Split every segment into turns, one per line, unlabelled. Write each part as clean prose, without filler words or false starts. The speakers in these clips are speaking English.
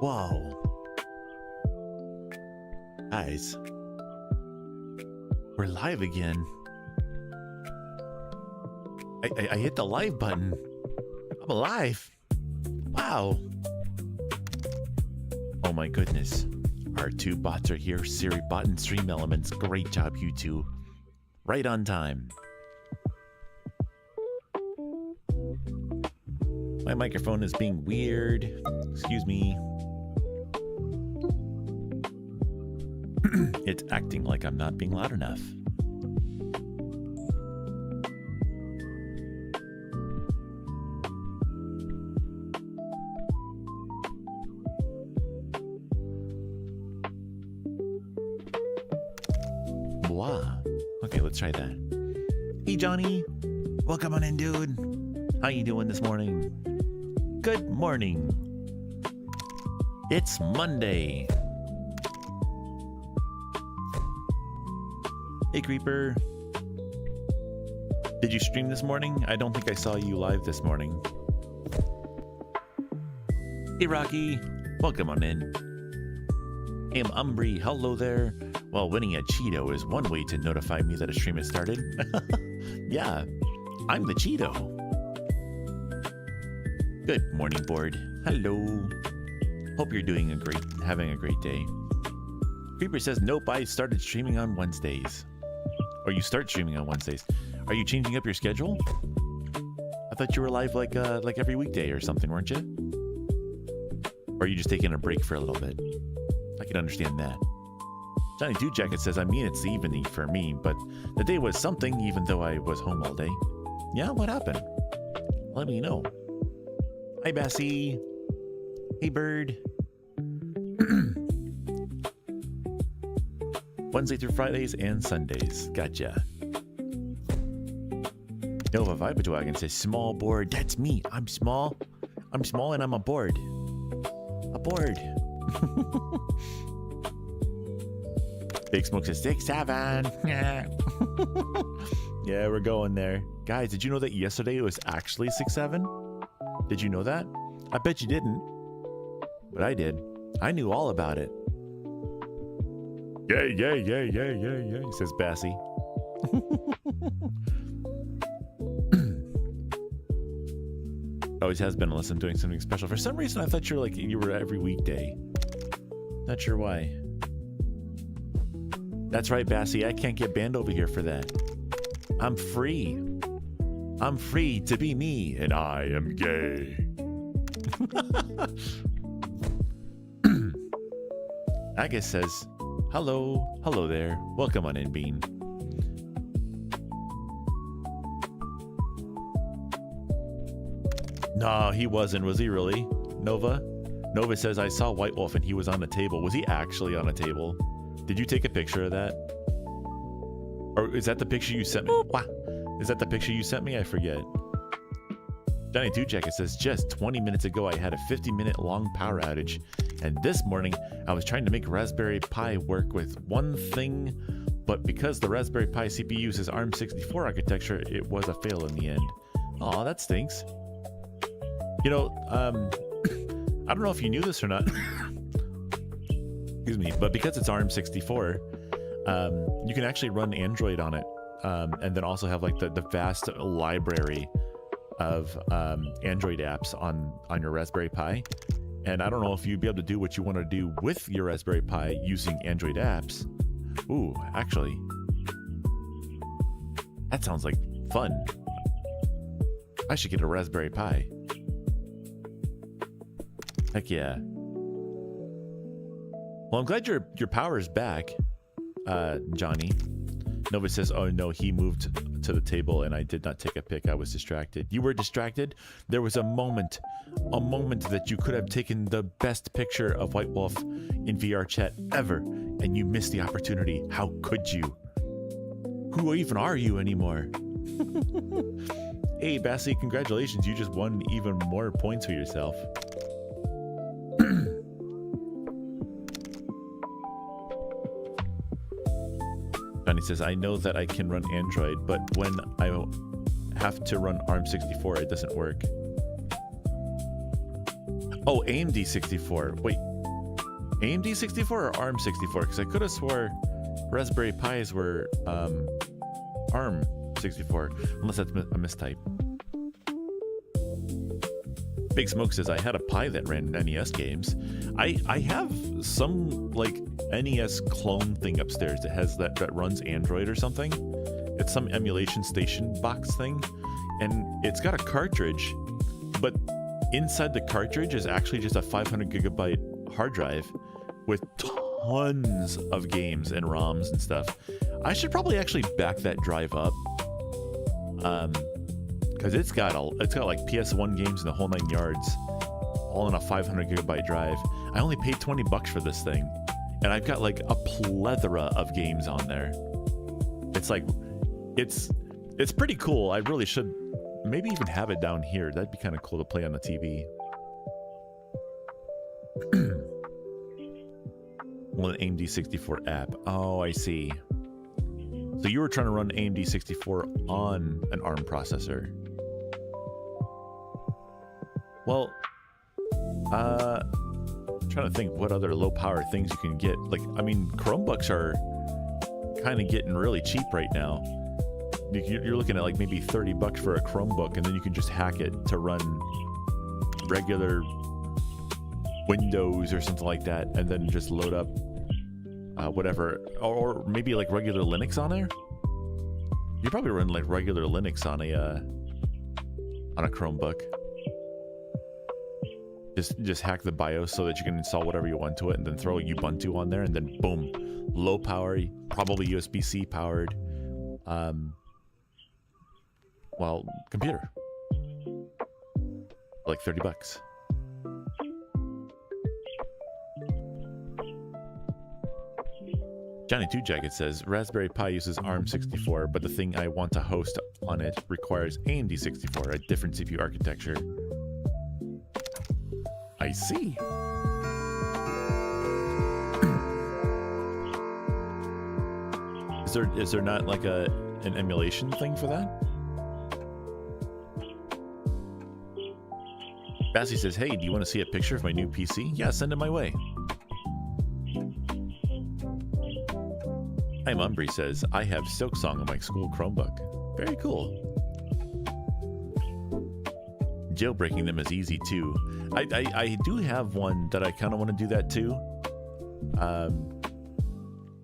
Whoa. Guys. We're live again. I hit the live button. I'm alive. Wow. Oh my goodness. Our two bots are here. Siri bot and Stream Elements. Great job, you two. Right on time. My microphone is being weird. Excuse me. It's acting like I'm not being loud enough. Blah. Okay, let's try that. Hey, Johnny. Welcome on in, dude. How you doing this morning? Good morning. It's Monday. Hey, Creeper. Did you stream this morning? I don't think I saw you live this morning. Hey, Rocky. Welcome on in. Hey, I'm Umbri. Hello there. Well, winning a Cheeto is one way to notify me that a stream has started. Yeah, I'm the Cheeto. Good morning, board. Hello. Hope you're having a great day. Creeper says, nope, I started streaming on Wednesdays. Or you start streaming on Wednesdays. Are you changing up your schedule? I thought you were live like every weekday or something, weren't you? Or are you just taking a break for a little bit? I can understand that. Johnny Two Jacket says, I mean, it's the evening for me, but the day was something even though I was home all day. Yeah, what happened? Let me know. Hi, Bessie. Hey, Bird. Wednesday through Fridays and Sundays. Gotcha. Nova Vibadragon says, small board. That's me. I'm small. I'm small and I'm a board. A board. Big Smoke says 6'7". Yeah, we're going there. Guys, did you know that yesterday it was actually 6'7"? Did you know that? I bet you didn't. But I did. I knew all about it. Yay, yay, yay, yay, yay, yay, says Bassie. Always has been unless I'm doing something special. For some reason, I thought you were every weekday. Not sure why. That's right, Bassie. I can't get banned over here for that. I'm free. I'm free to be me, and I am gay. Agus says, hello. Hello there. Welcome on in, Bean. No, he wasn't. Was he really? Nova? Nova says, I saw White Wolf and he was on a table. Was he actually on a table? Did you take a picture of that? Or is that the picture you sent me? Wow. Is that the picture you sent me? I forget. Johnny Two Jacket says, just 20 minutes ago, I had a 50-minute long power outage. And this morning, I was trying to make Raspberry Pi work with one thing, but because the Raspberry Pi CPU uses ARM64 architecture, it was a fail in the end. Aw, that stinks. You know, I don't know if you knew this or not. Excuse me, but because it's ARM64, you can actually run Android on it, and then also have like the vast library of Android apps on your Raspberry Pi. And I don't know if you'd be able to do what you want to do with your Raspberry Pi using Android apps. Ooh, actually, that sounds like fun. I should get a Raspberry Pi. Heck yeah. Well, I'm glad your power is back, Johnny. Nova says, oh no, he moved to the table and I did not take a pic. I was distracted. You were distracted? There was a moment that you could have taken the best picture of White Wolf in VR chat ever, and you missed the opportunity. How could you? Who even are you anymore? Hey, Bassie, congratulations. You just won even more points for yourself. Johnny says, I know that I can run Android, but when I have to run ARM64, it doesn't work. Oh, AMD 64. Wait, AMD 64 or ARM 64? Because I could have swore Raspberry Pis were ARM 64, unless that's a mistype. Big Smoke says, I had a Pi that ran NES games. I have some like NES clone thing upstairs that has that runs Android or something. It's some emulation station box thing, and it's got a cartridge, but inside the cartridge is actually just a 500 gigabyte hard drive with tons of games and ROMs and stuff. I should probably actually back that drive up, because it's got like PS1 games and the whole 9 yards, all in a 500 gigabyte drive. I only paid $20 for this thing, and I've got like a plethora of games on there. It's like, it's pretty cool. I really should maybe even have it down here. That'd be kind of cool to play on the TV. Well, an AMD 64 app. Oh, I see. So you were trying to run AMD 64 on an ARM processor. Well, I'm trying to think what other low power things you can get. Like, I mean, Chromebooks are kind of getting really cheap right now. You're looking at like maybe $30 for a Chromebook, and then you can just hack it to run regular Windows or something like that, and then just load up whatever, or maybe like regular Linux on there. You probably run like regular Linux on a Chromebook. Just hack the BIOS so that you can install whatever you want to it, and then throw Ubuntu on there, and then boom, low power, probably USB-C powered, well, computer, like $30. Johnny Two Jacket says, Raspberry Pi uses ARM 64, but the thing I want to host on it requires AMD 64, a different CPU architecture. I see. Is there not like an emulation thing for that? Bassy says, hey, do you want to see a picture of my new PC? Yeah, send it my way. Hi, Umbry says, I have Silksong on my school Chromebook. Very cool. Jailbreaking them is easy too. I do have one that I kind of want to do that too.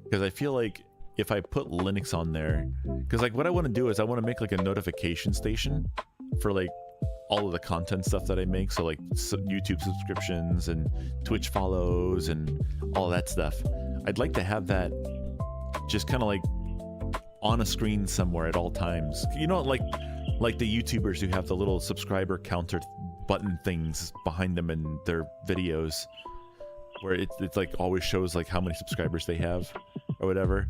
Because I feel like if I put Linux on there, because like what I want to do is I want to make like a notification station for like all of the content stuff that I make. So like YouTube subscriptions and Twitch follows and all that stuff. I'd like to have that just kind of like on a screen somewhere at all times. You know, like the YouTubers who have the little subscriber counter button things behind them in their videos, where it's like always shows like how many subscribers they have or whatever.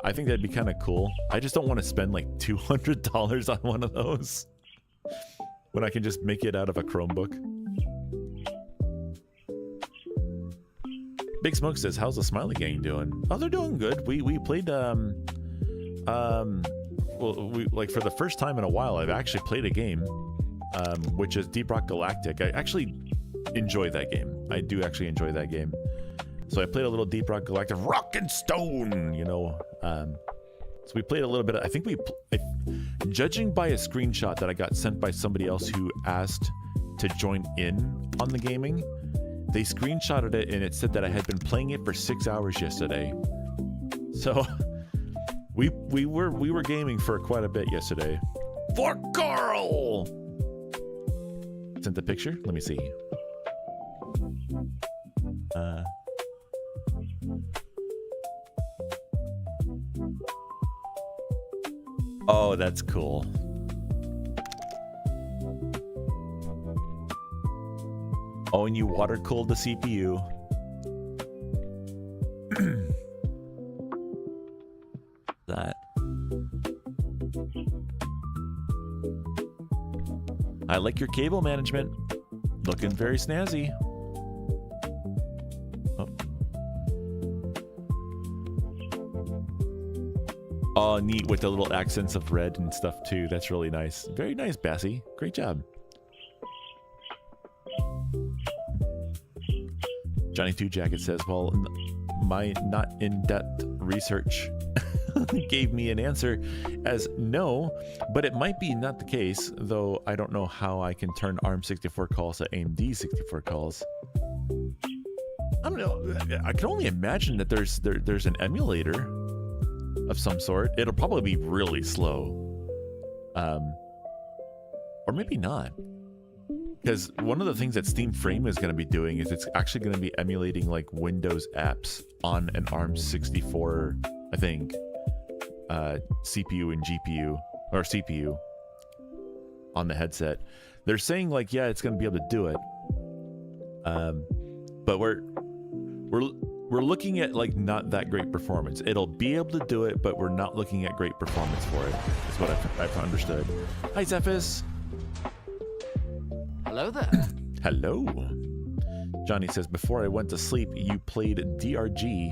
I think that'd be kind of cool. I just don't want to spend like $200 on one of those when I can just make it out of a Chromebook. Big Smoke says, how's the Smiley Gang doing? Oh, they're doing good. We played well, like for the first time in a while, I've actually played a game, which is Deep Rock Galactic. I actually enjoy that game. I do actually enjoy that game. So I played a little Deep Rock Galactic, Rock and Stone, you know. So we played a little bit. I think judging by a screenshot that I got sent by somebody else who asked to join in on the gaming, they screenshotted it and it said that I had been playing it for 6 hours yesterday. So we were gaming for quite a bit yesterday. For Carl! Sent the picture? Let me see. Oh, that's cool. Oh, and you water cooled the CPU. That. I like your cable management. Looking very snazzy. Oh, neat, with the little accents of red and stuff too. That's really nice. Very nice, Bassy. Great job. Johnny Two Jacket says, well, my not in-depth research gave me an answer as no, but it might be not the case, though I don't know how I can turn ARM 64 calls to AMD 64 calls. I don't know. I can only imagine that there's an emulator of some sort. It'll probably be really slow. Or maybe not. Because one of the things that Steam Frame is going to be doing is it's actually going to be emulating like Windows apps on an ARM 64, I think, CPU and GPU, or CPU on the headset. They're saying like, yeah, it's going to be able to do it. But we're looking at like not that great performance. It'll be able to do it, but we're not looking at great performance for it, is what I've understood. Hi, Zephys.
Hello there.
Hello. Johnny says, before I went to sleep, you played DRG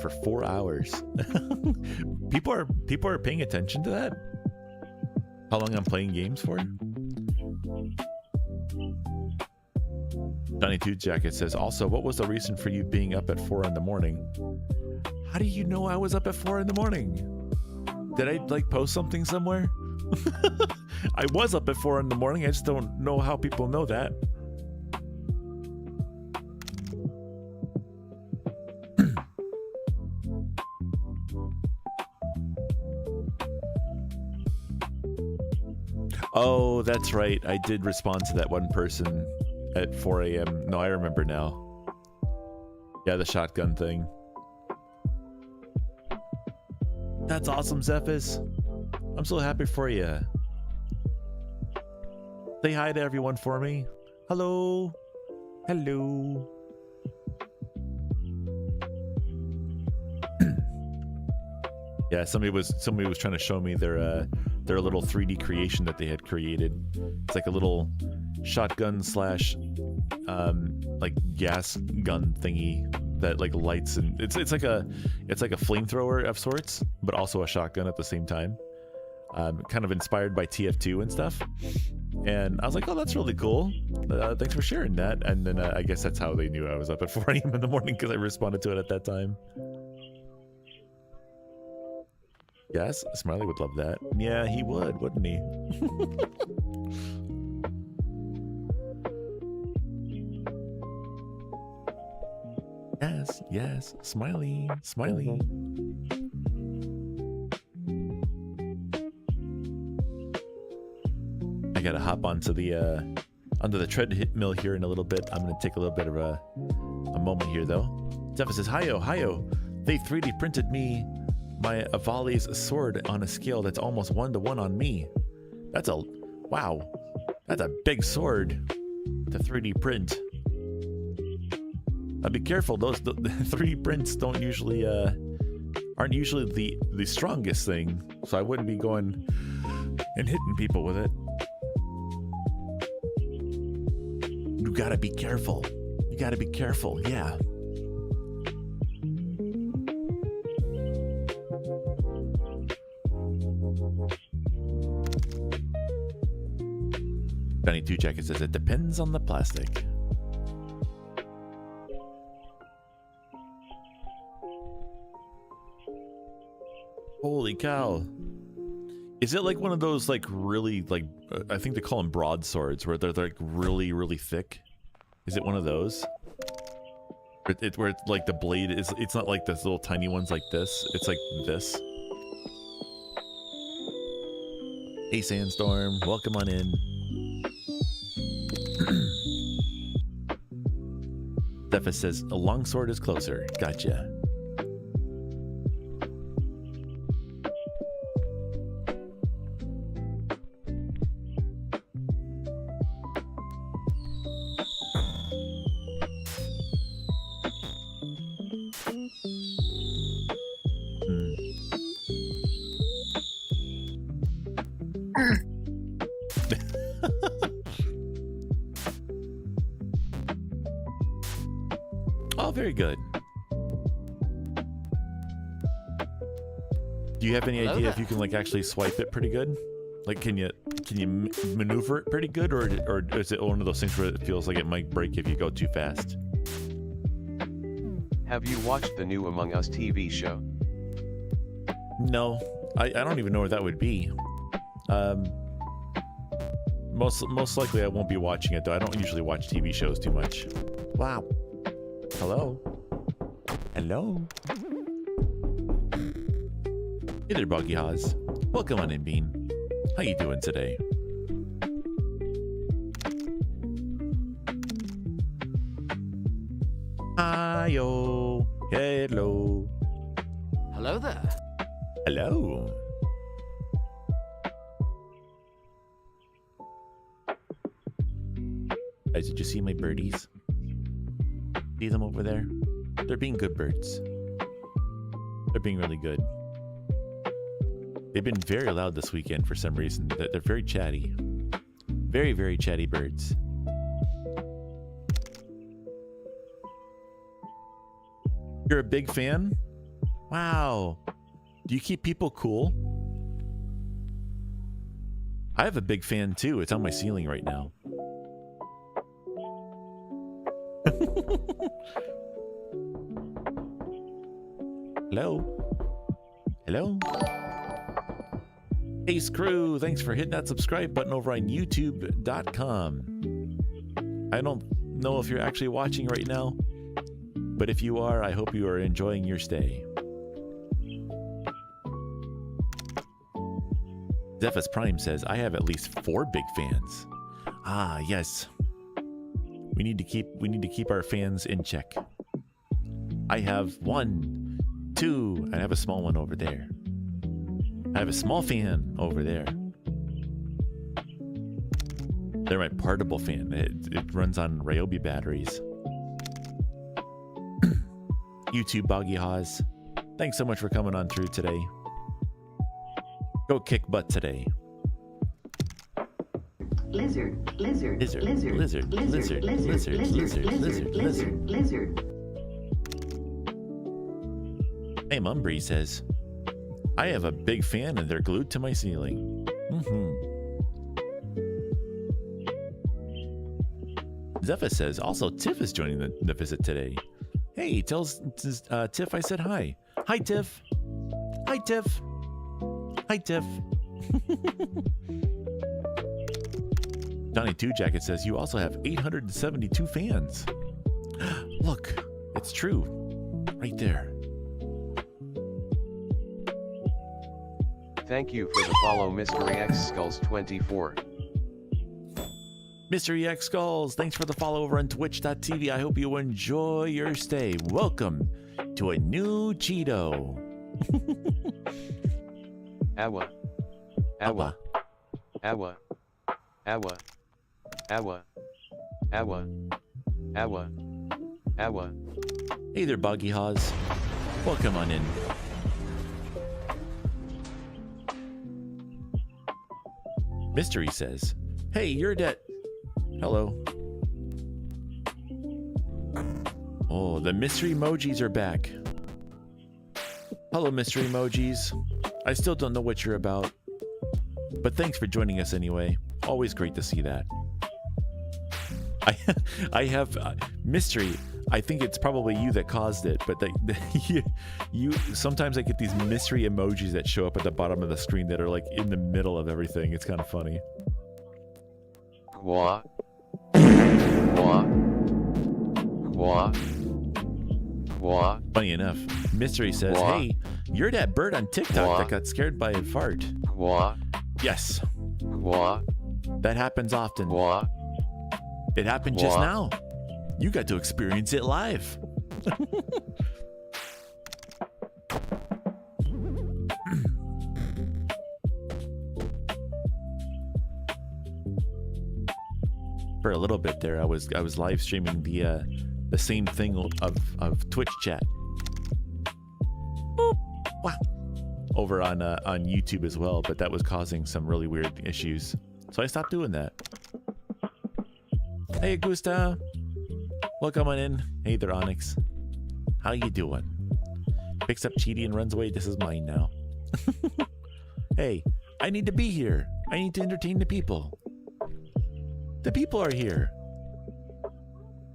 for 4 hours. People are paying attention to that? How long I'm playing games for? Johnny Two Jacket says, also, what was the reason for you being up at 4 in the morning? How do you know I was up at 4 in the morning? Did I like post something somewhere? I was up at 4 in the morning. I just don't know how people know that. Oh, that's right. I did respond to that one person at 4 a.m. No, I remember now. Yeah, the shotgun thing. That's awesome, Zephys. I'm so happy for you. Say hi to everyone for me. Hello. Hello. Yeah, somebody was trying to show me their little 3D creation that they had created. It's like a little shotgun slash like gas gun thingy that like lights, and it's like a flamethrower of sorts, but also a shotgun at the same time. Kind of inspired by TF2 and stuff. And I was like, oh, that's really cool. Thanks for sharing that. And then I guess that's how they knew I was up at 4 a.m. in the morning, because I responded to it at that time. Yes, Smiley would love that. Yeah, he would, wouldn't he? Yes, yes, Smiley, Smiley. I gotta hop onto the treadmill here in a little bit. I'm gonna take a little bit of a moment here though. Zephyr says, hiyo. They 3D printed me my Avali's sword on a scale that's almost 1-to-1 on me. That's a big sword to 3D print. Be careful, those the 3D prints aren't usually the strongest thing, so I wouldn't be going and hitting people with it. You gotta be careful. You gotta be careful, yeah. Johnny Two Jacket says it depends on the plastic. Holy cow. Is it like one of those like really like I think they call them broadswords where they're like really, really thick? Is it one of those? Where it's like the blade is, it's not like those little tiny ones like this. It's like this. Hey Sandstorm, welcome on in. Steffa says a longsword is closer. Gotcha. Oh, very good. Do you have any idea if you can like actually swipe it pretty good? Like, can you maneuver it pretty good, or is it one of those things where it feels like it might break if you go too fast?
Have you watched the new Among Us TV show?
No, I don't even know where that would be. Most likely I won't be watching it, though. I don't usually watch TV shows too much. Wow. Hello? Hello? Hey there, Buggy Haws. Welcome on in, Bean. How you doing today? Hi-yo. Hello.
Hello there.
Hello. Guys, did you see my birdies? See them over there? They're being good birds. They're being really good. They've been very loud this weekend for some reason. They're very chatty. Very, very chatty birds. You're a big fan? Wow. Do you keep people cool? I have a big fan too. It's on my ceiling right now. Hello? Hello? Hey, Screw, thanks for hitting that subscribe button over on youtube.com. I don't know if you're actually watching right now, but if you are, I hope you are enjoying your stay. Zephas Prime says, I have at least 4 big fans. Ah, yes. We need to keep our fans in check. I have 1, 2, I have a small one over there. I have a small fan over there. They're my portable fan. It runs on Ryobi batteries. YouTube Boggy Haws, thanks so much for coming on through today. Go kick butt today.
Lizard, lizard,
Lizard,
lizard,
lizard,
lizard,
lizard,
lizard,
lizard,
lizard, lizard.
Hey, Mumbry says, I have a big fan and they're glued to my ceiling. Zephyr says, also Tiff is joining the visit today. Hey, tells Tiff I said hi. Hi, Tiff. Hi, Tiff. Hi, Tiff. Johnny Two Jacket says, you also have 872 fans. Look, it's true. Right there.
Thank you for the follow, Mystery X Skulls 24.
Mystery X Skulls, thanks for the follow over on twitch.tv. I hope you enjoy your stay. Welcome to a new Cheeto.
Awa. Awa. Awa. Awa. Awa. Awa. Awa. Awa.
Hey there, Boggy Haws. Welcome on in. Mystery says, hey, you're dead. Hello. Oh, the mystery emojis are back. Hello, mystery emojis. I still don't know what you're about, but thanks for joining us anyway. Always great to see that. I have mystery. I think it's probably you that caused it, but you sometimes I get these mystery emojis that show up at the bottom of the screen that are like in the middle of everything. It's kind of funny.
Qua. Qua. Qua. Qua.
Funny enough, Mystery says,
Qua.
hey, you're that bird on TikTok
Qua.
that got scared by a fart.
Qua.
Yes,
Qua.
that happens often.
Qua.
It happened just
Qua.
now. You got to experience it live. For a little bit there, I was live streaming the same thing of CheetiChat. Wow. Over on YouTube as well, but that was causing some really weird issues, so I stopped doing that. Hey, Gusta. Welcome on in. Hey there, Onyx. How you doing? Picks up Cheetie and runs away. This is mine now. Hey, I need to be here. I need to entertain the people. The people are here.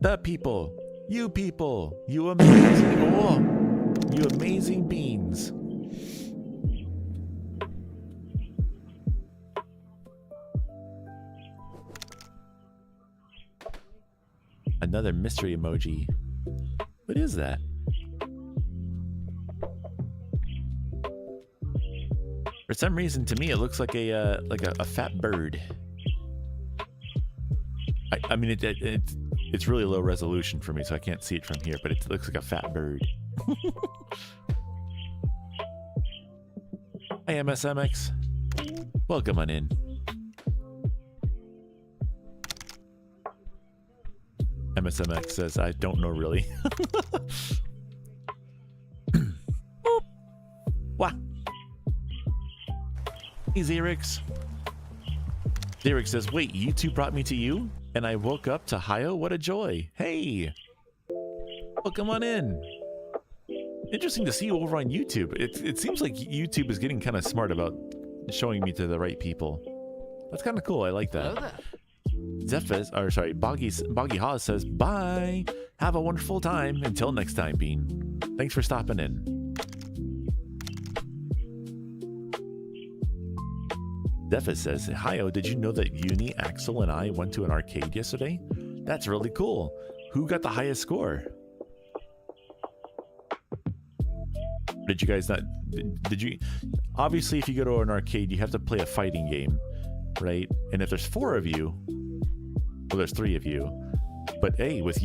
The people. You people, you amazing, oh, you amazing beans. Another mystery emoji. What is that? For some reason, to me, it looks like a fat bird. I mean, it's really low resolution for me, so I can't see it from here, but it looks like a fat bird. Hi, MSMX. Welcome on in. MSMX says, I don't know really. Wah. Hey, Xerix. Xerix says, wait, YouTube brought me to you? And I woke up to Hio? What a joy. Hey. Welcome on in. Interesting to see you over on YouTube. It seems like YouTube is getting kind of smart about showing me to the right people. That's kind of cool. I like that.
Hello there.
Zephys, or sorry, Boggy Haas says, bye. Have a wonderful time. Until next time, Bean. Thanks for stopping in. Zephys says, hi, did you know that Uni, Axel, and I went to an arcade yesterday? That's really cool. Who got the highest score? Did you guys not... Did you... Obviously, if you go to an arcade, you have to play a fighting game, right? And if there's 4 of you... Well, there's 3 of you. But hey, with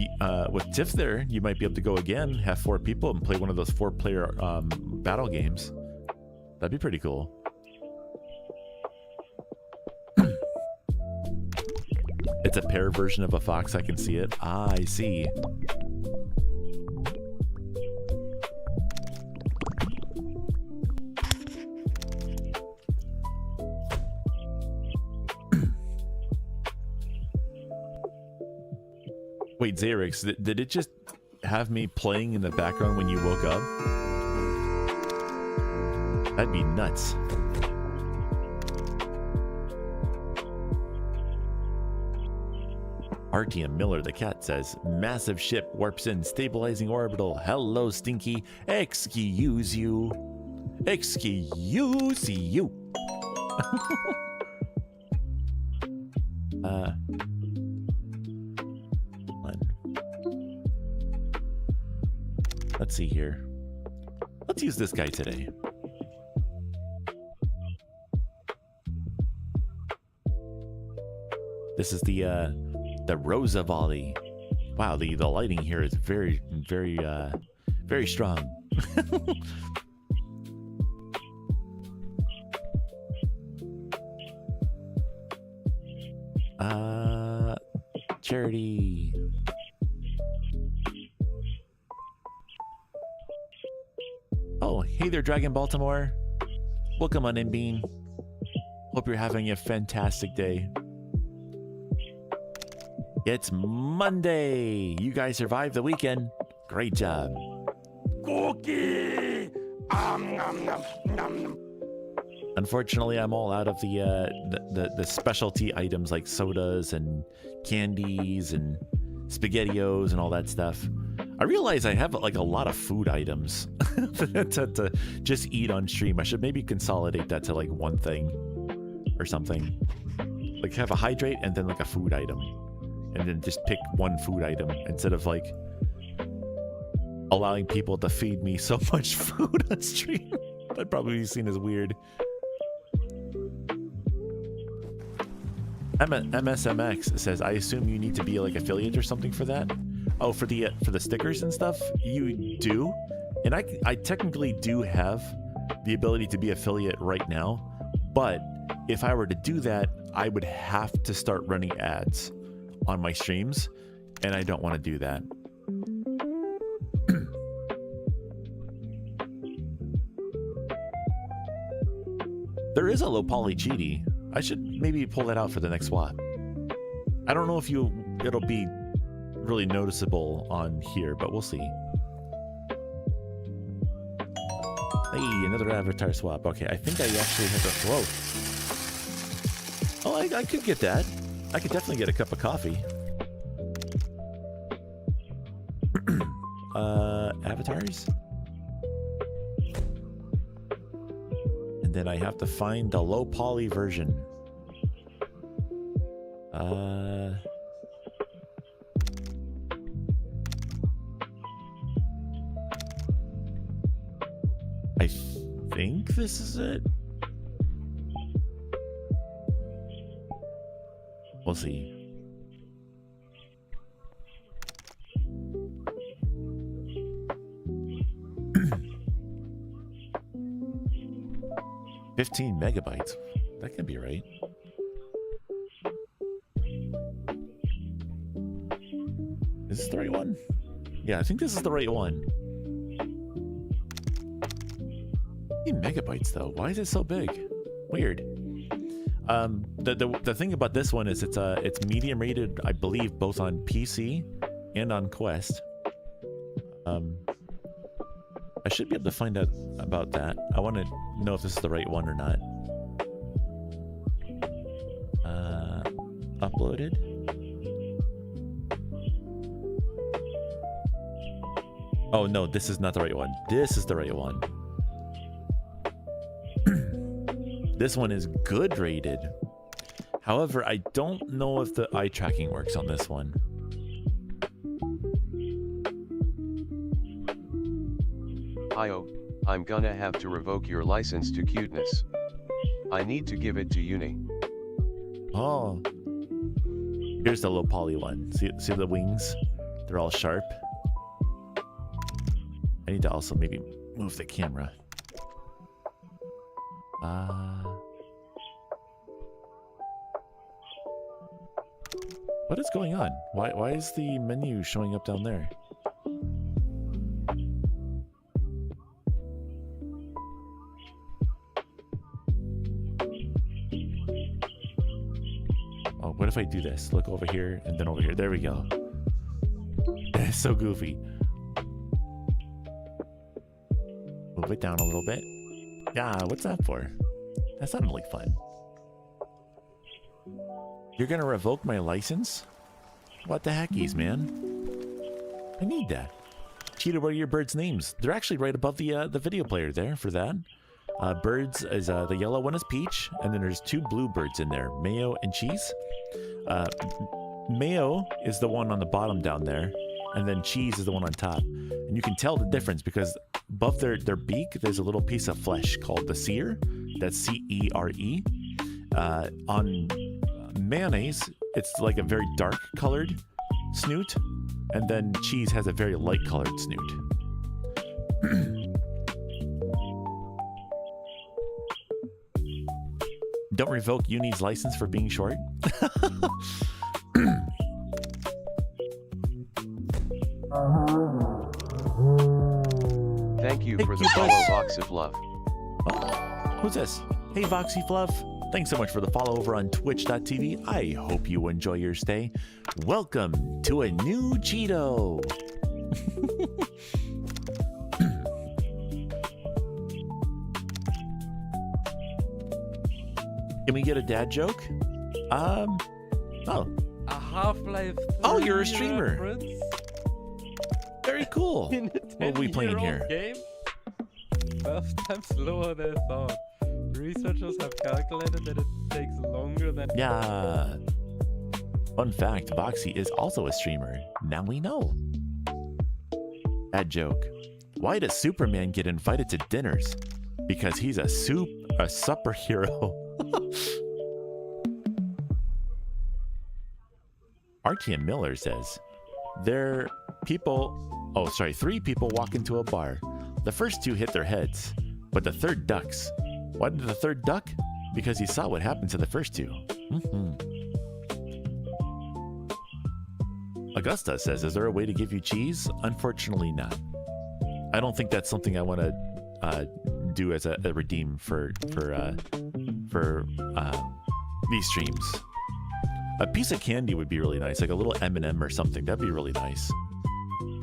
Tiff there, you might be able to go again, have 4 people, and play one of those 4-player battle games. That'd be pretty cool. It's a pair version of a fox. I can see it. Ah, I see. Wait, Xerix, did it just have me playing in the background when you woke up? That'd be nuts. Artium Miller the cat says, massive ship warps in, stabilizing orbital. Hello, Stinky. Excuse you. Excuse you. Let's see here. Let's use this guy today. This is the Rosa volley. Wow, the lighting here is very strong. Charity. Oh, hey there, Dragon Baltimore. Welcome on in, Bean. Hope you're having a fantastic day. It's Monday. You guys survived the weekend. Great job. Cookie. Unfortunately, I'm all out of the specialty items like sodas and candies and SpaghettiOs and all that stuff. I realize I have like a lot of food items to just eat on stream. I should maybe consolidate that to like one thing or something. Like have a hydrate and then like a food item. And then just pick one food item instead of like allowing people to feed me so much food on stream. That'd probably be seen as weird. MSMX says, I assume you need to be like affiliate or something for that. Oh, for the stickers and stuff, you do, and I technically do have the ability to be affiliate right now. But if I were to do that, I would have to start running ads on my streams, and I don't want to do that. There is a low poly cheaty. I should maybe pull that out for the next swap. I don't know if it'll be really noticeable on here, but we'll see. Hey, another avatar swap. Okay, I think I actually have to. Whoa. Oh, I could get that. I could definitely get a cup of coffee. avatars. And then I have to find the low poly version. I think this is it. We'll see. $15 megabytes. That can be right. Is this the right one? Yeah, I think this is the right one. 15 megabytes though. Why is it so big? Weird. The thing about this one is it's medium rated, I believe, both on PC and on Quest. I should be able to find out about that. I want to know if this is the right one or not. Uploaded. Oh no, this is not the right one. This is the right one. This one is good rated. However, I don't know if the eye tracking works on this one.
Io, I'm gonna have to revoke your license to cuteness. I need to give it to Uni.
Oh. Here's the low poly one. See the wings? They're all sharp. I need to also maybe move the camera. What is going on? Why is the menu showing up down there? Oh, what if I do this? Look over here and then over here. There we go. It's so goofy. Move it down a little bit. Yeah, what's that for? That sounded like fun. You're gonna revoke my license? What the heckies, man? I need that. Cheetah, what are your birds' names? They're actually right above the video player there for that. Birds is the yellow one is Peach, and then there's two blue birds in there, Mayo and Cheese. Mayo is the one on the bottom down there, and then Cheese is the one on top. And you can tell the difference because above their beak, there's a little piece of flesh called the cere. That's C-E-R-E. On mayonnaise, it's like a very dark colored snoot, and then Cheese has a very light colored snoot. Don't revoke Uni's license for being short.
Thank you for the
you,
follow,
boss.
Vox of Love.
Oh, who's this? Hey, Voxy Fluff. Thanks so much for the follow over on twitch.tv. I hope you enjoy your stay. Welcome to a new Cheeto. Can we get a dad joke? Oh.
A Half-Life 3
Oh, you're a streamer.
reference
Very cool.
in a
What are we playing
10-year-old
here?
game? 12 times slower than I thought. Researchers have calculated that it takes longer than...
Yeah. Fun fact, Voxy is also a streamer. Now we know. Bad joke. Why does Superman get invited to dinners? Because he's a superhero. RTM Miller says, three people walk into a bar. The first two hit their heads, but the third ducks. Why did the third duck? Because he saw what happened to the first two. Augusta says, is there a way to give you cheese? Unfortunately not. I don't think that's something I want to do as a redeem for these streams. A piece of candy would be really nice, like a little M&M or something. That'd be really nice.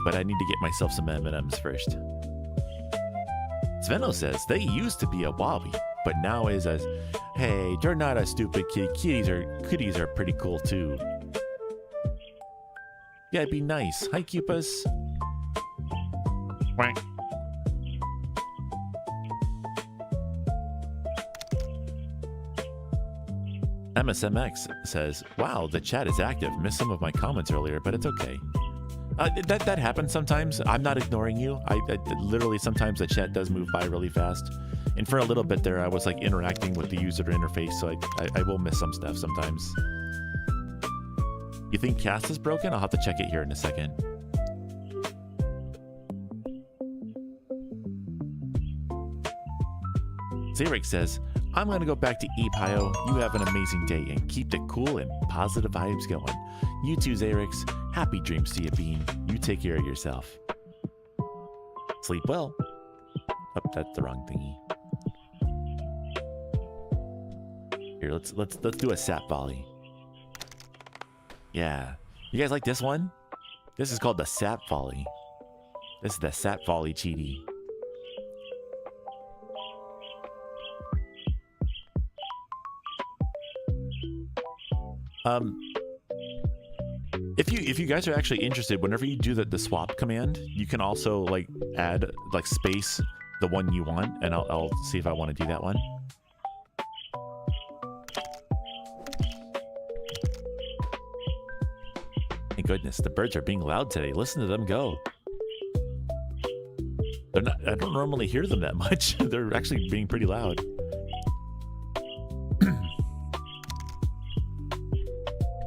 But I need to get myself some M&Ms first. Sveno says, they used to be a wobby, but now is a, hey, they're not a stupid kid. Kitties are pretty cool too. Yeah, it'd be nice. Hi, Cupas. Quack. MSMX says, wow, the chat is active. Missed some of my comments earlier, but it's okay. That happens sometimes. I'm not ignoring you. I literally, sometimes the chat does move by really fast. And for a little bit there, I was like interacting with the user interface, so I will miss some stuff sometimes. You think cast is broken? I'll have to check it here in a second. Zarek says, I'm going to go back to Epio. You have an amazing day and keep it cool and positive vibes going. You too, Zarex. Happy dreams to you, Bean. You take care of yourself. Sleep well. Oh, that's the wrong thingy. Here, let's do a sap volley. Yeah. You guys like this one? This is called the sap volley. This is the sap volley cheaty. If you guys are actually interested, whenever you do the swap command, you can also like add like space the one you want, and I'll see if I want to do that one. Thank goodness, the birds are being loud today. Listen to them go. They're not. I don't normally hear them that much. They're actually being pretty loud.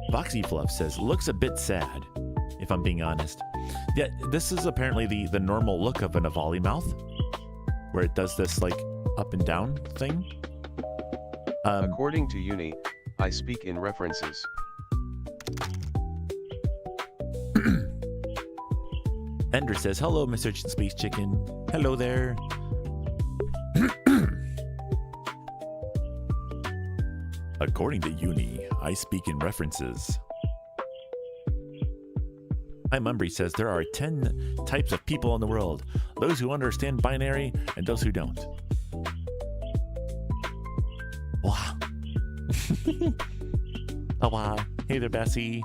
Foxy Fluff says, looks a bit sad, if I'm being honest. Yeah, this is apparently the normal look of an Avali mouth, where it does this like up and down thing.
According to Uni, I speak in references.
Ender says, hello, Mr. Space Chicken. Hello there. According to Uni, I speak in references. Hi, Mumbry says there are 10 types of people in the world. Those who understand binary and those who don't. Wow. Oh, wow. Hey there, Bessie.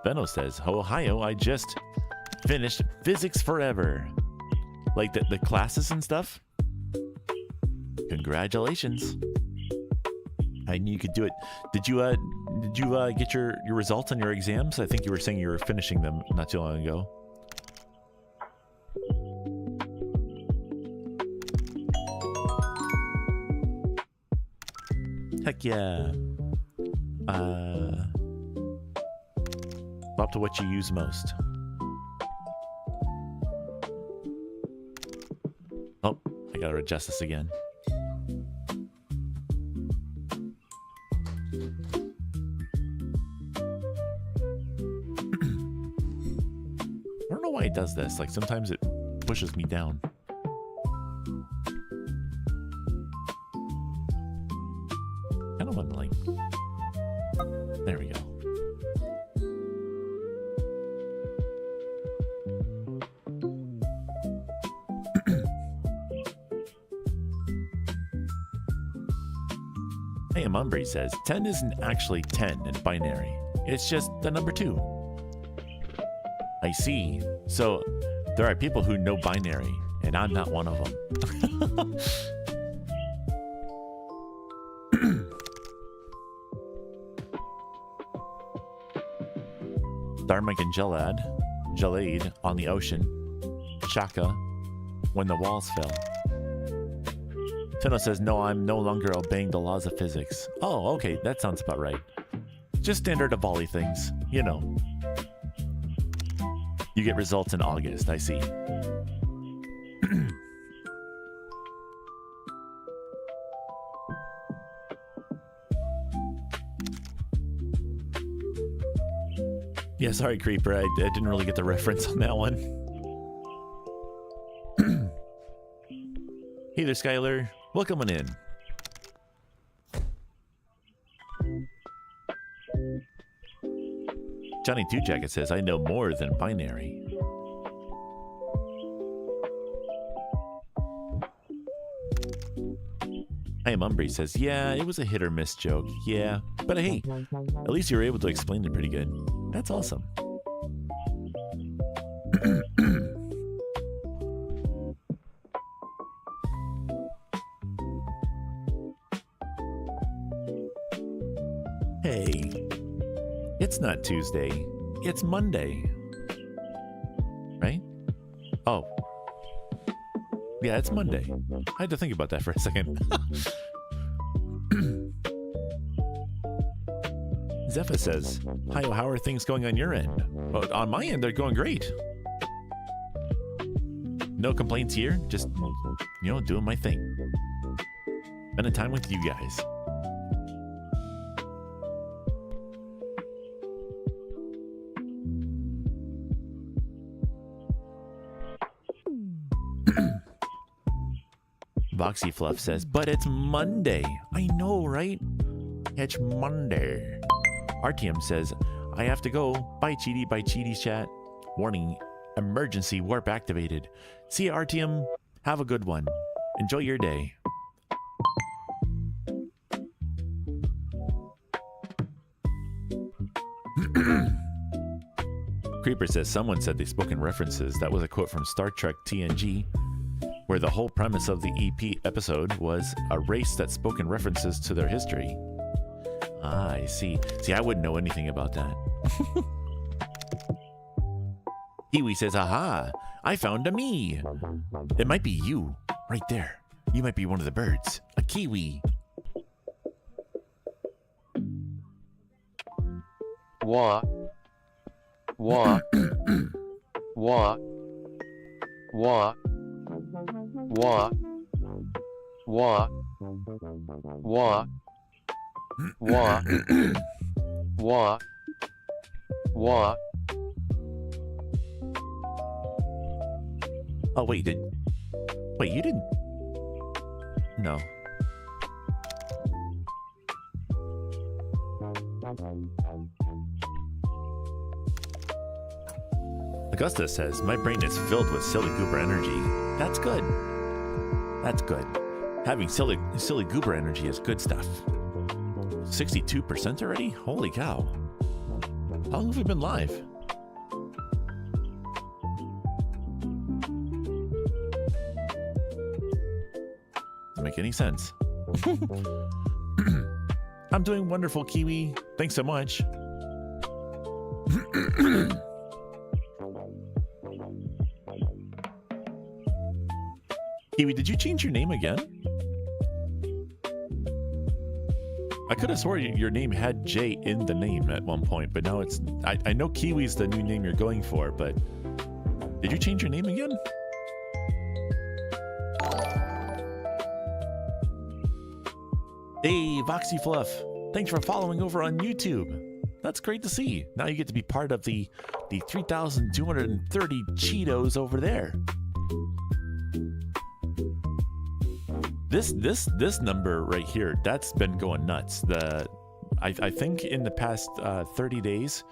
Benno says, Ohio, I just finished Physics Forever. Like the classes and stuff. Congratulations. I knew you could do it. Did you get your results on your exams? I think you were saying you were finishing them not too long ago. Heck yeah. Up to what you use most. Oh, I gotta adjust this again. I don't know why it does this. Like sometimes it pushes me down. Kind of want to like. There we go. Hey, Mumbry says 10 isn't actually 10 in binary. It's just the number 2. I see. So there are people who know binary, and I'm not one of them. Dharmic and Gelade on the ocean. Shaka, when the walls fell. Tenno says, no, I'm no longer obeying the laws of physics. Oh, okay, that sounds about right. Just standard Avali things, you know. You get results in August, I see. Yeah, sorry, Creeper. I didn't really get the reference on that one. Hey there, Skylar. Welcome on in. Johnny Two Jacket says, I know more than binary. I am Umbry says, yeah, it was a hit or miss joke. Yeah, but hey, at least you were able to explain it pretty good. That's awesome. Hey, it's not Tuesday. It's Monday. Right? Oh. Yeah, it's Monday. I had to think about that for a second. Zephyr says, hi, how are things going on your end? Well, on my end, they're going great. No complaints here. Just, doing my thing. Spending time with you guys. Voxy Fluff says, but it's Monday. I know, right? It's Monday. RTM says, I have to go. Bye, Cheaty. Bye, CheetiChat. Warning, emergency warp activated. See ya, RTM. Have a good one. Enjoy your day. Creeper says, someone said they spoke in references. That was a quote from Star Trek TNG, where the whole premise of the EP episode was a race that spoke in references to their history. Ah, I see. See, I wouldn't know anything about that. Kiwi says, aha, I found a me. It might be you, right there. You might be one of the birds. A kiwi.
Wah. Wah. Wah. Wah. Wah. Wah. Wah. Wah. Wah. Wah.
Oh, wait, you didn't? No. Augusta says, my brain is filled with silly goober energy. That's good. That's good. Having silly goober energy is good stuff. 62% already? Holy cow. How long have we been live? Doesn't make any sense. I'm doing wonderful, Kiwi. Thanks so much. Kiwi, did you change your name again? I could have swore your name had J in the name at one point, but now it's... I know Kiwi's the new name you're going for, but... Did you change your name again? Hey, Voxy Fluff. Thanks for following over on YouTube. That's great to see. Now you get to be part of the 3,230 Cheetos over there. This number right here, that's been going nuts. I think in the past 30 days,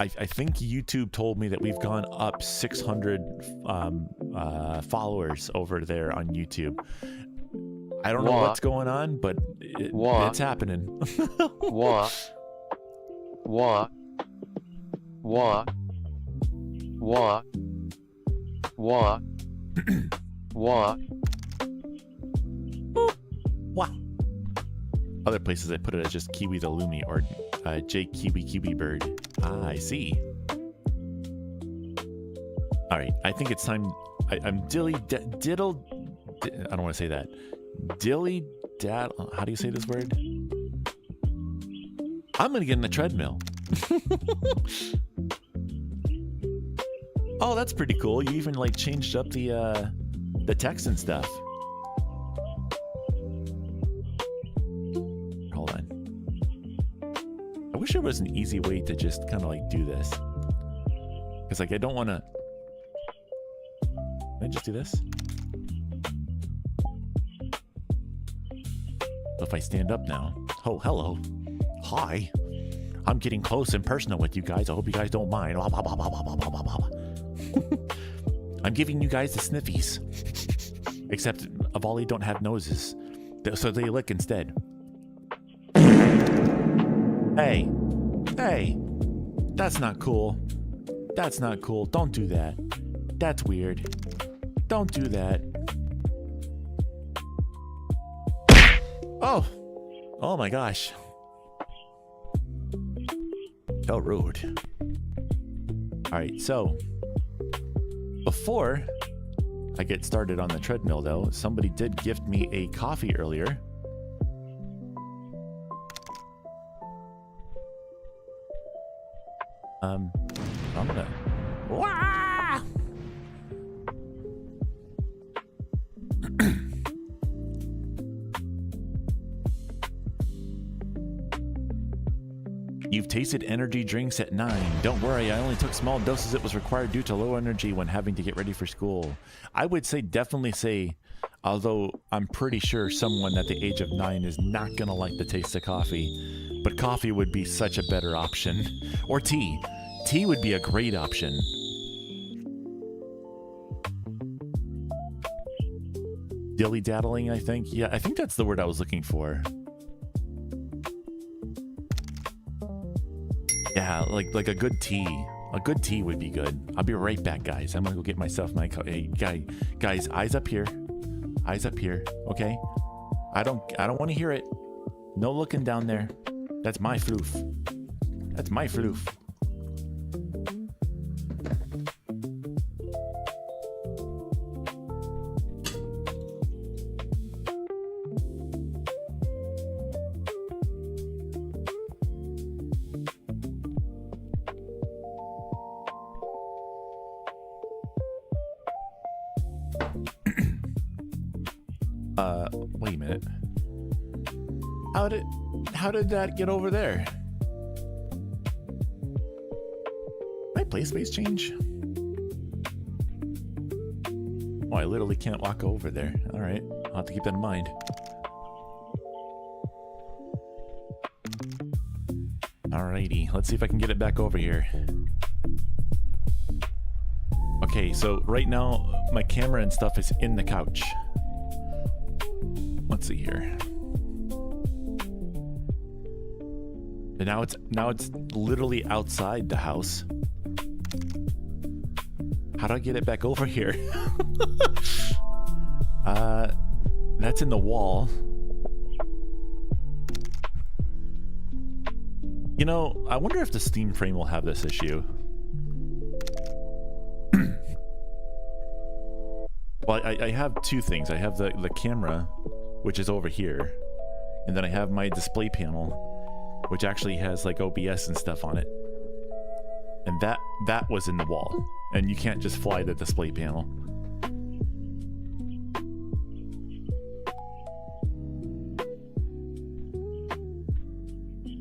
I think YouTube told me that we've gone up 600 followers over there on YouTube. I don't know what's going on, but it's happening.
Wah. Wah. Wah. Wah. Wah. Wah.
Wow. Other places I put it as just Kiwi the Lumi or J Kiwi Bird. Ah, I see. All right, I think it's time. I'm diddle. I don't want to say that. Dilly dad. How do you say this word? I'm gonna get in the treadmill. Oh, that's pretty cool. You even like changed up the text and stuff. Hold on. I wish there was an easy way to just kind of like do this. Because like I don't want to. Can I just do this? So if I stand up now. Oh, hello. Hi. I'm getting close and personal with you guys. I hope you guys don't mind. I'm giving you guys the sniffies. Except Avali don't have noses. So they lick instead. Hey. Hey. That's not cool. That's not cool. Don't do that. That's weird. Don't do that. Oh! Oh my gosh. So rude. Alright, so before I get started on the treadmill though, somebody did gift me a coffee earlier. I'm gonna... Wah! You've tasted energy drinks at 9. Don't worry, I only took small doses. It was required due to low energy when having to get ready for school. I would say definitely say, although I'm pretty sure someone at the age of 9 is not gonna like the taste of coffee, but coffee would be such a better option. Or tea. Tea would be a great option. Dilly-daddling, I think. Yeah, I think that's the word I was looking for. Yeah, like a good tea. A good tea would be good. I'll be right back, guys. I'm gonna go get myself my hey, guys, eyes up here. Eyes up here, okay? I don't want to hear it. No looking down there. That's my floof. That's my floof. Wait a minute. How did that get over there? My play space change? Oh, I literally can't walk over there. Alright, I'll have to keep that in mind. Alrighty, let's see if I can get it back over here. Okay, so right now, my camera and stuff is in the couch. Let's see here. And now it's literally outside the house. How do I get it back over here? That's in the wall. You know, I wonder if the Steam frame will have this issue. Well, I have two things. I have the camera, which is over here, and then I have my display panel, which actually has like OBS and stuff on it. And that was in the wall, and you can't just fly the display panel.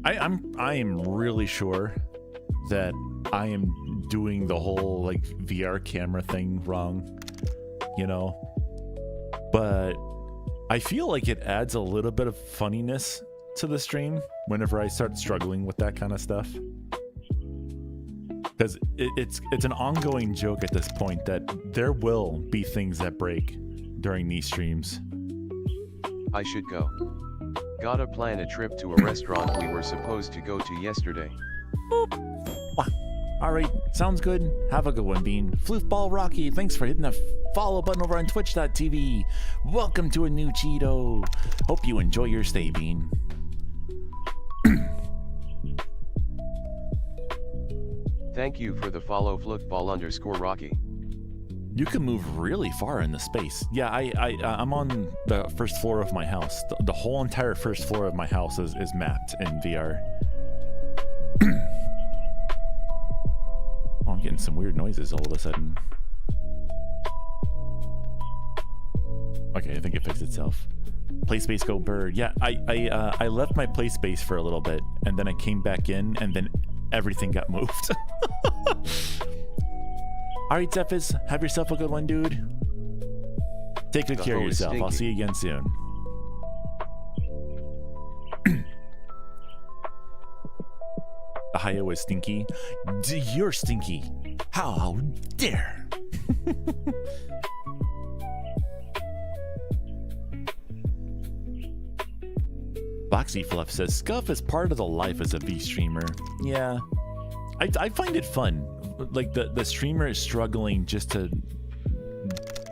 I am really sure that I am doing the whole like VR camera thing wrong, you know, but I feel like it adds a little bit of funniness to the stream whenever I start struggling with that kind of stuff, because it's an ongoing joke at this point that there will be things that break during these streams.
I should go. Gotta plan a trip to a restaurant we were supposed to go to yesterday.
Alright, sounds good. Have a good one, Bean. Floofball Rocky, thanks for hitting the follow button over on twitch.tv. Welcome to a new Cheeto. Hope you enjoy your stay, Bean.
Thank you for the follow, Floofball_Rocky.
You can move really far in the space. Yeah, I'm on the first floor of my house. The whole entire first floor of my house is mapped in VR. Oh, I'm getting some weird noises all of a sudden. Okay, I think it fixed itself. Play space go bird. Yeah, I left my play space for a little bit, and then I came back in, and then everything got moved. Alright, Zephys, have yourself a good one, dude. Take good care of yourself. I'll see you again soon. Ohio is stinky. You're stinky. How dare. Boxy Fluff says, Scuff is part of the life as a V streamer. Yeah. I find it fun. like the streamer is struggling just to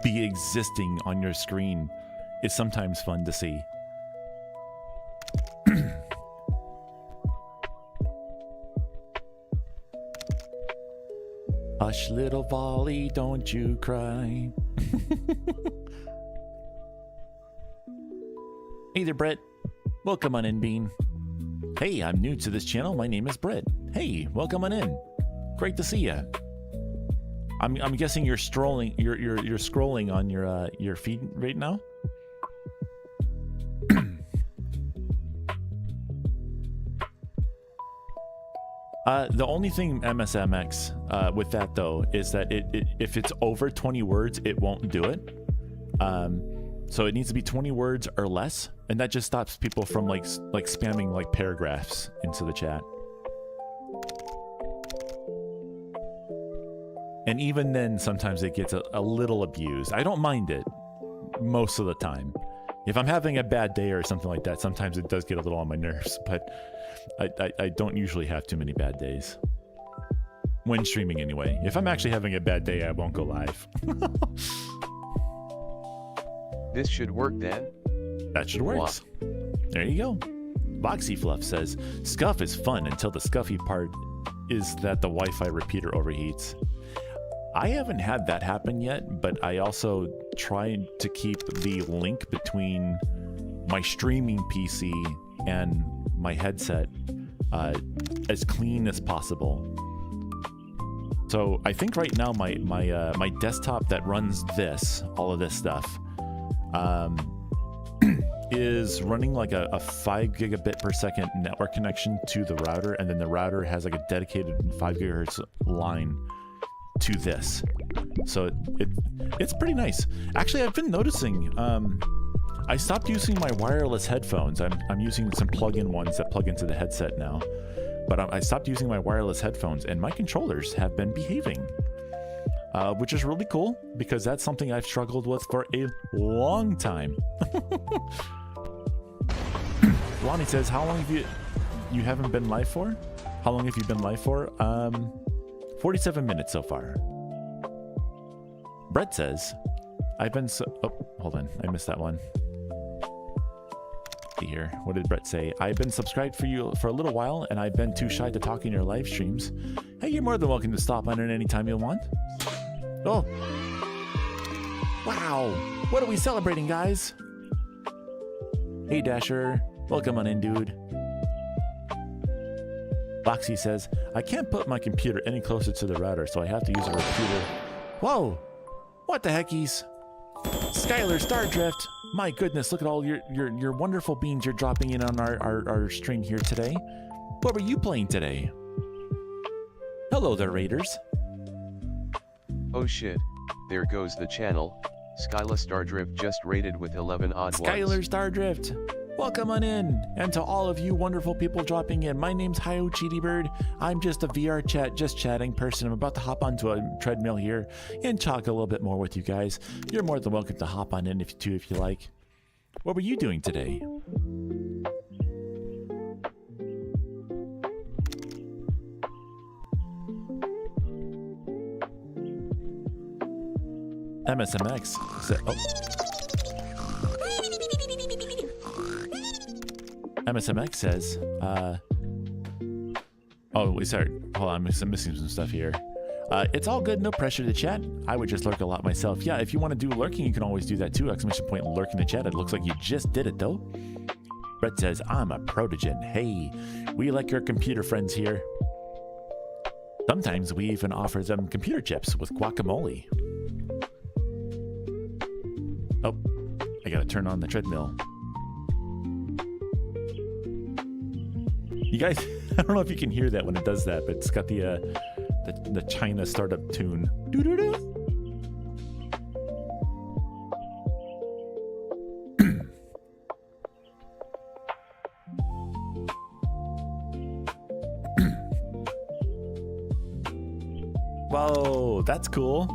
be existing on your screen is sometimes fun to see. Hush, little volley, don't you cry. Hey there, Brett. Welcome on in, Bean. Hey, I'm new to this channel. My name is Brett. Hey, welcome on in. Great to see ya. I'm guessing you're strolling. You're scrolling on your feed right now. The only thing MSMX with that though is that if it's over 20 words, it won't do it. So it needs to be 20 words or less, and that just stops people from like spamming like paragraphs into the chat. And even then, sometimes it gets a little abused. I don't mind it most of the time. If I'm having a bad day or something like that, sometimes it does get a little on my nerves, but I don't usually have too many bad days. When streaming anyway. If I'm actually having a bad day, I won't go live.
This should work then.
That should work. There you go. Boxy Fluff says, Scuff is fun until the scuffy part is that the Wi-Fi repeater overheats. I haven't had that happen yet, but I also tried to keep the link between my streaming PC and my headset as clean as possible. So I think right now my desktop that runs all of this stuff, is running like a 5 gigabit per second network connection to the router, and then the router has like a dedicated 5 gigahertz line to this. So it's pretty nice. Actually, I've been noticing, I stopped using my wireless headphones. I'm using some plug-in ones that plug into the headset now. But I stopped using my wireless headphones, and my controllers have been behaving. Which is really cool, because that's something I've struggled with for a long time. Lonnie says, how long have you haven't been live for? How long have you been live for? 47 minutes so far. Brett says, I've been oh, hold on, I missed that one. See here, what did Brett say? I've been subscribed for you for a little while, and I've been too shy to talk in your live streams. Hey, you're more than welcome to stop on it anytime you want. Oh. Wow. What are we celebrating, guys? Hey, Dasher. Welcome on in, dude. Boxy says, I can't put my computer any closer to the router, so I have to use a repeater. Whoa. What the heckies? Skylar Stardrift. My goodness, look at all your wonderful beans you're dropping in on our stream here today. What were you playing today? Hello there, Raiders.
Oh shit, there goes the channel. Skylar Stardrift just rated with 11 odd ones.
Skylar Stardrift, welcome on in. And to all of you wonderful people dropping in, my name's Hio Cheetybird. I'm just a VR chat, just chatting person. I'm about to hop onto a treadmill here and talk a little bit more with you guys. You're more than welcome to hop on in if you like. What were you doing today? MSMX said, MSMX says, oh, wait, sorry. Hold on, I'm missing some stuff here. It's all good, no pressure to chat. I would just lurk a lot myself. Yeah, if you want to do lurking, you can always do that too. Exclamation point lurk in the chat. It looks like you just did it though. Brett says, I'm a protogen. Hey, we like your computer friends here. Sometimes we even offer them computer chips with guacamole. Oh, I gotta turn on the treadmill. You guys, I don't know if you can hear that when it does that, but it's got the China startup tune. Doo-doo-doo. Whoa, that's cool.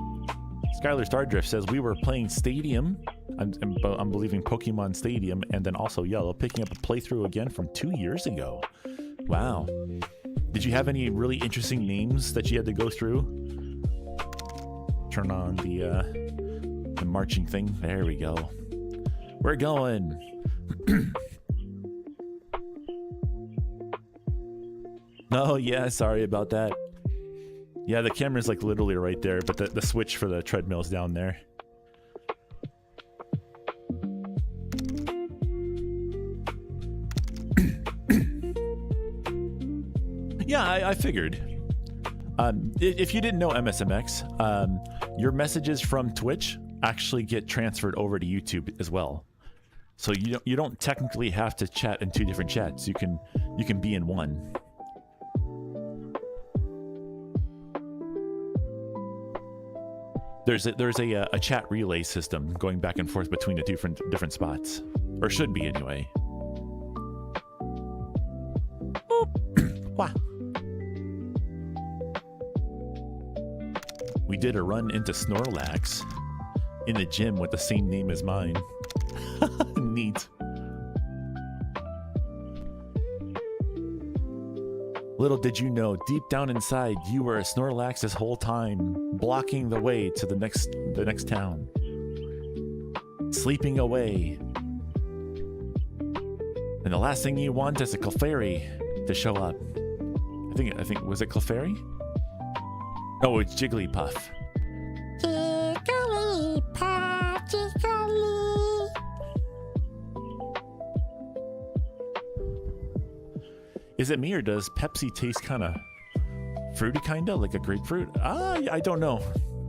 Skylar Stardrift says we were playing Stadium. I'm believing Pokemon Stadium, and then also Yellow, picking up a playthrough again from 2 years ago. Wow. Did you have any really interesting names that you had to go through? Turn on the marching thing. There we go. We're going. Oh yeah, sorry about that. Yeah, the camera's like literally right there, but the switch for the treadmill's down there. Yeah, I figured. If you didn't know MSMX, your messages from Twitch actually get transferred over to YouTube as well. So you don't technically have to chat in 2 different chats. You can be in one. There's a chat relay system going back and forth between the different spots, or should be anyway. Wah. We did a run into Snorlax in the gym with the same name as mine. Neat. Little did you know, deep down inside, you were a Snorlax this whole time, blocking the way to the next town. Sleeping away. And the last thing you want is a Clefairy to show up. I think was it Clefairy? Oh, it's Jigglypuff.
Jigglypuff, Jiggly.
Is it me, or does Pepsi taste kind of fruity, kind of like a grapefruit? I don't know.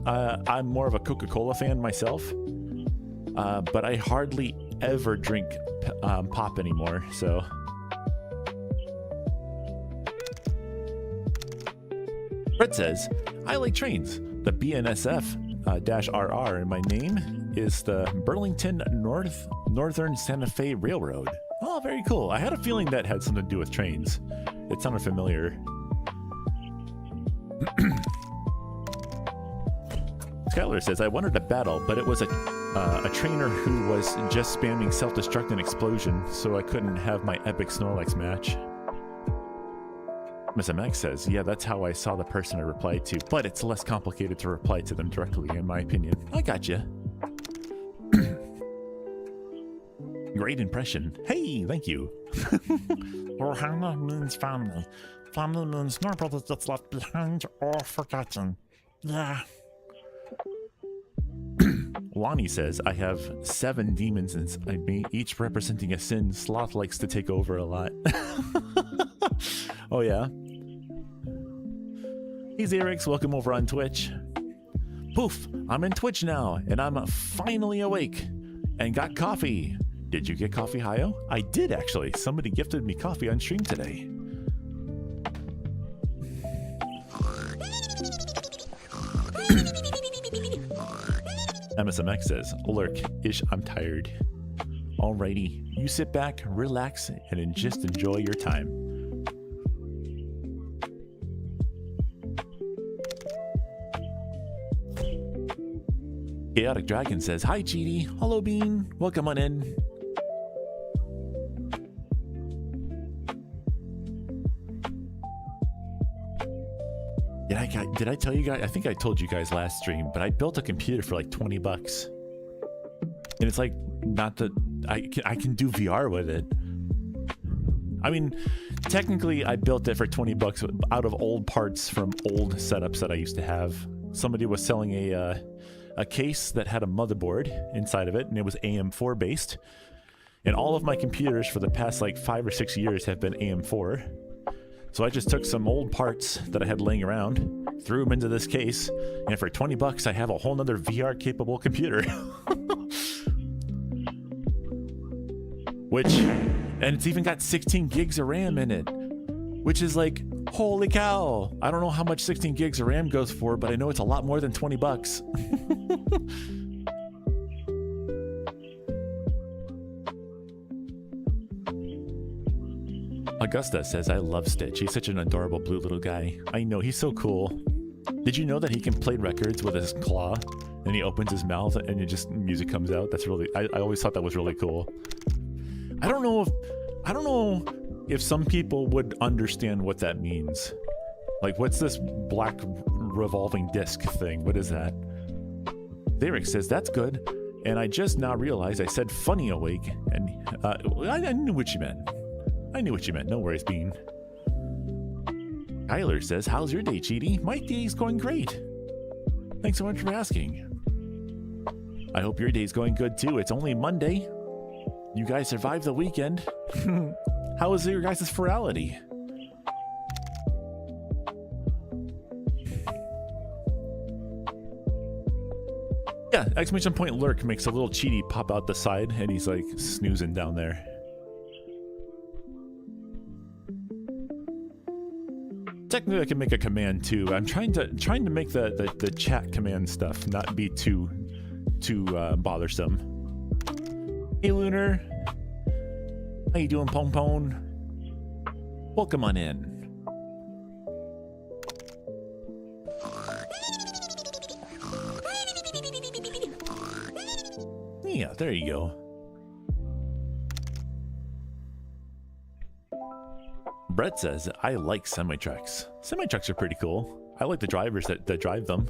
I'm more of a Coca-Cola fan myself, but I hardly ever drink pop anymore. So, Fred says, I like trains. The BNSF-RR in my name is the Burlington Northern Santa Fe Railroad. Oh, very cool. I had a feeling that had something to do with trains. It sounded familiar. Skylar says, I wanted to battle, but it was a trainer who was just spamming self-destruct and explosion, so I couldn't have my epic Snorlax match. Miss MX says, yeah, that's how I saw the person I replied to, but it's less complicated to reply to them directly, in my opinion. I gotcha. Great impression. Hey, thank you.
Ohana means family. Family means no brother that's left behind or forgotten. Yeah.
Lonnie says, I have 7 demons inside me, each representing a sin. Sloth likes to take over a lot. Oh, yeah? Hey, Xerix, welcome over on Twitch. Poof, I'm in Twitch now, and I'm finally awake and got coffee. Did you get coffee, Hayo? I did, actually. Somebody gifted me coffee on stream today. MSMX says, Lurk, ish, I'm tired. Alrighty, you sit back, relax, and just enjoy your time. Chaotic Dragon says, hi, Cheaty. Hello, Bean. Welcome on in. Did I tell you guys? I think I told you guys last stream, but I built a computer for like 20 bucks. And it's like, not that I can do VR with it. I mean, technically I built it for 20 bucks out of old parts from old setups that I used to have. Somebody was selling a case that had a motherboard inside of it, and it was AM4 based. And all of my computers for the past like 5 or 6 years have been AM4. So I just took some old parts that I had laying around, threw them into this case, and for 20 bucks I have a whole nother VR capable computer. And it's even got 16 gigs of RAM in it, which is like, holy cow. I don't know how much 16 gigs of RAM goes for, but I know it's a lot more than 20 bucks. Augusta says, I love Stitch. He's such an adorable blue little guy. I know, he's so cool. Did you know that he can play records with his claw? And he opens his mouth and music comes out? That's really, I always thought that was really cool. I don't know if some people would understand what that means. Like, what's this black revolving disc thing? What is that? Derek says, that's good. And I just now realized I said funny awake. And I knew what you meant. I knew what you meant. No worries, Bean. Tyler says, how's your day, Cheaty? My day's going great. Thanks so much for asking. I hope your day's going good too. It's only Monday. You guys survived the weekend. How is your guys' virality? Yeah, exclamation point lurk makes a little Cheaty pop out the side, and he's like snoozing down there. Technically, I can make a command too. I'm trying to make the chat command stuff not be too bothersome. Hey, Lunar. How you doing, Pong Pong? Welcome on in. Yeah, there you go. Brett says, I like semi-trucks. Semi-trucks are pretty cool. I like the drivers that drive them.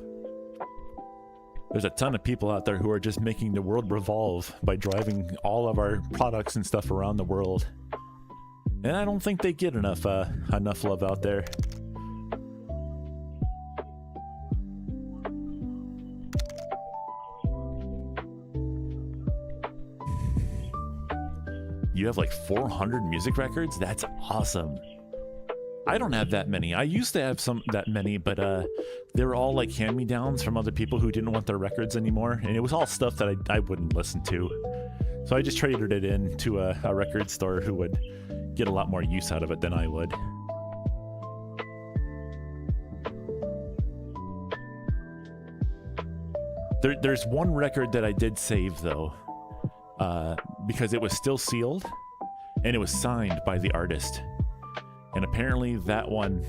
There's a ton of people out there who are just making the world revolve by driving all of our products and stuff around the world. And I don't think they get enough love out there. You have like 400 music records? That's awesome. I don't have that many. I used to have that many, but they were all like hand-me-downs from other people who didn't want their records anymore, and it was all stuff that I wouldn't listen to. So I just traded it in to a record store who would get a lot more use out of it than I would. There's one record that I did save though, because it was still sealed and it was signed by the artist. And apparently that one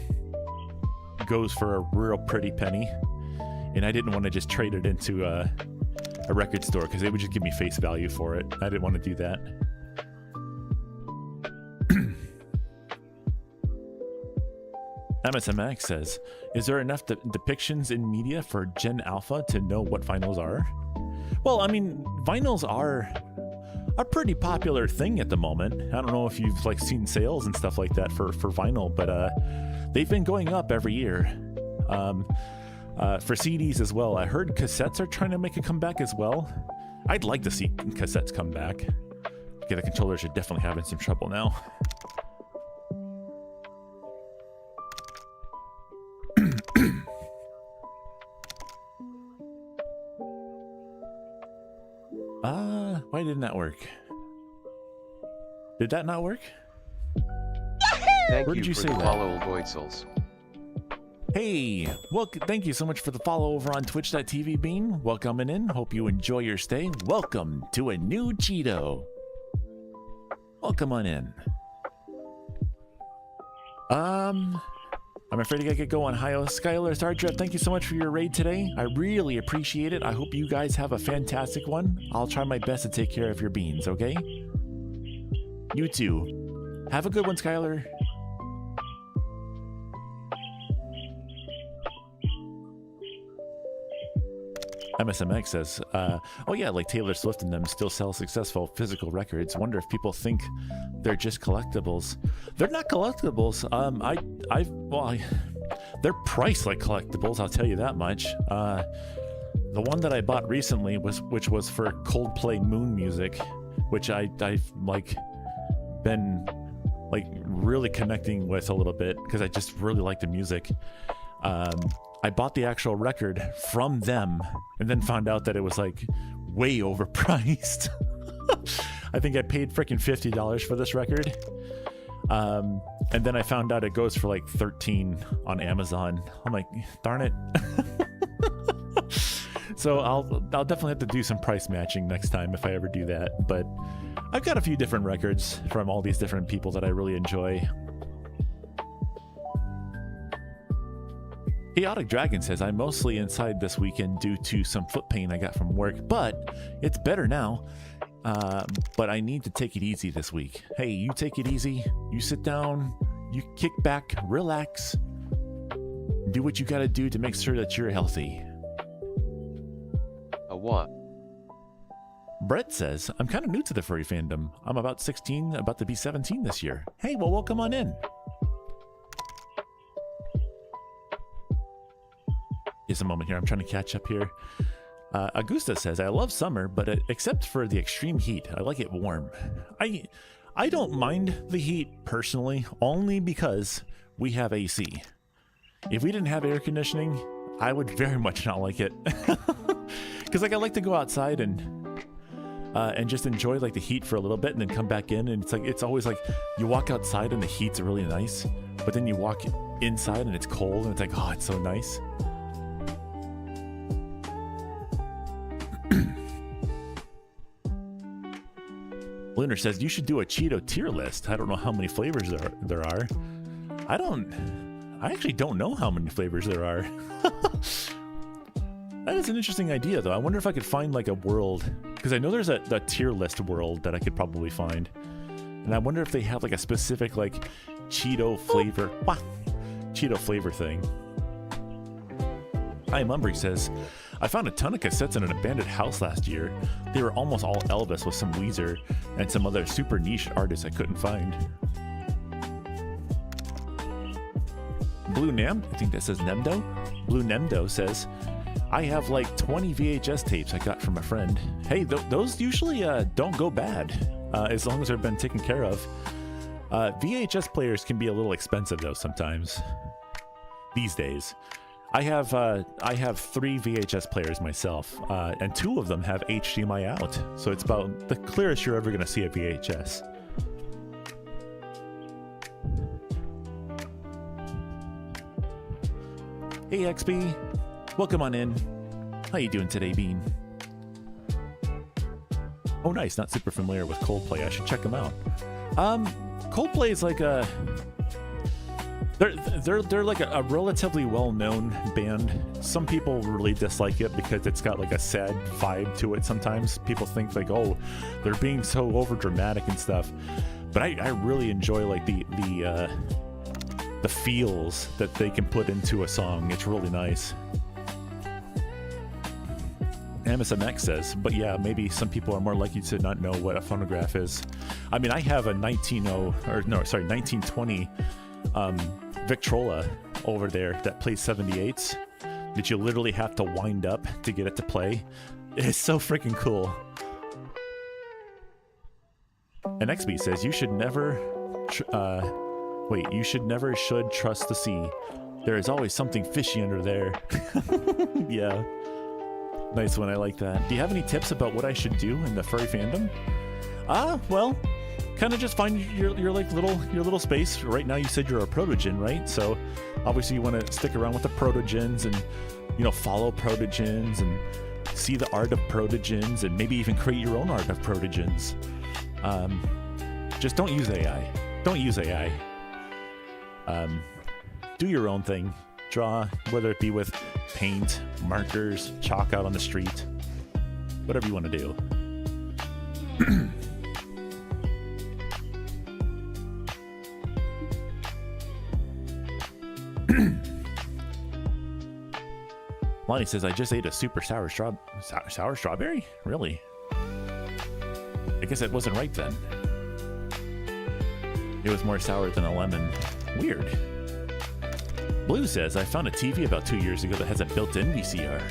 goes for a real pretty penny. And I didn't want to just trade it into a record store because they would just give me face value for it. I didn't want to do that. MSMX says, is there enough depictions in media for Gen Alpha to know what vinyls are? Well, I mean, vinyls are a pretty popular thing at the moment. I don't know if you've like seen sales and stuff like that for vinyl, but they've been going up every year. For CDs as well. I heard cassettes are trying to make a comeback as well. I'd like to see cassettes come back. Okay, the controllers are definitely having some trouble now. Why didn't that work? Did that not work?
Thank
Where
you
did you
for
say
the
that?
follow, Voidsels.
Hey, thank you so much for the follow over on Twitch.tv, Bean. Welcome in. Hope you enjoy your stay. Welcome to a new Cheeto. Welcome on in. I'm afraid I gotta get going. Hi-oh, Skylar, Stardrift, thank you so much for your raid today. I really appreciate it. I hope you guys have a fantastic one. I'll try my best to take care of your beans, okay? You too. Have a good one, Skylar. MSMX says, oh yeah, like Taylor Swift and them still sell successful physical records. Wonder if people think they're just collectibles. They're not collectibles. They're priced like collectibles, I'll tell you that much. The one that I bought recently which was for Coldplay Moon Music, which I've like been like really connecting with a little bit because I just really like the music. I bought the actual record from them and then found out that it was like way overpriced. I think I paid freaking $50 for this record. And then I found out it goes for like $13 on Amazon. I'm like, darn it. So I'll definitely have to do some price matching next time if I ever do that. But I've got a few different records from all these different people that I really enjoy. Chaotic Dragon says, I'm mostly inside this weekend due to some foot pain I got from work, but it's better now. but I need to take it easy this week. Hey, you take it easy. You sit down. You kick back, relax. Do what you gotta do to make sure that you're healthy.
A what?
Brett says, I'm kind of new to the furry fandom. I'm about 16, about to be 17 this year. Hey, well, welcome on in. Just a moment here. I'm trying to catch up here. Augusta says, I love summer, but except for the extreme heat, I like it warm. I don't mind the heat personally, only because we have AC. If we didn't have air conditioning, I would very much not like it. Because like I like to go outside and just enjoy like the heat for a little bit and then come back in, and it's always like you walk outside and the heat's really nice, but then you walk inside and it's cold and it's like, oh, it's so nice. Lunar says you should do a Cheeto tier list. I don't know how many flavors there are. I actually don't know how many flavors there are. That is an interesting idea, though. I wonder if I could find like a world, because I know there's a tier list world that I could probably find, and I wonder if they have like a specific like Cheeto flavor thing. Hi, Mumbry says, I found a ton of cassettes in an abandoned house last year. They were almost all Elvis with some Weezer and some other super niche artists I couldn't find. Blue Nem, I think that says Nemdo. Blue Nemdo says, I have like 20 VHS tapes I got from a friend. Hey, those usually don't go bad, as long as they've been taken care of. VHS players can be a little expensive though sometimes, these days. I have 3 VHS players myself, and 2 of them have HDMI out, so it's about the clearest you're ever going to see a VHS. Hey XB, welcome on in. How you doing today, Bean? Oh nice, not super familiar with Coldplay. I should check them out. Coldplay is like a... They're like a relatively well-known band. Some people really dislike it because it's got like a sad vibe to it sometimes. People think like, oh, they're being so over dramatic and stuff. But I really enjoy like the feels that they can put into a song. It's really nice. MSMX says, but yeah, maybe some people are more likely to not know what a phonograph is. I mean, I have a 1920 Victrola over there that plays 78s that you literally have to wind up to get it to play. It's so freaking cool. And XB says you should never should trust the sea. There is always something fishy under there. Yeah, nice one. I like that. Do you have any tips about what I should do in the furry fandom? Well, kind of just find your little space. Right now you said you're a protogen, right? So obviously you want to stick around with the protogens and, you know, follow protogens and see the art of protogens and maybe even create your own art of protogens. Just don't use AI. Don't use AI. Do your own thing. Draw, whether it be with paint, markers, chalk out on the street, whatever you want to do. Lonnie says, I just ate a super sour strawberry? Really? I guess it wasn't right then. It was more sour than a lemon. Weird. Blue says, I found a TV about 2 years ago that has a built-in VCR.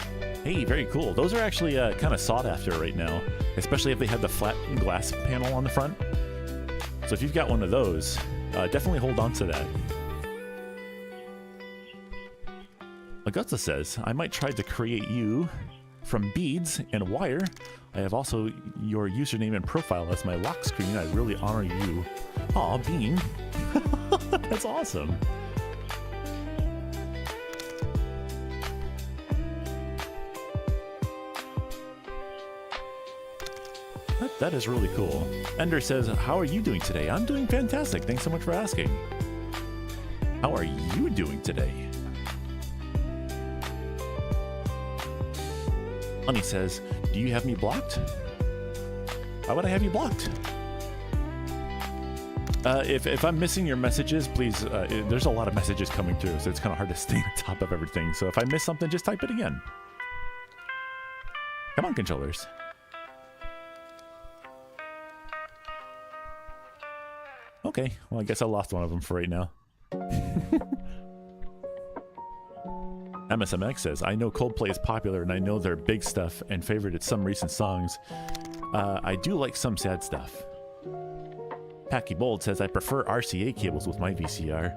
Hey, very cool. Those are actually kind of sought after right now, especially if they have the flat glass panel on the front. So if you've got one of those, definitely hold on to that. Augusta says, I might try to create you from beads and wire. I have also your username and profile as my lock screen. I really honor you. Aw, Bean. That's awesome. That is really cool. Ender says, how are you doing today? I'm doing fantastic. Thanks so much for asking. How are you doing today? Honey says, do you have me blocked? Why would I have you blocked? If I'm missing your messages, please, there's a lot of messages coming through, so it's kind of hard to stay on top of everything. So if I miss something, just type it again. Come on, controllers. Okay, well, I guess I lost one of them for right now. MSMX says, I know Coldplay is popular and I know their big stuff and favorited some recent songs. I do like some sad stuff. Packy Bold says, I prefer RCA cables with my VCR.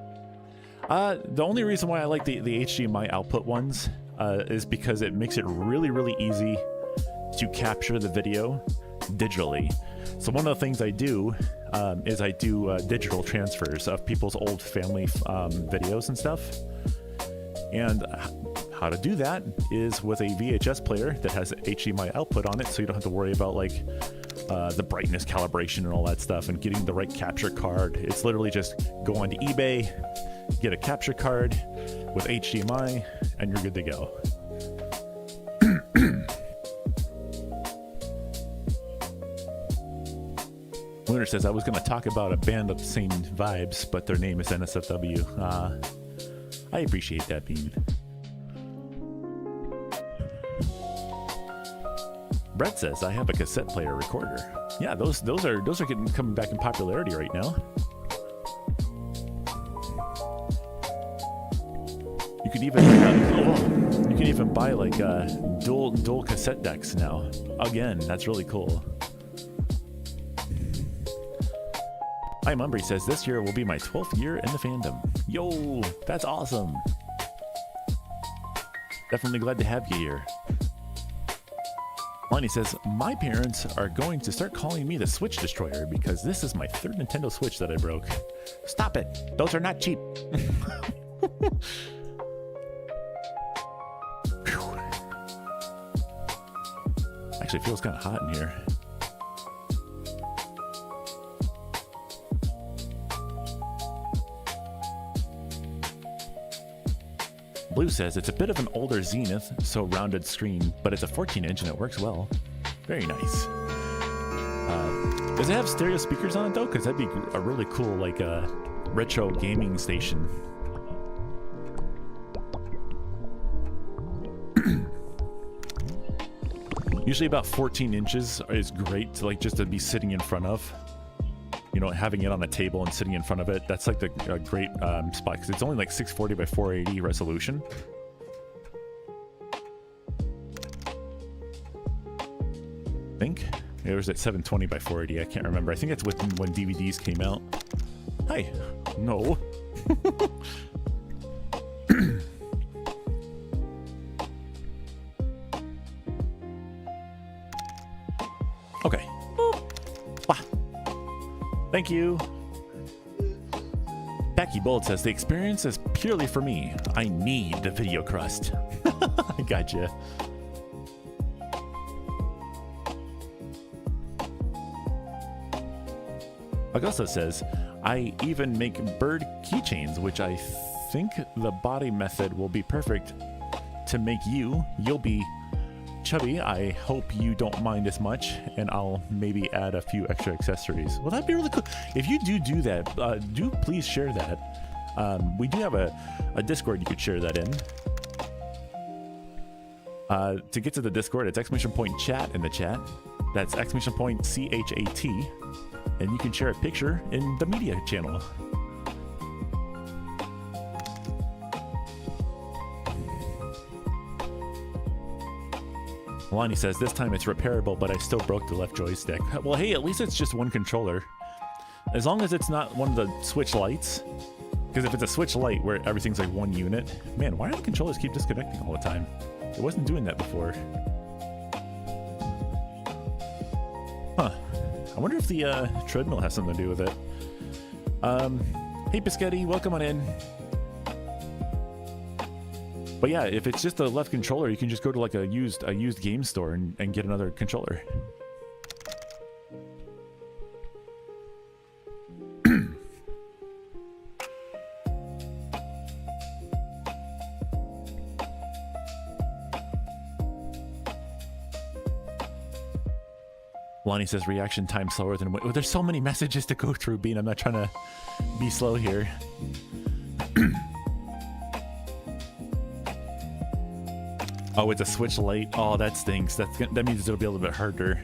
The only reason why I like the HDMI output ones is because it makes it really, really easy to capture the video digitally. So one of the things I do is I do digital transfers of people's old family videos and stuff. And how to do that is with a VHS player that has HDMI output on it, so you don't have to worry about like the brightness calibration and all that stuff and getting the right capture card. It's literally just go onto eBay, get a capture card with HDMI, and you're good to go. Lunar says, I was going to talk about a band of the same vibes, but their name is NSFW. I appreciate that, Bean. Brett says, I have a cassette player recorder. Yeah, those are coming back in popularity right now. You could even buy like dual cassette decks now. Again, that's really cool. Hi, Mumbry says, this year will be my 12th year in the fandom. Yo, that's awesome. Definitely glad to have you here. Lonnie says, my parents are going to start calling me the Switch Destroyer because this is my third Nintendo Switch that I broke. Stop it. Those are not cheap. Actually, it feels kind of hot in here. Blue says, it's a bit of an older Zenith, so rounded screen, but it's a 14-inch and it works well. Very nice. Does it have stereo speakers on it though? Because that'd be a really cool, like, retro gaming station. Usually about 14 inches is great to, like, just to be sitting in front of. You know, having it on a table and sitting in front of it, that's like the great spot because it's only like 640 by 480 resolution. I think it was at 720 by 480. I can't remember. I think it's when DVDs came out. Hi. No. Okay. Wah. Thank you. Packy Bold says, the experience is purely for me. I need the video crust. I gotcha. Augusta says, I even make bird keychains, which I think the body method will be perfect to make you. You'll be chubby. I hope you don't mind as much, and I'll maybe add a few extra accessories. Well, that'd be really cool. If you do that, do please share that. We do have a Discord you could share that in. To get to the Discord, it's !chat in the chat. That's !CHAT. And you can share a picture in the media channel. Lonnie says, this time it's repairable, but I still broke the left joystick. Well, hey, at least it's just one controller. As long as it's not one of the Switch lights. Because if it's a Switch Lite where everything's like one unit, man, why do the controllers keep disconnecting all the time? It wasn't doing that before. Huh. I wonder if the treadmill has something to do with it. Hey, Biscotti, welcome on in. But yeah, if it's just a left controller, you can just go to like a used game store and get another controller. Lonnie says reaction time slower than... Well, there's so many messages to go through, Bean. I'm not trying to be slow here. Oh, it's a switch late. Oh, that stinks. That means it'll be a little bit harder.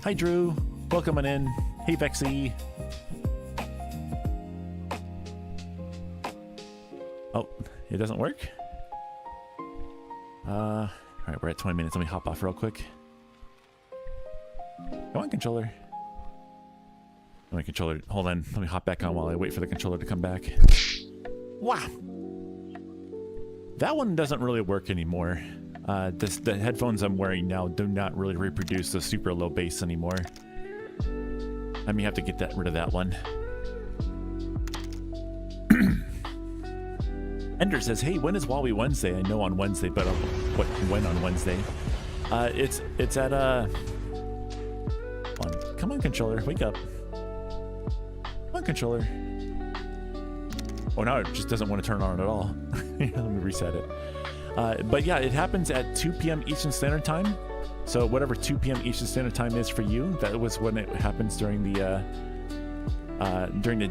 Hi, Drew. Welcome on in. Hey, Vexy. Oh, it doesn't work? All right, we're at 20 minutes. Let me hop off real quick. Come on, controller. My controller. Hold on. Let me hop back on while I wait for the controller to come back. Wow. That one doesn't really work anymore. The headphones I'm wearing now do not really reproduce the super low bass anymore. I may have to get rid of that one. Ender says, hey, when is Huawei Wednesday? I know on Wednesday, but when on Wednesday? It's at come on, controller, wake up. Come on, controller. Oh, now it just doesn't want to turn on at all. Let me reset it. But yeah, it happens at 2 p.m. Eastern Standard Time. So whatever 2 p.m. Eastern Standard Time is for you, that was when it happens during the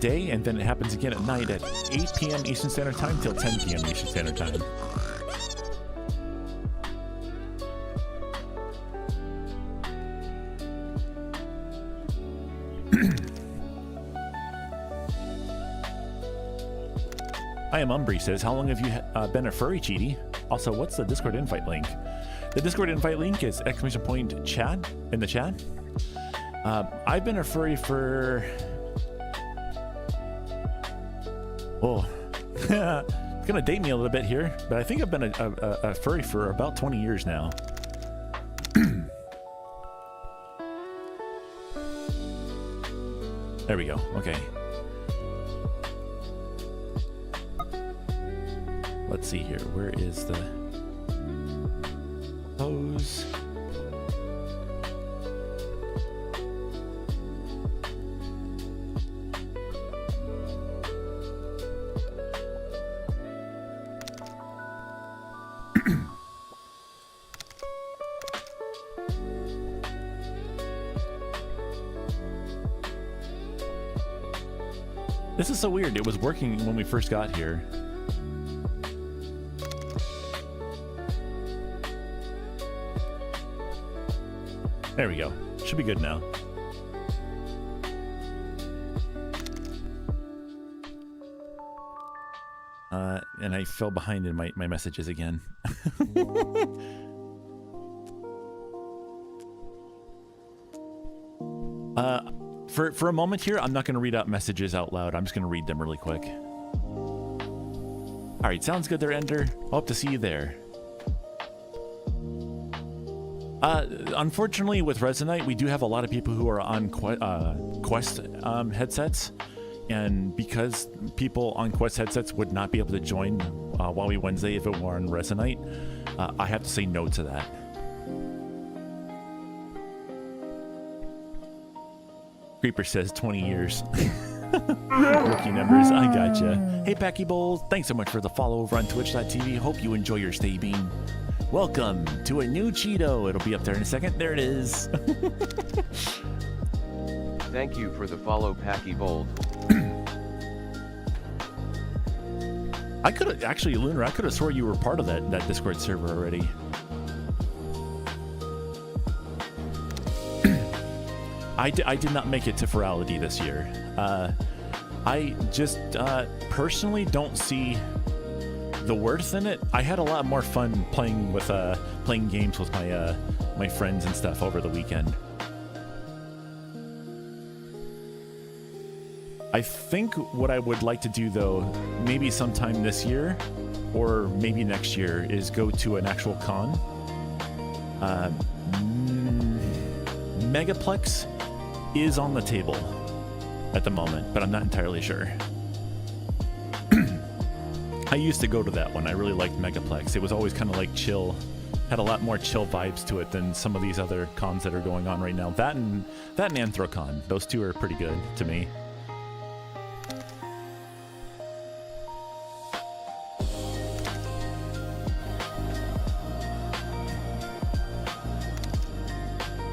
day, and then it happens again at night at 8 p.m. Eastern Standard Time till 10 p.m. Eastern Standard Time. I am Umbry says, how long have you been a furry, Cheaty? Also, what's the Discord invite link? The Discord invite link is !chat in the chat. I've been a furry for... Oh, it's gonna date me a little bit here, but I think I've been a furry for about 20 years now. There we go. Okay. Let's see here. Where is the pose? This is so weird. It was working when we first got here. There we go. Should be good now. And I fell behind in my messages again. For a moment here, I'm not going to read out messages out loud. I'm just going to read them really quick. All right, sounds good there, Ender. Hope to see you there. Unfortunately, with Resonite, we do have a lot of people who are on Quest headsets, and because people on Quest headsets would not be able to join Huawei Wednesday if it were on Resonite, I have to say no to that. Creeper says 20 years. Rookie numbers, I gotcha. Hey, Packy Bowls, thanks so much for the follow over on Twitch.tv. Hope you enjoy your stay bean. Welcome to a new Cheeto. It'll be up there in a second. There it is.
Thank you for the follow, Packy Bold.
I could have, actually, Lunar, I could have swore you were part of that Discord server already. I did not make it to Ferality this year. I just personally don't see the worth in it. I had a lot more fun playing games with my friends and stuff over the weekend. I think what I would like to do, though, maybe sometime this year or maybe next year, is go to an actual con. Megaplex is on the table at the moment, but I'm not entirely sure. I used to go to that one. I really liked Megaplex. It was always kind of like chill, had a lot more chill vibes to it than some of these other cons that are going on right now. That and Anthrocon, those two are pretty good to me.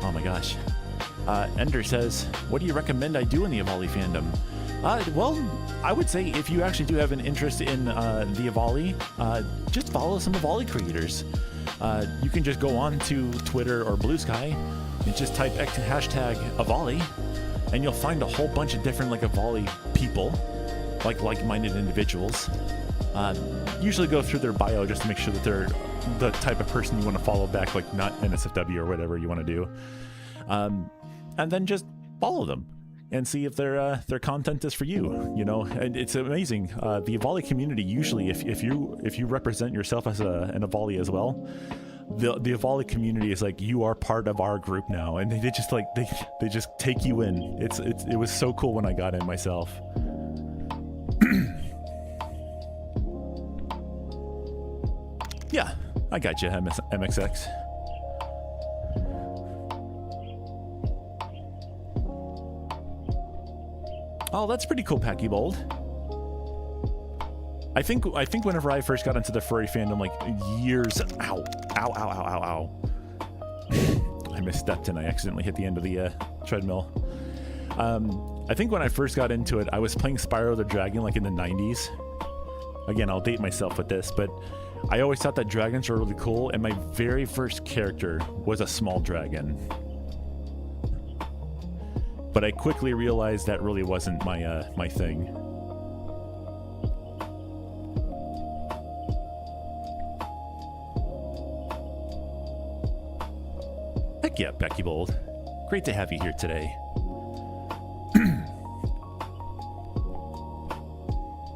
Oh my gosh. Ender says, what do you recommend I do in the Avali fandom? Well, I would say if you actually do have an interest in the Avali, just follow some Avali creators. You can just go on to Twitter or Blue Sky and just type hashtag Avali, and you'll find a whole bunch of different like Avali people, like-minded individuals. Usually go through their bio just to make sure that they're the type of person you want to follow back, like not NSFW or whatever you want to do. And then just follow them and see if their content is for you. You know, and it's amazing. The Avali community usually, if you represent yourself as an Avali as well, the Avali community is like, you are part of our group now, and they just like they just take you in. It was so cool when I got in myself. Yeah, I got you, MXX. Oh, that's pretty cool, Packy Bold. I think whenever I first got into the furry fandom, like years, ow. I misstepped and I accidentally hit the end of the treadmill. I think when I first got into it, I was playing Spyro the Dragon like in the 90s. Again, I'll date myself with this, but I always thought that dragons were really cool, and my very first character was a small dragon. But I quickly realized that really wasn't my my thing. Heck yeah, Becky Bold. Great to have you here today.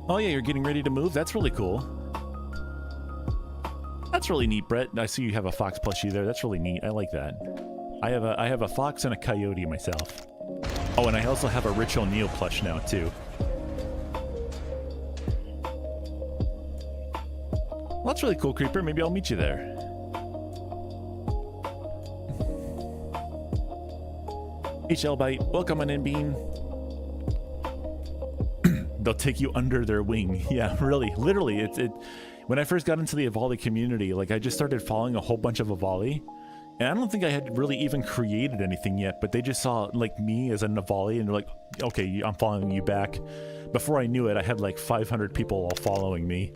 Oh yeah, you're getting ready to move? That's really cool. That's really neat, Brett. I see you have a fox plushie there. That's really neat. I like that. I have a fox and a coyote myself. Oh, and I also have a Rich O'Neil plush now, too. Well, that's really cool, Creeper. Maybe I'll meet you there. HL Bite, welcome on in, Bean. They'll take you under their wing. Yeah, really. Literally, when I first got into the Avali community, like, I just started following a whole bunch of Avali. And I don't think I had really even created anything yet, but they just saw like me as a Avali and they're like, okay, I'm following you back. Before I knew it, I had like 500 people all following me.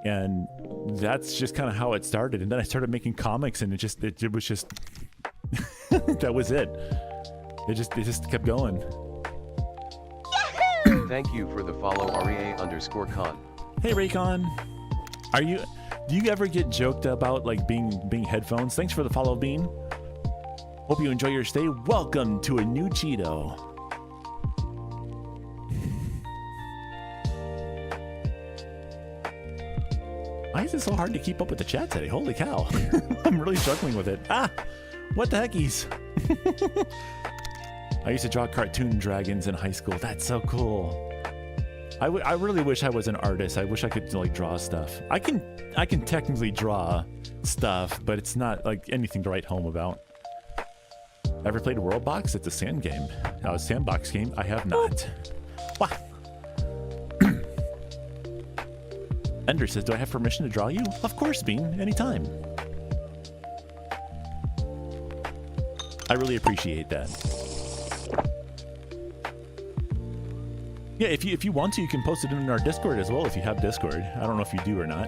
And that's just kind of how it started. And then I started making comics and it was just, that was it. It just kept going.
Thank you for the follow, REA_con.
Hey, Raycon. Do you ever get joked about like being headphones? Thanks for the follow, Bean. Hope you enjoy your stay. Welcome to a new Cheeto. Why is it so hard to keep up with the chat today? Holy cow. I'm really struggling with it. Ah, what the heckies? I used to draw cartoon dragons in high school. That's so cool. I really wish I was an artist. I wish I could like draw stuff. I can technically draw stuff, but it's not like anything to write home about. Ever played World Box? It's a sand game. A sandbox game. I have not. Wow. Ender says, do I have permission to draw you? Of course, Bean. Anytime. I really appreciate that. Yeah, if you want to, you can post it in our Discord as well if you have Discord. I don't know if you do or not.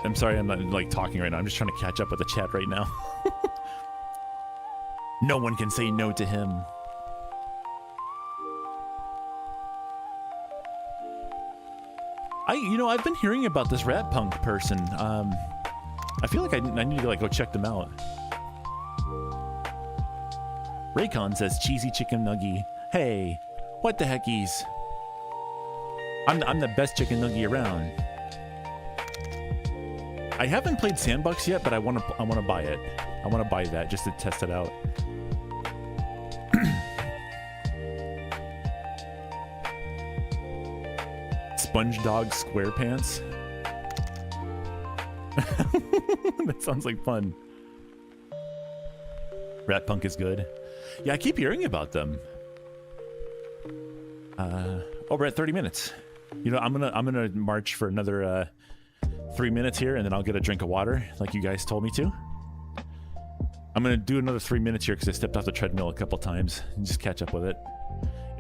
I'm sorry, I'm not like talking right now. I'm just trying to catch up with the chat right now. No one can say no to him. I've been hearing about this rat punk person. I feel like I need to like go check them out. Raycon says cheesy chicken nugget. Hey, what the heckies? I'm the best chicken nugget around. I haven't played Sandbox yet, but I want to buy it. I want to buy that just to test it out. Sponge Dog SquarePants. That sounds like fun. Rat Punk is good. Yeah, I keep hearing about them. Oh, we're at 30 minutes. You know, I'm gonna march for another 3 minutes here, and then I'll get a drink of water, like you guys told me to. I'm gonna do another 3 minutes here because I stepped off the treadmill a couple times and just catch up with it.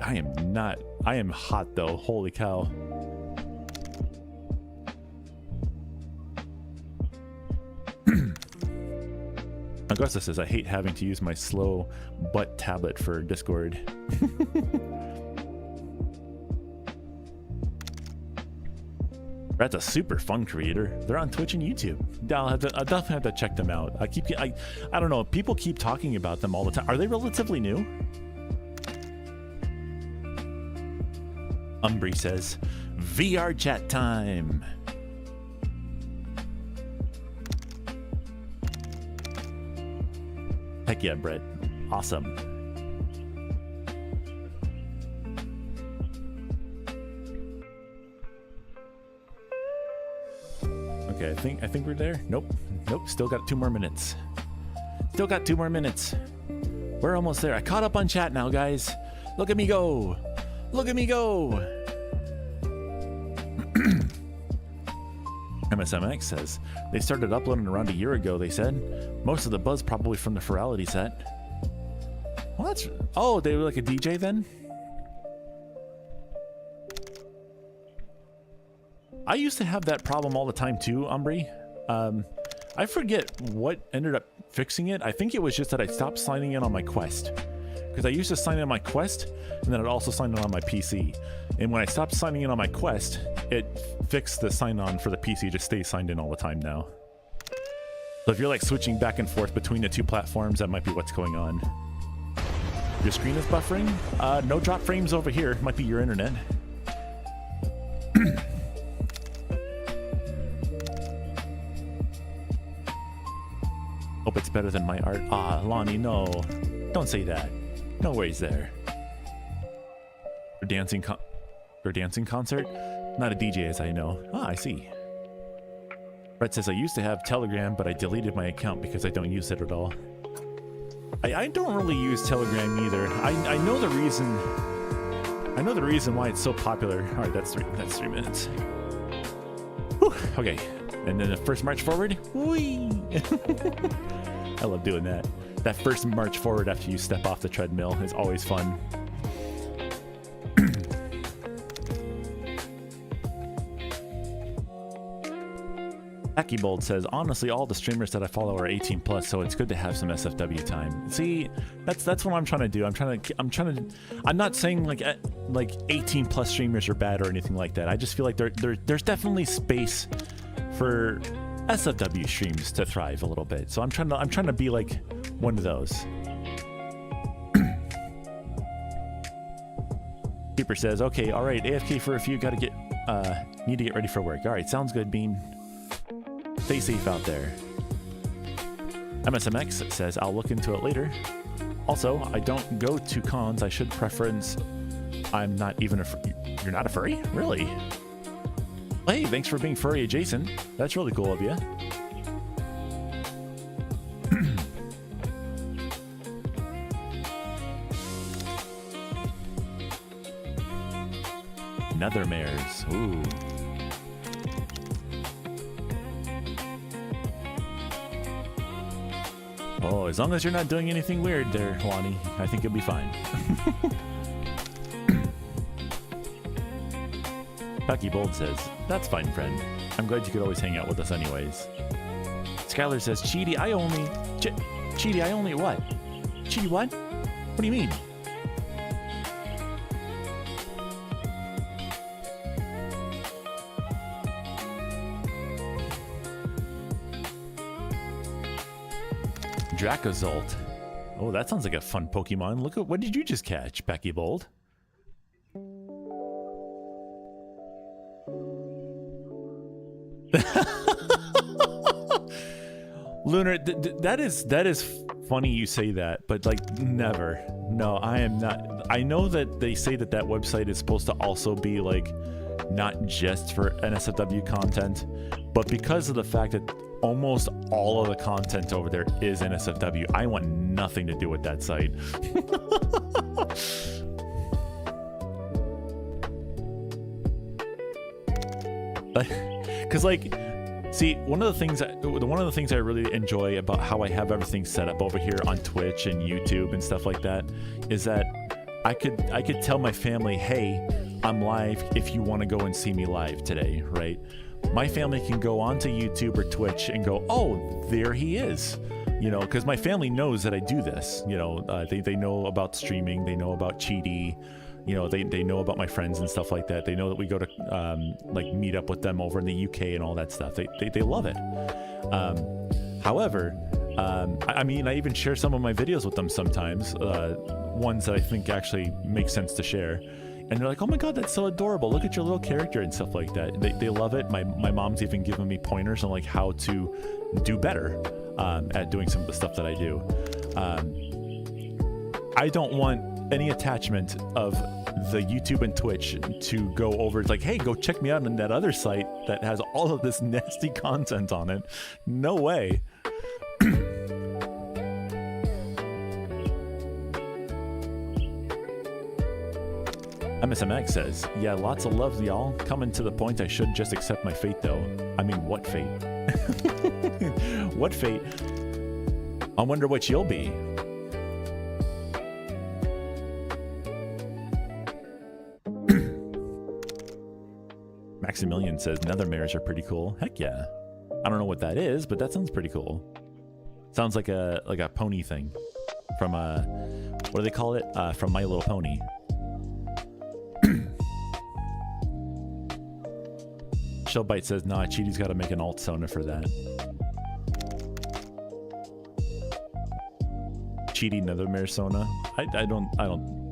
I am hot though. Holy cow. Augusta says, I hate having to use my slow butt tablet for Discord. That's a super fun creator. They're on Twitch and YouTube. I'll definitely have to check them out. I don't know. People keep talking about them all the time. Are they relatively new? Umbry says, VR chat time. Heck yeah, Brett. Awesome. Okay, I think we're there. Nope. Still got 2 more minutes. Still got 2 more minutes. We're almost there. I caught up on chat now, guys. Look at me go. Look at me go. MSMX says, they started uploading around a year ago, they said. Most of the buzz probably from the Ferality set. Well, that's... Oh, they were like a DJ then? I used to have that problem all the time too, Umbry. I forget what ended up fixing it. I think it was just that I stopped signing in on my Quest. Because I used to sign in on my Quest, and then I'd also sign in on my PC. And when I stopped signing in on my Quest, it fixed the sign-on for the PC, just stays signed in all the time now. So if you're like switching back and forth between the 2 platforms, that might be what's going on. Your screen is buffering? No drop frames over here. Might be your internet. Hope it's better than my art. Ah, Lonnie, no. Don't say that. No worries there. For dancing concert? Not a DJ as I know. Ah, I see. Brett says, I used to have Telegram, but I deleted my account because I don't use it at all. I don't really use Telegram either. I know the reason. I know the reason why it's so popular. All right, that's 3 minutes. Whew, okay, and then the first march forward. Whee! I love doing that. That first march forward after you step off the treadmill is always fun. Akibold says, honestly, all the streamers that I follow are 18 plus, so it's good to have some SFW time. See, that's what I'm trying to do. I'm not saying like 18 plus streamers are bad or anything like that. I just feel like there's definitely space for SFW streams to thrive a little bit. So I'm trying to be like one of those. Keeper says, okay, all right, AFK for a few, need to get ready for work. All right, sounds good, Bean. Stay safe out there. MSMX says, I'll look into it later. Also, I don't go to cons. I should preference. I'm not even a... You're not a furry? Really? Hey, thanks for being furry adjacent. That's really cool of you. Nethermares. Ooh. Oh, as long as you're not doing anything weird there, Lonnie, I think you'll be fine. Becky Bold says, that's fine, friend. I'm glad you could always hang out with us anyways. Skylar says, Cheaty, I only what? Cheaty what? What do you mean? Dracozolt. Oh, that sounds like a fun Pokemon. Look at, what did you just catch, Becky Bold? Lunar, that is funny you say that, but like never. No, I am not. I know that they say that website is supposed to also be like not just for NSFW content, but because of the fact that almost all of the content over there is NSFW. I want nothing to do with that site. Because like, see, one of the things I really enjoy about how I have everything set up over here on Twitch and YouTube and stuff like that is that I could tell my family, hey, I'm live if you want to go and see me live today, right? My family can go onto YouTube or Twitch and go, oh, there he is, you know, because my family knows that I do this, you know, they know about streaming, they know about Cheaty, you know, they know about my friends and stuff like that. They know that we go to like meet up with them over in the UK and all that stuff. They love it. However, I mean, I even share some of my videos with them sometimes, ones that I think actually make sense to share. And they're like, oh my God, that's so adorable. Look at your little character and stuff like that. They love it. My mom's even given me pointers on like how to do better at doing some of the stuff that I do. I don't want any attachment of the YouTube and Twitch to go over. It's like, hey, go check me out on that other site that has all of this nasty content on it. No way. MSMX says, yeah, lots of love, y'all. Coming to the point, I should just accept my fate, though. I mean, what fate? What fate? I wonder what you'll be. Maximilian says, nethermares are pretty cool. Heck yeah. I don't know what that is, but that sounds pretty cool. Sounds like a pony thing. From what do they call it? From My Little Pony. Shellbite says, nah, Cheaty's got to make an alt Sona for that. Cheaty Nethermare Sona. I don't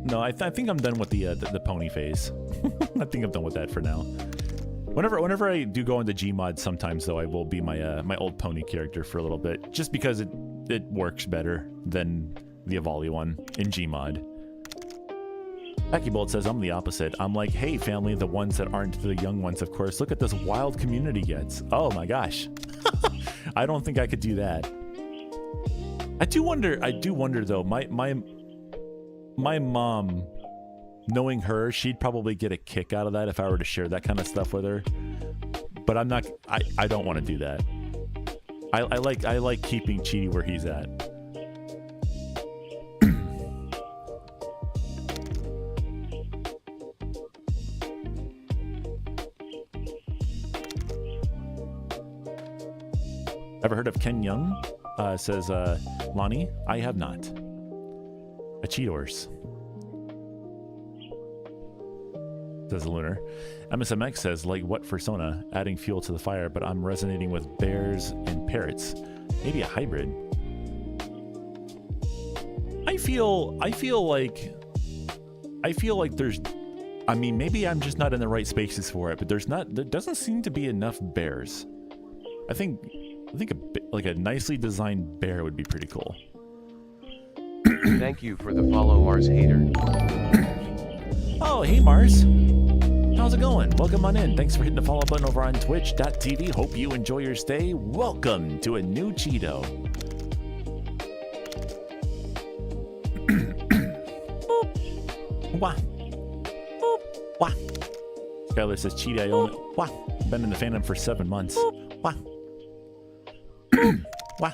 know. I think I'm done with the pony phase. I think I'm done with that for now. Whenever I do go into Gmod, sometimes though I will be my old pony character for a little bit, just because it works better than the Avali one in Gmod. Becky Bolt says, I'm the opposite. I'm like, hey, family, the ones that aren't the young ones, of course. Look at this wild community gets. Oh my gosh. I don't think I could do that. I do wonder though, my mom, knowing her, she'd probably get a kick out of that if I were to share that kind of stuff with her. But I'm not, I don't want to do that. I like keeping Cheaty where he's at. Ever heard of Ken Young? Says Lonnie. I have not. A Cheetos. Says Lunar. MSMX says, like what for Sona? Adding fuel to the fire, but I'm resonating with bears and parrots. Maybe a hybrid. I feel like there's, I mean, maybe I'm just not in the right spaces for it, but there doesn't seem to be enough bears. I think a nicely designed bear would be pretty cool.
Thank you for the follow, Mars Hater.
Oh, hey Mars. How's it going? Welcome on in. Thanks for hitting the follow button over on twitch.tv. Hope you enjoy your stay. Welcome to a new Cheeto. Wah. Wah. Skylar says, Cheetah, I own it. Wah. Been in the fandom for 7 months. Wah. Wah.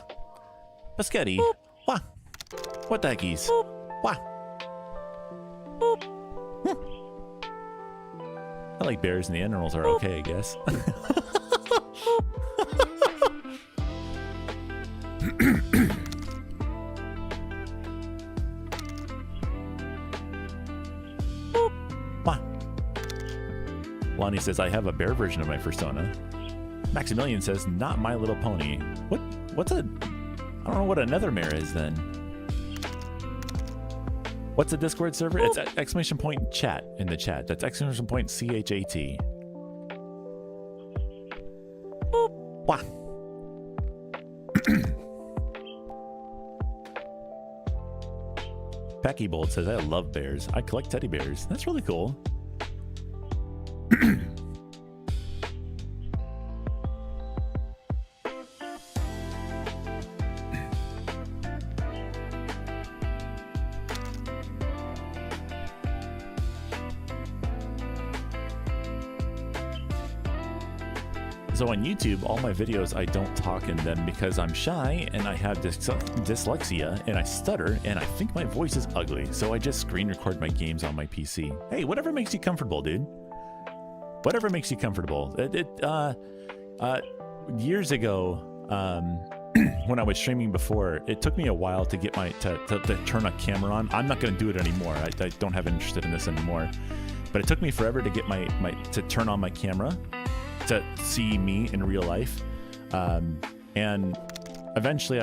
Biscotti. Wah. What the heckies? Wah. I like bears and the animals are okay, I guess. Wah. Lonnie says, I have a bear version of my persona. Maximilian says, not My Little Pony. What's a... I don't know what a nethermare is then. What's a Discord server? It's exclamation point chat in the chat. That's exclamation point CHAT. Wah. Becky Bolt says, I love bears. I collect teddy bears. That's really cool. So on YouTube, all my videos, I don't talk in them because I'm shy and I have dyslexia and I stutter and I think my voice is ugly. So I just screen record my games on my PC. Hey, whatever makes you comfortable, dude. Whatever makes you comfortable. Years ago, when I was streaming before, it took me a while to get to turn a camera on. I'm not going to do it anymore. I don't have interested in this anymore. But it took me forever to get to turn on my camera to see me in real life. And eventually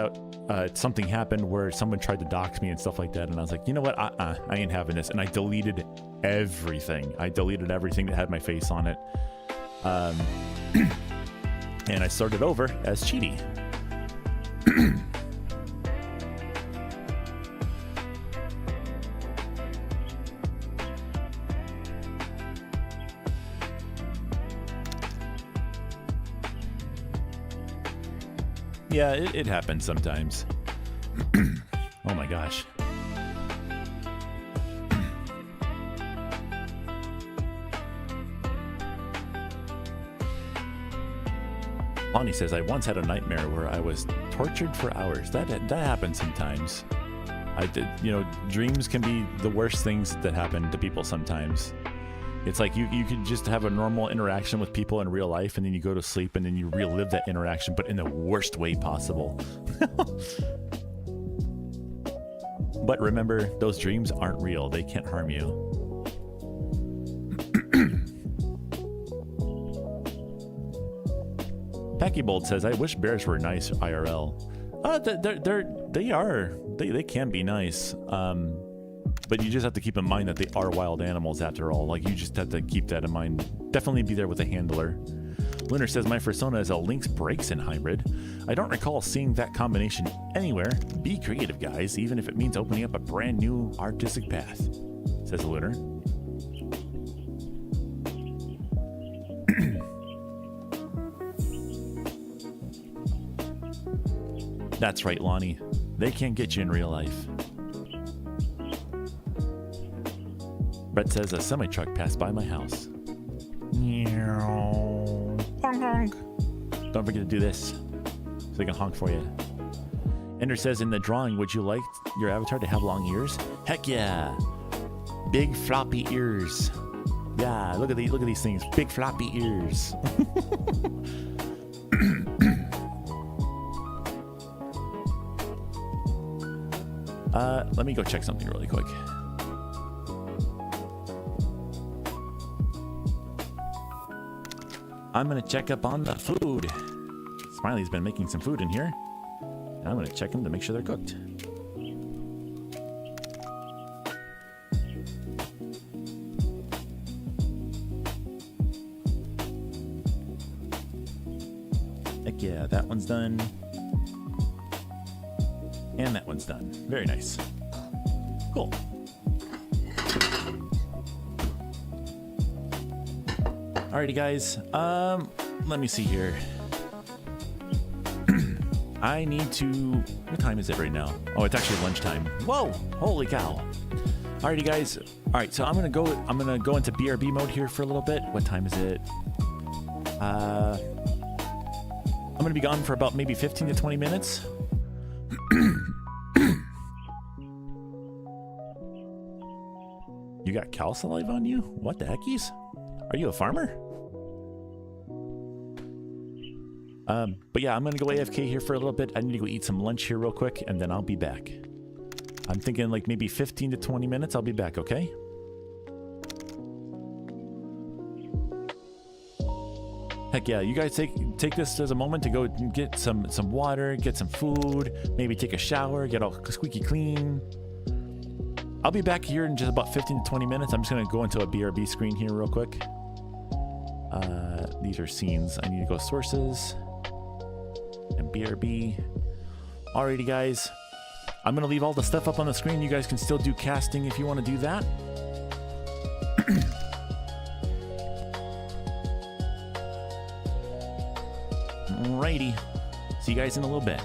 something happened where someone tried to dox me and stuff like that. And I was like, you know what? I ain't having this. And I deleted everything. I deleted everything that had my face on it. And I started over as Cheaty. Yeah, it happens sometimes. Oh my gosh. Lonnie says, I once had a nightmare where I was tortured for hours. That happens sometimes. Dreams can be the worst things that happen to people sometimes. It's like you could just have a normal interaction with people in real life and then you go to sleep and then you relive that interaction, but in the worst way possible. But remember, those dreams aren't real. They can't harm you. Packy Bold says, I wish bears were nice IRL. They can be nice. But you just have to keep in mind that they are wild animals after all. Like, you just have to keep that in mind. Definitely be there with a handler. Lunar says, my persona is a Lynx Braixen hybrid. I don't recall seeing that combination anywhere. Be creative, guys, even if it means opening up a brand new artistic path, says Lunar. That's right, Lonnie. They can't get you in real life. Brett says a semi-truck passed by my house. Honk, honk. Don't forget to do this so I can honk for you. Ender says, in the drawing, would you like your avatar to have long ears? Heck yeah. Big floppy ears. Yeah, look at these things. Big floppy ears. Let me go check something really quick. I'm gonna check up on the food. Smiley's been making some food in here. And I'm gonna check them to make sure they're cooked. Heck yeah, that one's done. And that one's done. Very nice. Cool. Alrighty, guys. Let me see here. I need to... What time is it right now? Oh, it's actually lunchtime. Whoa! Holy cow. Alrighty, guys. Alright, so I'm gonna go into BRB mode here for a little bit. What time is it? I'm gonna be gone for about maybe 15 to 20 minutes. You got cow saliva on you? What the heckies? Are you a farmer? But yeah, I'm gonna go AFK here for a little bit. I need to go eat some lunch here real quick, and then I'll be back. I'm thinking like maybe 15 to 20 minutes. I'll be back, okay? Heck yeah, you guys take this as a moment to go get some water, get some food, maybe take a shower, get all squeaky clean. I'll be back here in just about 15 to 20 minutes. I'm just gonna go into a BRB screen here real quick. These are scenes. I need to go sources and BRB. Alrighty, guys. I'm gonna leave all the stuff up on the screen. You guys can still do casting if you want to do that. Alrighty. See you guys in a little bit.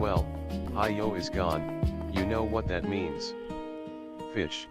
Well, hi-yo is gone, you know what that means. Fish.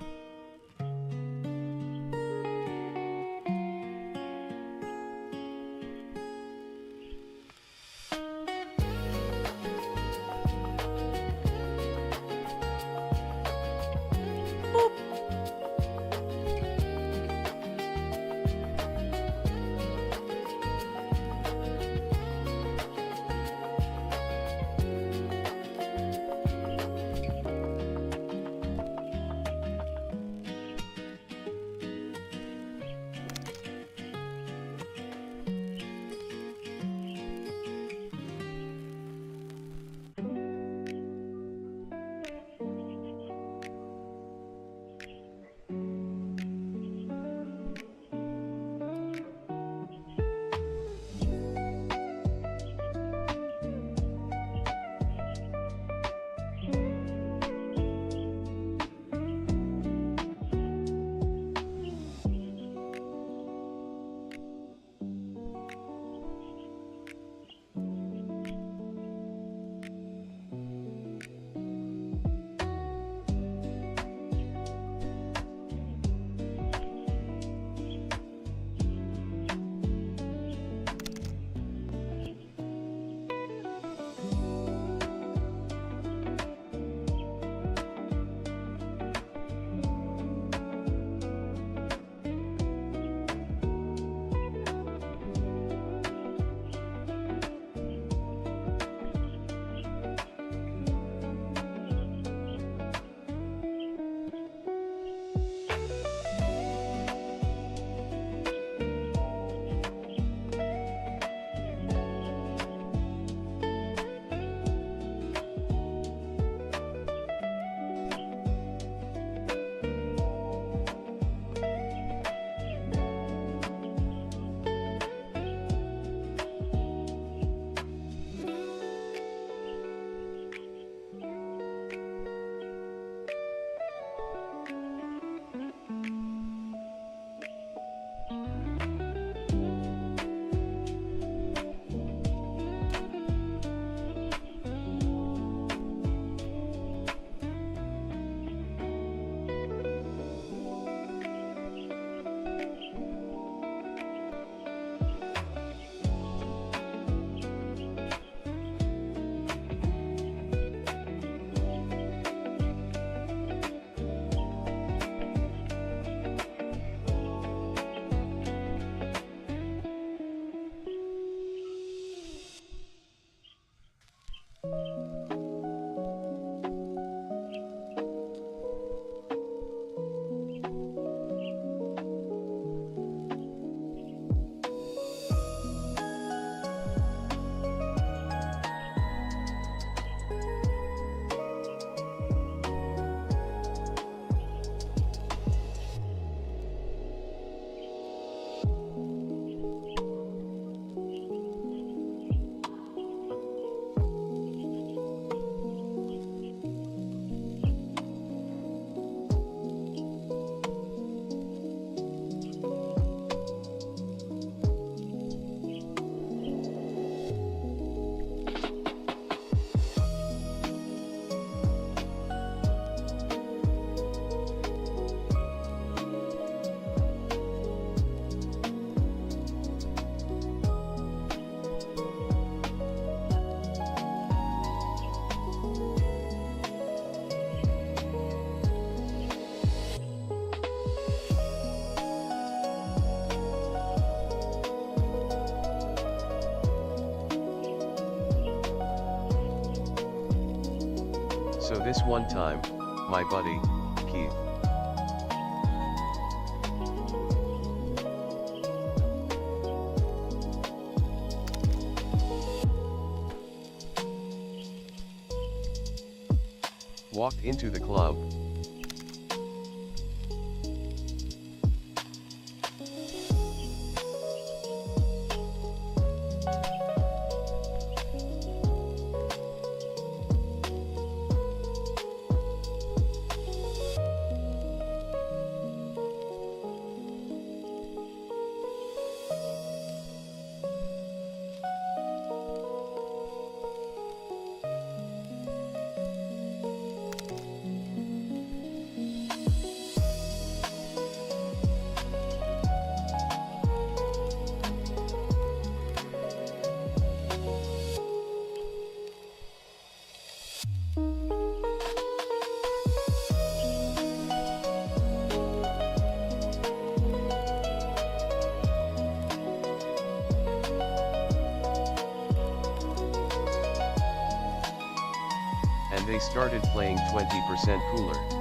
So this one time, my buddy, Keith, walked into the club. They started playing 20% cooler.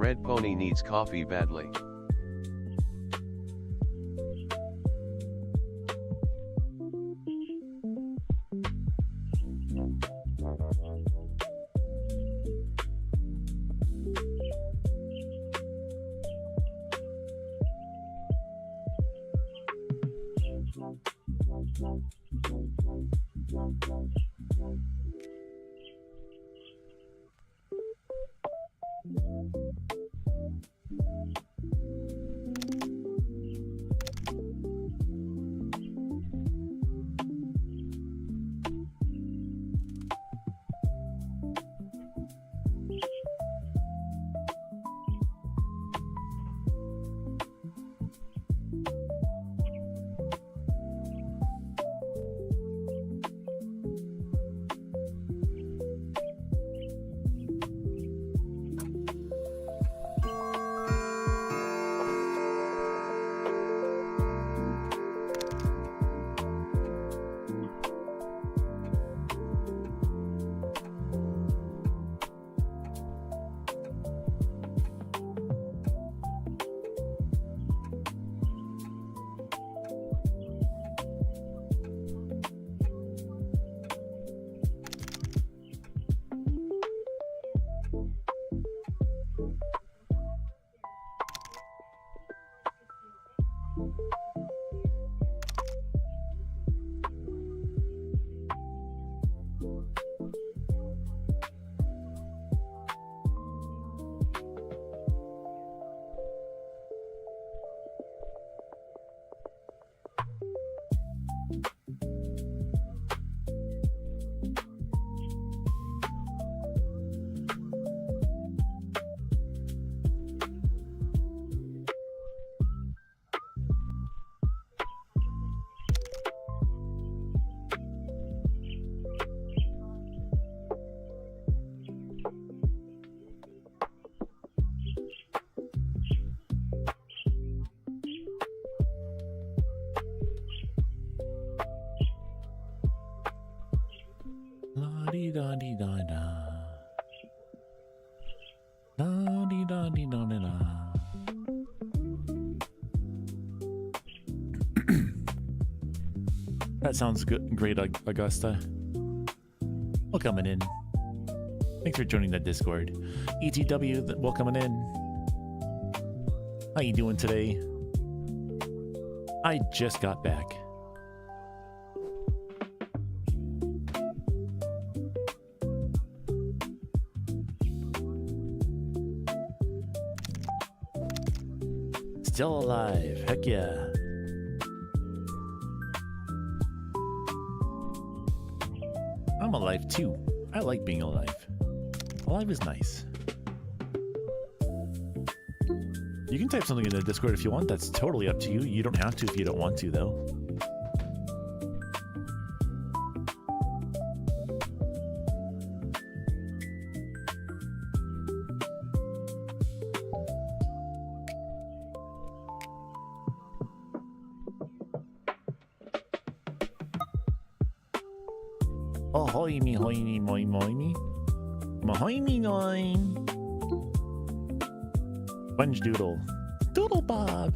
Red Pony needs coffee badly.
That sounds good. Great, Augusta. Welcoming in. Thanks for joining the Discord. ETW, welcoming in. How you doing today? I just got back. Still alive. Heck yeah. I'm alive too. I like being alive. Alive is nice. You can type something in the Discord if you want. That's totally up to you. You don't have to if you don't want to, though. Ahoy me, hoy me, moi moi me. Mahoy me noin. Sponge Doodle. Doodle Bob.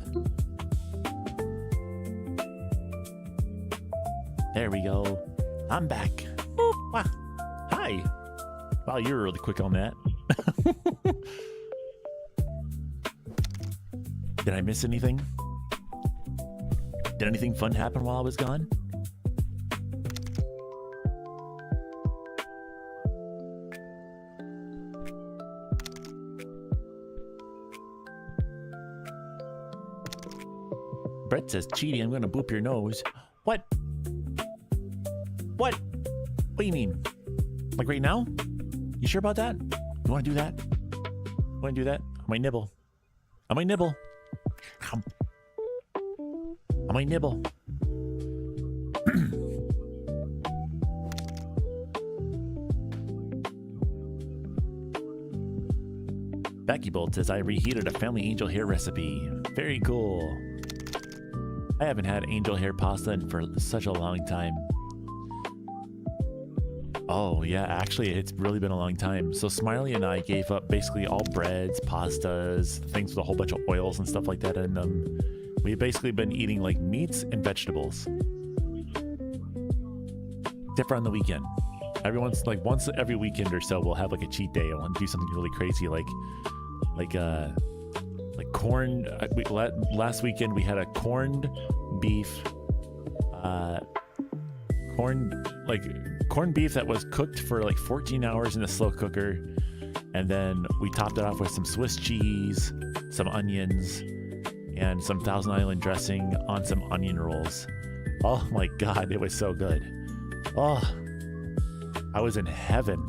There we go. I'm back. Boop. Ah. Hi. Wow, you were really quick on that. Did I miss anything? Did anything fun happen while I was gone? Brett says, Cheaty, I'm gonna boop your nose. What? What? What do you mean? Like right now? You sure about that? You wanna do that? Wanna do that? I might nibble. I might nibble. I might nibble. Becky Bolt says, I reheated a family angel hair recipe. Very cool. I haven't had angel hair pasta in for such a long time. Oh, yeah, actually, it's really been a long time. So Smiley and I gave up basically all breads, pastas, things with a whole bunch of oils and stuff like that in them. We've basically been eating like meats and vegetables. Except for on the weekend. Everyone's like once every weekend or so, we'll have like a cheat day and do something really crazy like corn. Last weekend we had a corned beef, corned beef that was cooked for like 14 hours in a slow cooker, and then we topped it off with some Swiss cheese, some onions, and some Thousand Island dressing on some onion rolls. Oh my god, it was so good. Oh, I was in heaven.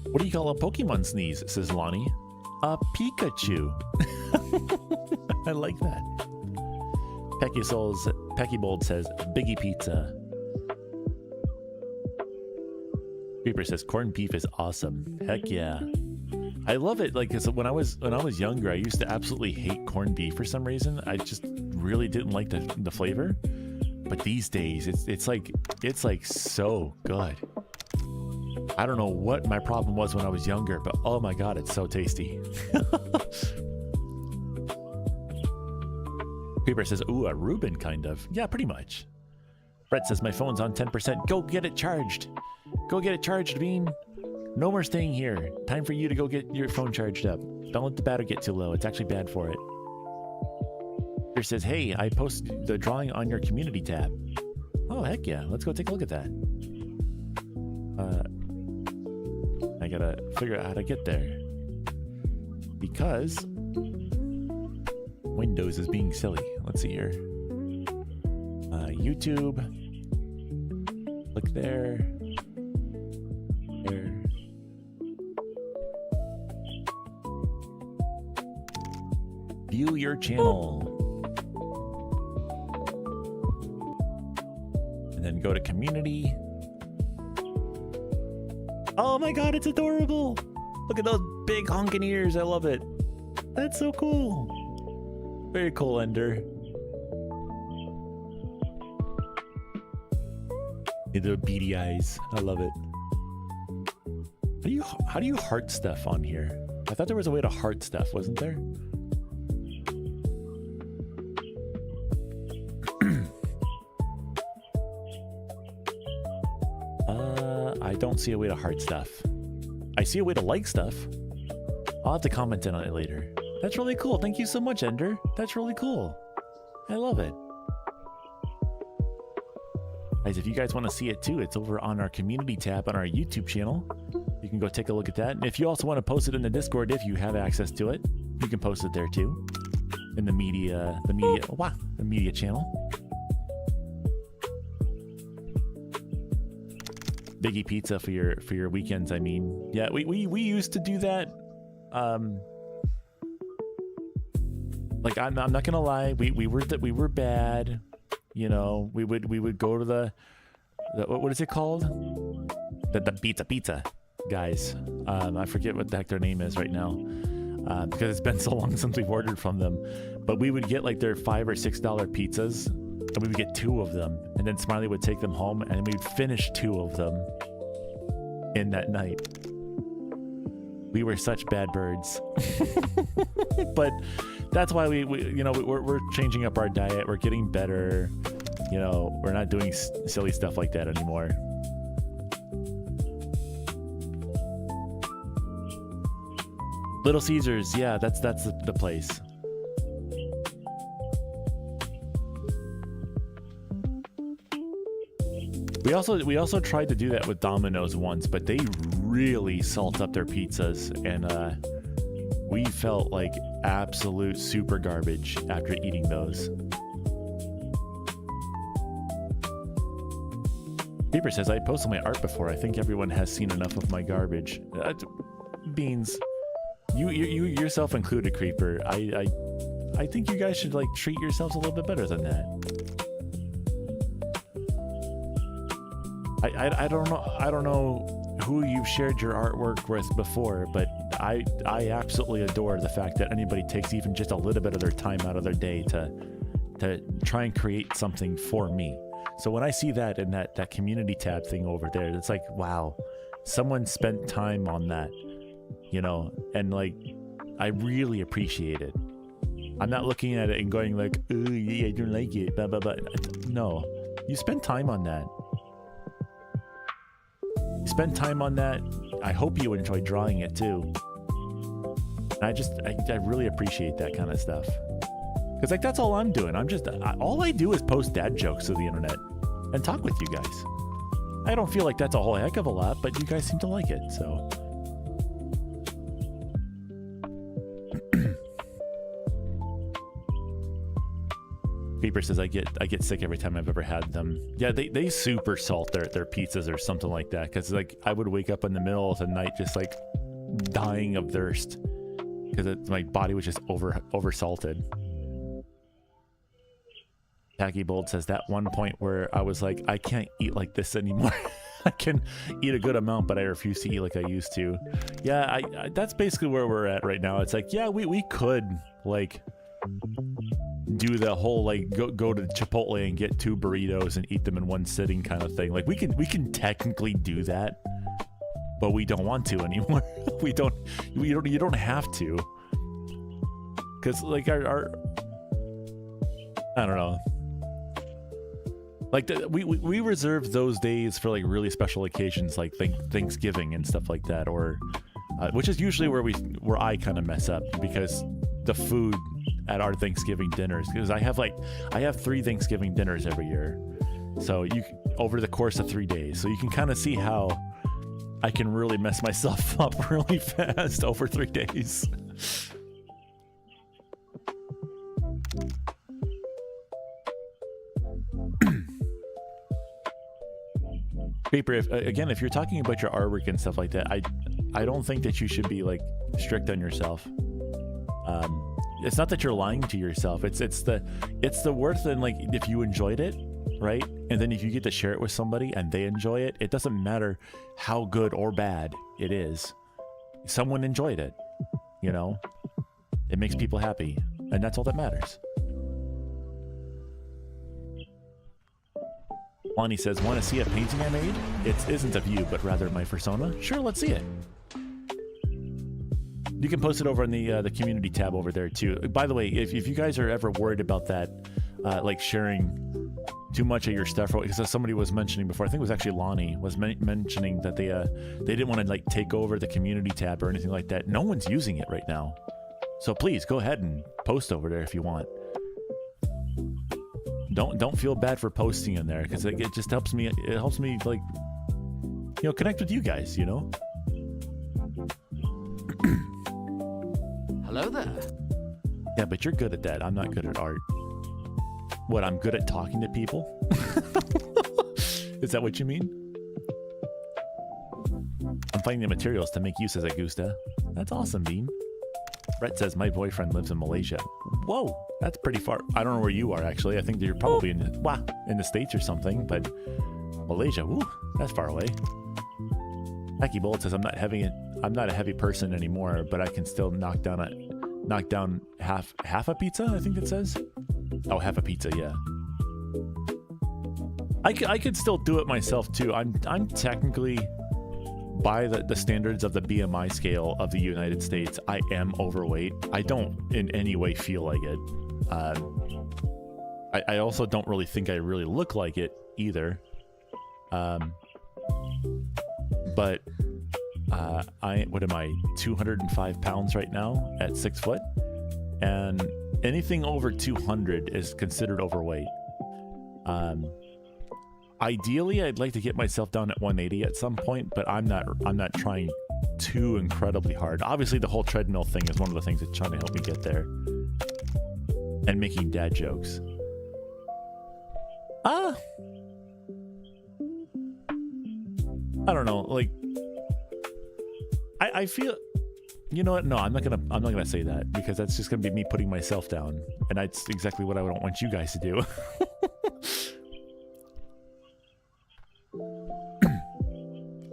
What do you call a Pokemon sneeze? Says Lonnie. A Pikachu. I like that. Pecky Bold says Biggie Pizza. Creeper says corned beef is awesome. Heck yeah. I love it. Like, 'cause when I was younger, I used to absolutely hate corned beef for some reason. I just really didn't like the flavor. But these days, it's like so good. I don't know what my problem was when I was younger, but oh my god, it's so tasty. Creeper says, ooh, a Reuben kind of. Yeah, pretty much. Brett says, my phone's on 10%. Go get it charged. Go get it charged, Bean. No more staying here. Time for you to go get your phone charged up. Don't let the battery get too low. It's actually bad for it. Creeper says, hey, I posted the drawing on your community tab. Oh, heck yeah. Let's go take a look at that. I gotta figure out how to get there. Because Windows is being silly. Let's see here. YouTube. Click there. There. View your channel. And then go to community. Oh my god, it's adorable! Look at those big honking ears, I love it. That's so cool. Very cool, Ender. The beady eyes. I love it. How do you heart stuff on here? I thought there was a way to heart stuff, wasn't there? I don't see a way to heart stuff. I see a way to like stuff. I'll have to comment on it later. That's really cool. Thank you so much, Ender. That's really cool. I love it. Guys, if you guys want to see it too, it's over on our community tab on our YouTube channel. You can go take a look at that. And if you also want to post it in the Discord, if you have access to it, you can post it there too. In the media channel. Biggie pizza for your weekends, I mean. Yeah, we used to do that. Like I'm not gonna lie, we were bad. You know, we would go to the what is it called? The pizza guys. I forget what the heck their name is right now. Because it's been so long since we've ordered from them. But we would get like their $5 or $6 pizzas, and we would get 2 of them, and then Smiley would take them home, and we'd finish 2 of them in that night. We were such bad birds. But that's why we're changing up our diet. We're getting better. You know, we're not doing silly stuff like that anymore. Little Caesars, yeah, that's the place. We also tried to do that with Domino's once, but they really salt up their pizzas, and we felt like absolute super garbage after eating those. Creeper says, I posted my art before. I think everyone has seen enough of my garbage. Beans. You yourself included, Creeper. I think you guys should like treat yourselves a little bit better than that. I don't know who you've shared your artwork with before, but I absolutely adore the fact that anybody takes even just a little bit of their time out of their day to try and create something for me. So when I see that in that community tab thing over there, it's like, wow, someone spent time on that, you know, and like, I really appreciate it. I'm not looking at it and going like, oh yeah, I don't like it, blah, blah, blah. No, you spend time on that. You spend time on that. I hope you enjoy drawing it too. And I really appreciate that kind of stuff. Because like, that's all I'm doing. All I do is post dad jokes to the internet and talk with you guys. I don't feel like that's a whole heck of a lot, but you guys seem to like it, so. Creeper says, I get sick every time I've ever had them. Yeah, they super salt their pizzas or something like that. Because like, I would wake up in the middle of the night just like dying of thirst. Because my body was just over salted. Tacky Bold says that one point where I was like, I can't eat like this anymore. I can eat a good amount, but I refuse to eat like I used to. Yeah, I that's basically where we're at right now. It's like, yeah, we could like do the whole like go to Chipotle and get 2 burritos and eat them in one sitting kind of thing. Like we can technically do that, but we don't want to anymore. You don't have to, because like our I don't know. Like we reserve those days for like really special occasions like Thanksgiving and stuff like that, or which is usually where I kind of mess up, because the food at our Thanksgiving dinners, because I have 3 Thanksgiving dinners every year, so over the course of 3 days, so you can kind of see how I can really mess myself up really fast over 3 days. Creeper, if you're talking about your artwork and stuff like that, I don't think that you should be like strict on yourself. It's not that you're lying to yourself. It's the worth in like, if you enjoyed it, right? And then if you get to share it with somebody and they enjoy it, it doesn't matter how good or bad it is. Someone enjoyed it, you know? It makes people happy, and that's all that matters. Lonnie says, want to see a painting I made? It isn't of you, but rather my persona. Sure, let's see it. You can post it over in the community tab over there too. By the way, if you guys are ever worried about that, like sharing too much of your stuff, because somebody was mentioning before, I think it was actually Lonnie was mentioning that they didn't want to like take over the community tab or anything like that. No one's using it right now, so please go ahead and post over there if you want. Don't feel bad for posting in there, because it just helps me. It helps me, like, connect with you guys.
Hello there.
Yeah, but you're good at that. I'm not good at art. What, I'm good at talking to people? Is that what you mean? I'm finding the materials to make use as a Gusta. That's awesome, Bean. Brett says, my boyfriend lives in Malaysia. Whoa, that's pretty far. I don't know where you are, actually. I think you're probably in the States or something, but Malaysia, woo, that's far away. Becky Bolt says, I'm not a heavy person anymore, but I can still knock down half a pizza, I think it says. Oh, half a pizza, yeah. I could still do it myself too. I'm technically, by the standards of the BMI scale of the United States, I am overweight. I don't in any way feel like it. I also don't really think I really look like it either. But what am I, 205 pounds right now at 6 foot? And anything over 200 is considered overweight. Ideally, I'd like to get myself down at 180 at some point, but I'm not trying too incredibly hard. Obviously, the whole treadmill thing is one of the things that's trying to help me get there. And making dad jokes. I don't know, like, I feel, you know what? No, I'm not gonna say that, because that's just gonna be me putting myself down, and that's exactly what I don't want you guys to do.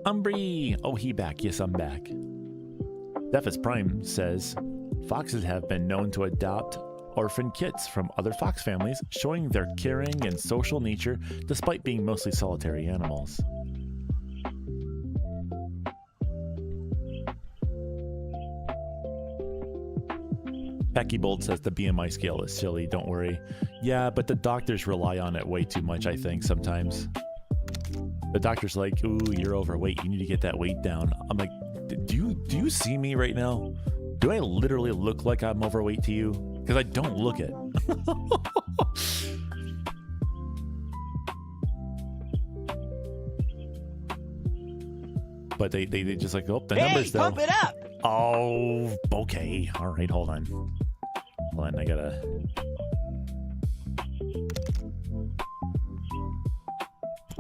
Umbri! Oh, he back. Yes, I'm back. Dephis Prime says, foxes have been known to adopt orphan kits from other fox families, showing their caring and social nature despite being mostly solitary animals. Becky Bold says the BMI scale is silly, don't worry. Yeah, but the doctors rely on it way too much, I think, sometimes. The doctor's like, ooh, you're overweight, you need to get that weight down. I'm like, do you see me right now? Do I literally look like I'm overweight to you? Because I don't look it. But they just like, oh, the numbers though.
Pump it up!
Oh, okay. All right, hold on. Hold on, I gotta...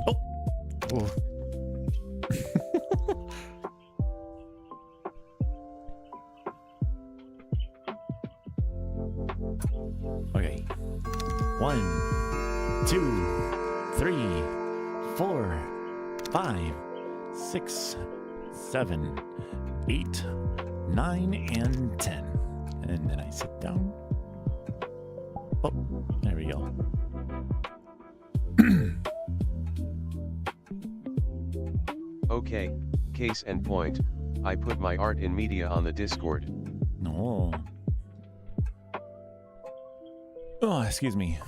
Oh! Ooh. Okay. 1, 2, 3, 4, 5, 6, 7, 8, 9, and 10. And then I sit down. Oh, there we go.
Okay, case in point, I put my art in media on the Discord.
No. Oh, excuse me.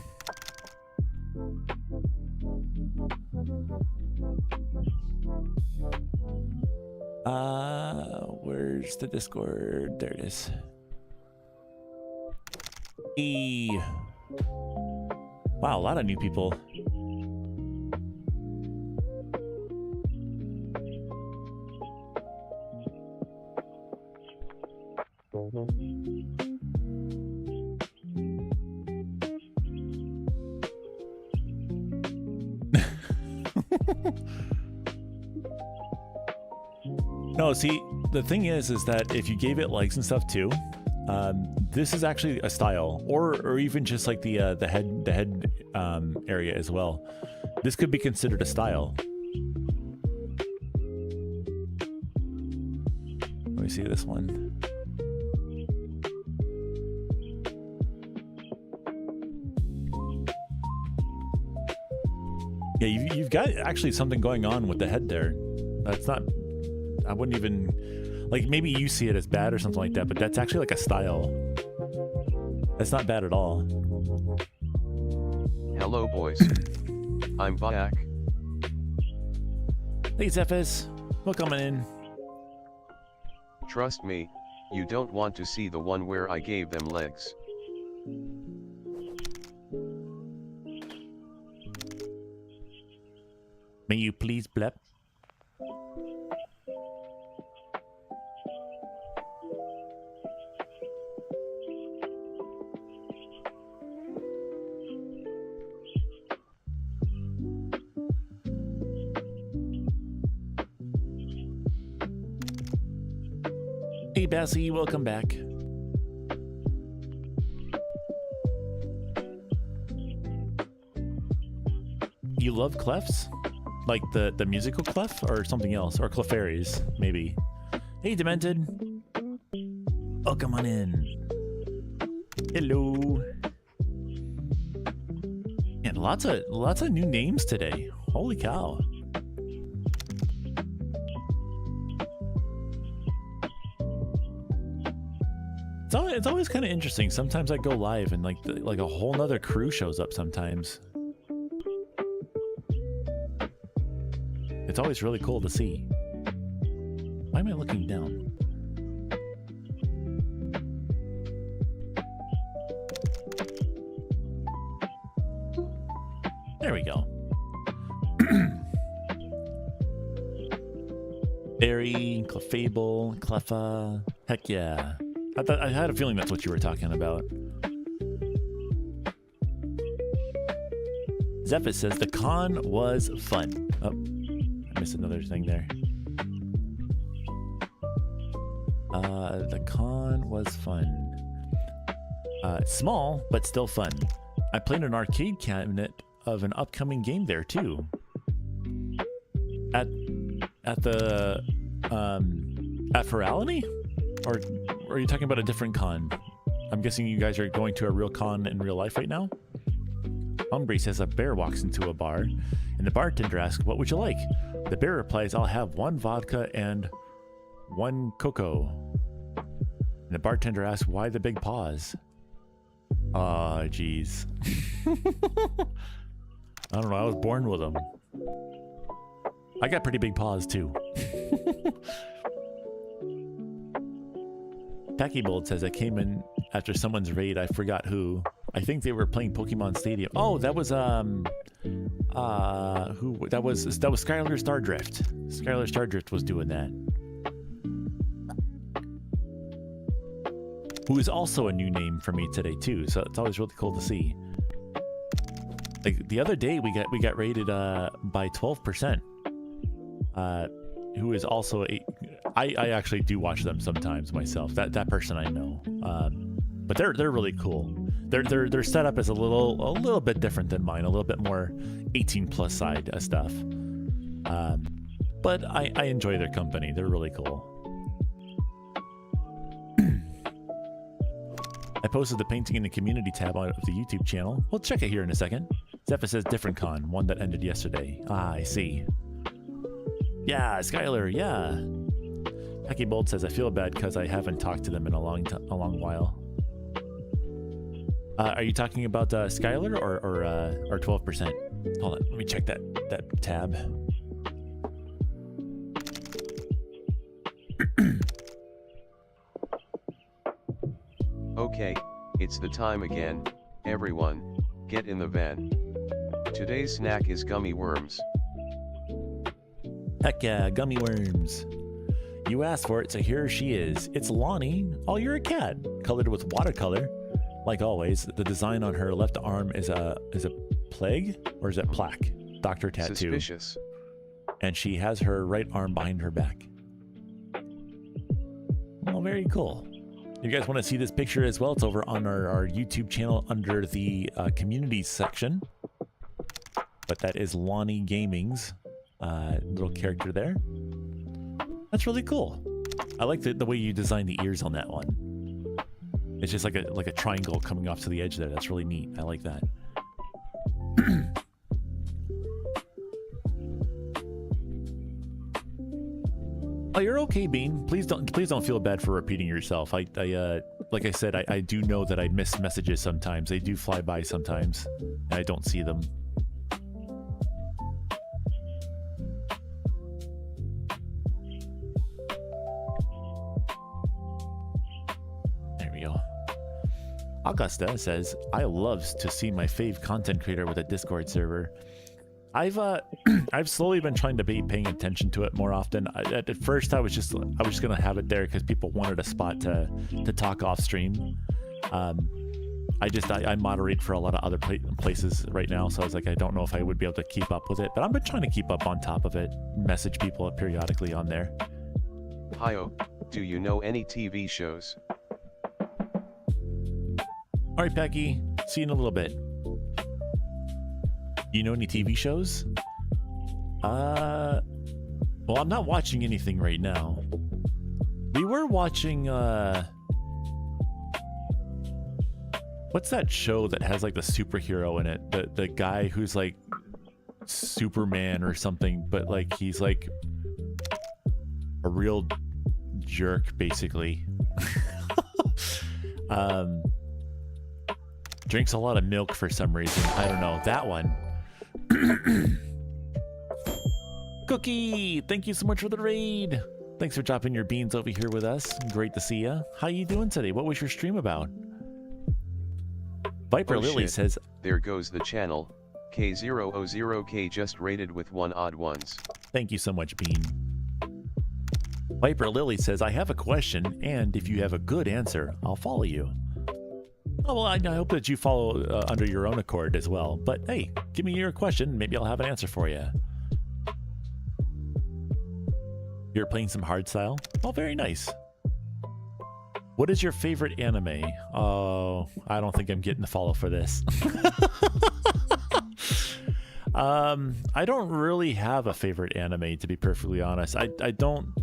Where's the Discord? There it is. Wow, a lot of new people. No, see, the thing is that if you gave it likes and stuff too, this is actually a style, or even just like the head area as well. This could be considered a style. Let me see this one. Yeah, you've got actually something going on with the head there. That's not... I wouldn't even... Like, maybe you see it as bad or something like that, but that's actually like a style. That's not bad at all.
Hello boys. I'm back.
Hey, Zephys. Welcome in.
Trust me, you don't want to see the one where I gave them legs.
May you please blep? Hey, Bessie, welcome back. You love clefs? Like the musical clef or something else? Or clefairies, maybe. Hey, Demented. Welcome on in. Hello. And lots of new names today. Holy cow. It's always kind of interesting. Sometimes I go live and like a whole nother crew shows up sometimes. It's always really cool to see. Why am I looking down? There we go. Barry, Clefable, Cleffa. Heck yeah. I had a feeling that's what you were talking about. Zephys says the con was fun. Oh, I missed another thing there. The con was fun. Small, but still fun. I played an arcade cabinet of an upcoming game there too. At Ferality? Or are you talking about a different con? I'm guessing you guys are going to a real con in real life right now? Umbri says a bear walks into a bar, and the bartender asks, "What would you like?" The bear replies, "I'll have 1 vodka and 1 cocoa." And the bartender asks, "Why the big pause?" Aw, jeez. I don't know, I was born with them. I got pretty big paws too. Packy Bold says I came in after someone's raid. I forgot who. I think they were playing Pokemon Stadium. Oh, that was who? That was Skylar Stardrift. Skylar Stardrift was doing that. Who is also a new name for me today too. So it's always really cool to see. Like the other day, we got rated by 12%. Who is also a... I actually do watch them sometimes myself. That person I know, but they're really cool. Their setup is a little bit different than mine, a little bit more 18+ side stuff. But I enjoy their company. They're really cool. I posted the painting in the community tab of the YouTube channel. We'll check it here in a second. Zephyr says different con, one that ended yesterday. Ah, I see. Yeah, Skylar, yeah. Packy Bold says, I feel bad because I haven't talked to them in a long while. Are you talking about Skylar or 12%? Hold on, let me check that tab.
Okay, it's the time again, everyone, get in the van. Today's snack is gummy worms.
Heck yeah, gummy worms. You asked for it, so here she is. It's Lonnie. Oh, you're a cat. Colored with watercolor. Like always, the design on her left arm is a plague? Or is it plaque? Doctor tattoo.
Suspicious.
And she has her right arm behind her back. Well, very cool. If you guys want to see this picture as well, it's over on our YouTube channel under the communities section. But that is Lonnie Gaming's little character there. That's really cool. I like the way you designed the ears on that one. It's just like a triangle coming off to the edge there. That's really neat. I like that. you're okay, Bean. Please don't feel bad for repeating yourself. Like I said, I do know that I miss messages sometimes. They do fly by sometimes, and I don't see them. There we go. Augusta says, I loves to see my fave content creator with a Discord server. I've slowly been trying to be paying attention to it more often. At first, I was just gonna have it there because people wanted a spot to talk off stream. I moderate for a lot of other places right now, so I was like, I don't know if I would be able to keep up with it, but I've been trying to keep up on top of it. Message people periodically on there.
Hiyo, do you know any TV shows?
All right, Becky. See you in a little bit. You know any TV shows? Well, I'm not watching anything right now. We were watching, what's that show that has like the superhero in it? The guy who's like Superman or something, but like he's like a real jerk, basically. Drinks a lot of milk for some reason. I don't know. That one. Cookie, thank you so much for the raid. Thanks for dropping your beans over here with us. Great to see you. How you doing today? What was your stream about? Viper Lily
shit.
says,
There goes the channel. K000K just rated with 1 odd ones.
thank you so much, Bean. Viper Lily says, I have a question, and if you have a good answer, I'll follow you. Oh, well, I hope that you follow under your own accord as well. But hey, give me your question. Maybe I'll have an answer for you. You're playing some hardstyle? Oh, very nice. What is your favorite anime? Oh, I don't think I'm getting the follow for this. I don't really have a favorite anime, to be perfectly honest. I don't.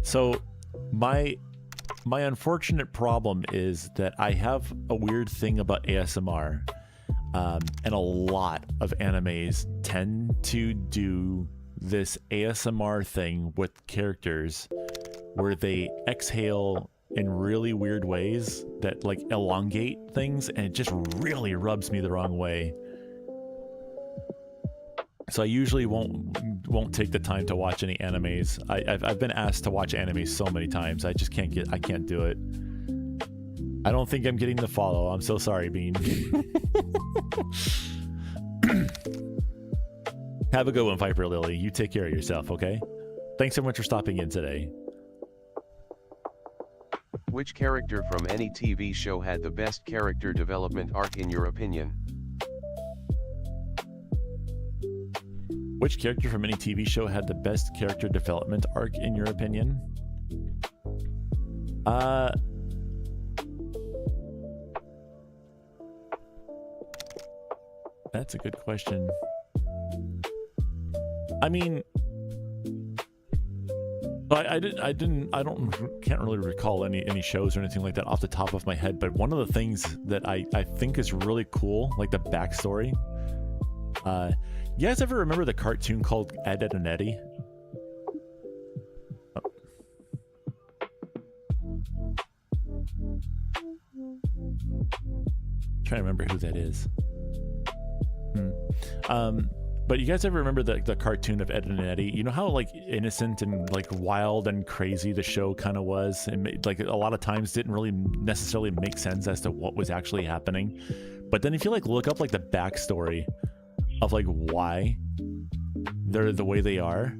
So my unfortunate problem is that I have a weird thing about ASMR, and a lot of animes tend to do this ASMR thing with characters where they exhale in really weird ways that like elongate things, and it just really rubs me the wrong way. So I usually won't take the time to watch any animes. I've been asked to watch animes so many times. I just can't do it. I don't think I'm getting the follow. I'm so sorry, Bean. Have a good one, Viper Lily. You take care of yourself, okay? Thanks so much for stopping in today.
Which character from any TV show had the best character development arc in your opinion?
Which character from any TV show had the best character development arc in your opinion? That's a good question. I mean, can't really recall any shows or anything like that off the top of my head, but one of the things that I think is really cool, like the backstory. You guys ever remember the cartoon called Ed, Edd and Eddy? Oh. Trying to remember who that is. But you guys ever remember the cartoon of Ed and Eddy? You know how like innocent and like wild and crazy the show kind of was, and like a lot of times didn't really necessarily make sense as to what was actually happening. But then if you like look up like the backstory of like why they're the way they are,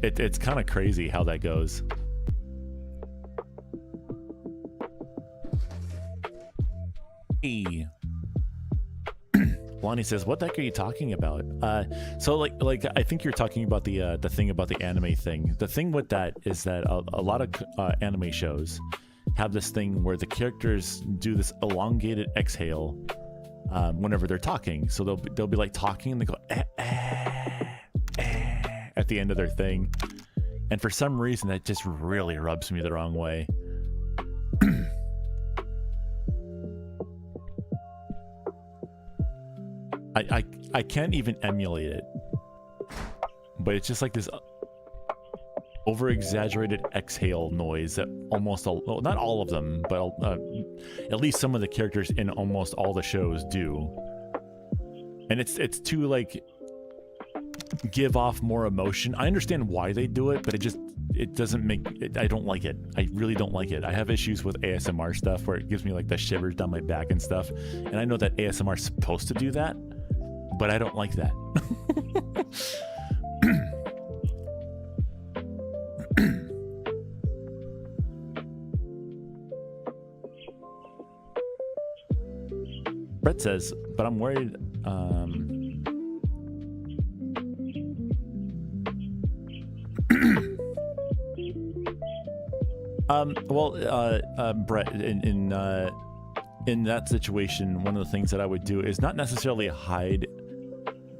it's kind of crazy how that goes. Hey. Lonnie says, what the heck are you talking about? So like I think you're talking about the thing about the anime thing. The thing with that is that a lot of anime shows have this thing where the characters do this elongated exhale whenever they're talking. So they'll be like talking and they go at the end of their thing. And for some reason that just really rubs me the wrong way. I can't even emulate it, but it's just like this over-exaggerated exhale noise that almost all, well, not all of them, but at least some of the characters in almost all the shows do. And it's to like give off more emotion. I understand why they do it, but it doesn't make it, I don't like it. I really don't like it. I have issues with ASMR stuff where it gives me like the shivers down my back and stuff. And I know that ASMR is supposed to do that, but I don't like that. Brett says, but I'm worried. Brett, in that situation, one of the things that I would do is not necessarily hide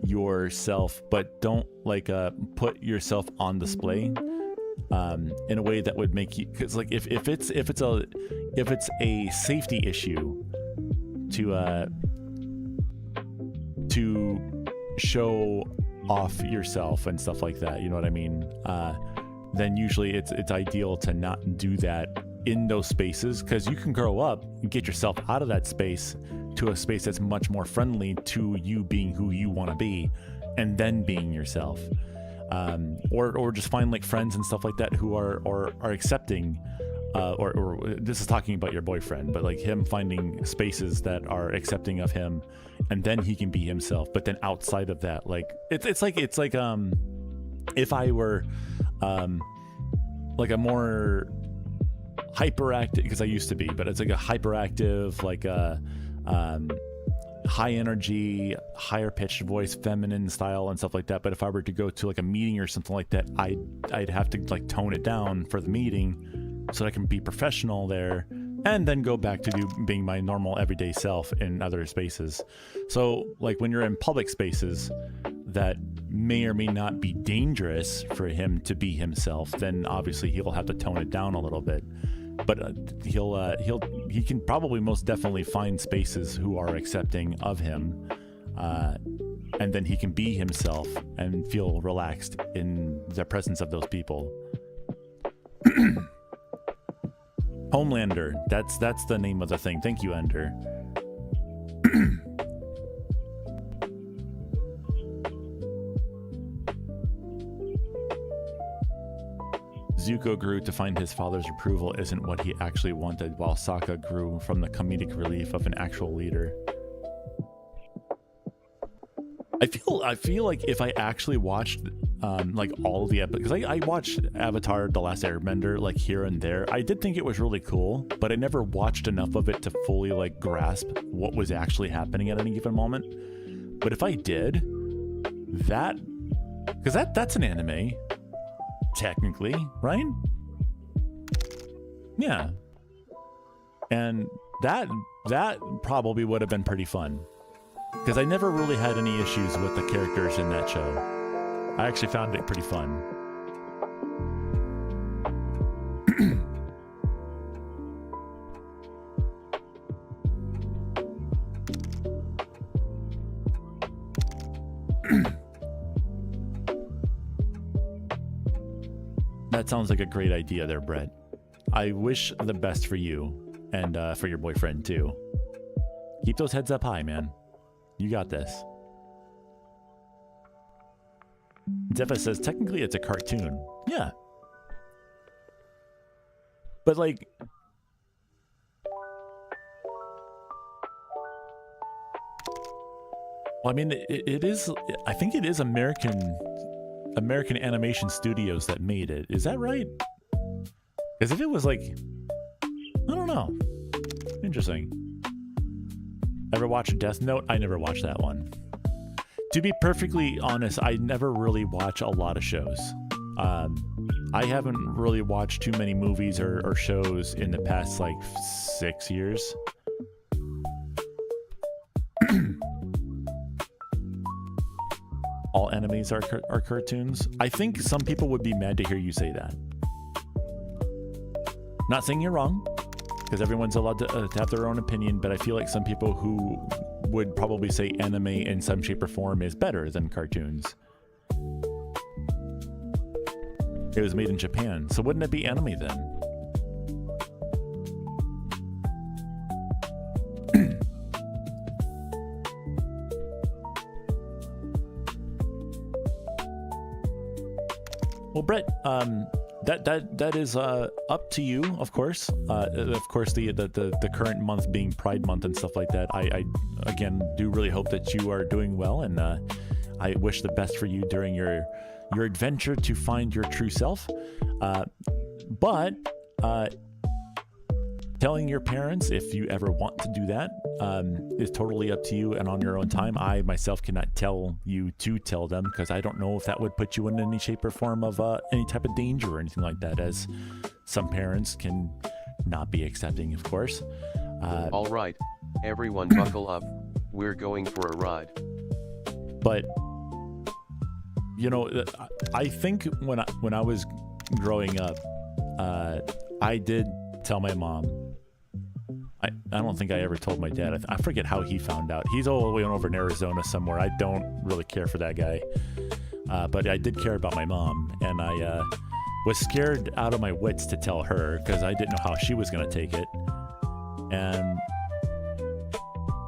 yourself, but don't like put yourself on display in a way that would make you, because like if it's a safety issue to show off yourself and stuff like that, you know what I mean? Then usually it's ideal to not do that in those spaces, because you can grow up and get yourself out of that space to a space that's much more friendly to you being who you want to be, and then being yourself. Or just find like friends and stuff like that who are accepting. Or this is talking about your boyfriend, but like him finding spaces that are accepting of him, and then he can be himself. But then outside of that, like it's like if I were like a more hyperactive, because I used to be, but it's like a hyperactive, like a high energy, higher pitched voice, feminine style and stuff like that. But if I were to go to like a meeting or something like that, I'd have to like tone it down for the meeting, so that I can be professional there, and then go back to being my normal everyday self in other spaces. So like when you're in public spaces that may or may not be dangerous for him to be himself, then obviously he'll have to tone it down a little bit. But he can probably most definitely find spaces who are accepting of him, and then he can be himself and feel relaxed in the presence of those people. Homelander, that's the name of the thing. Thank you, Ender. Zuko grew to find his father's approval isn't what he actually wanted, while Sokka grew from the comedic relief of an actual leader. I feel like if I actually watched like all the episodes, because I watched Avatar: The Last Airbender like here and there. I did think it was really cool, but I never watched enough of it to fully like grasp what was actually happening at any given moment. But if I did, because that's an anime, technically, right? Yeah. And that probably would have been pretty fun, because I never really had any issues with the characters in that show. I actually found it pretty fun. That sounds like a great idea there, Brett. I wish the best for you, and for your boyfriend too. Keep those heads up high, man. You got this. Zepha says, technically it's a cartoon. Yeah. But like... Well, I mean, it is... I think it is American Animation Studios that made it. Is that right? Because if it was like... I don't know. Interesting. Ever watch Death Note? I never watched that one. To be perfectly honest, I never really watch a lot of shows. I haven't really watched too many movies or shows in the past like 6 years. All animes are cartoons. I think some people would be mad to hear you say that. Not saying you're wrong, because everyone's allowed to have their own opinion, but I feel like some people who would probably say anime in some shape or form is better than cartoons. It was made in Japan. So wouldn't it be anime then? Well, Brett, that is up to you, of course. Of course, the current month being Pride Month and stuff like that. I again do really hope that you are doing well, and I wish the best for you during your adventure to find your true self. But telling your parents, if you ever want to do that, is totally up to you and on your own time. I myself cannot tell you to tell them, because I don't know if that would put you in any shape or form of any type of danger or anything like that, as some parents can not be accepting, of course.
All right, everyone buckle up. We're going for a ride.
But you know, I think when I was growing up, I did tell my mom. I don't think I ever told my dad. I forget how he found out. He's all the way over in Arizona somewhere. I don't really care for that guy. But I did care about my mom, and I was scared out of my wits to tell her, because I didn't know how she was going to take it. And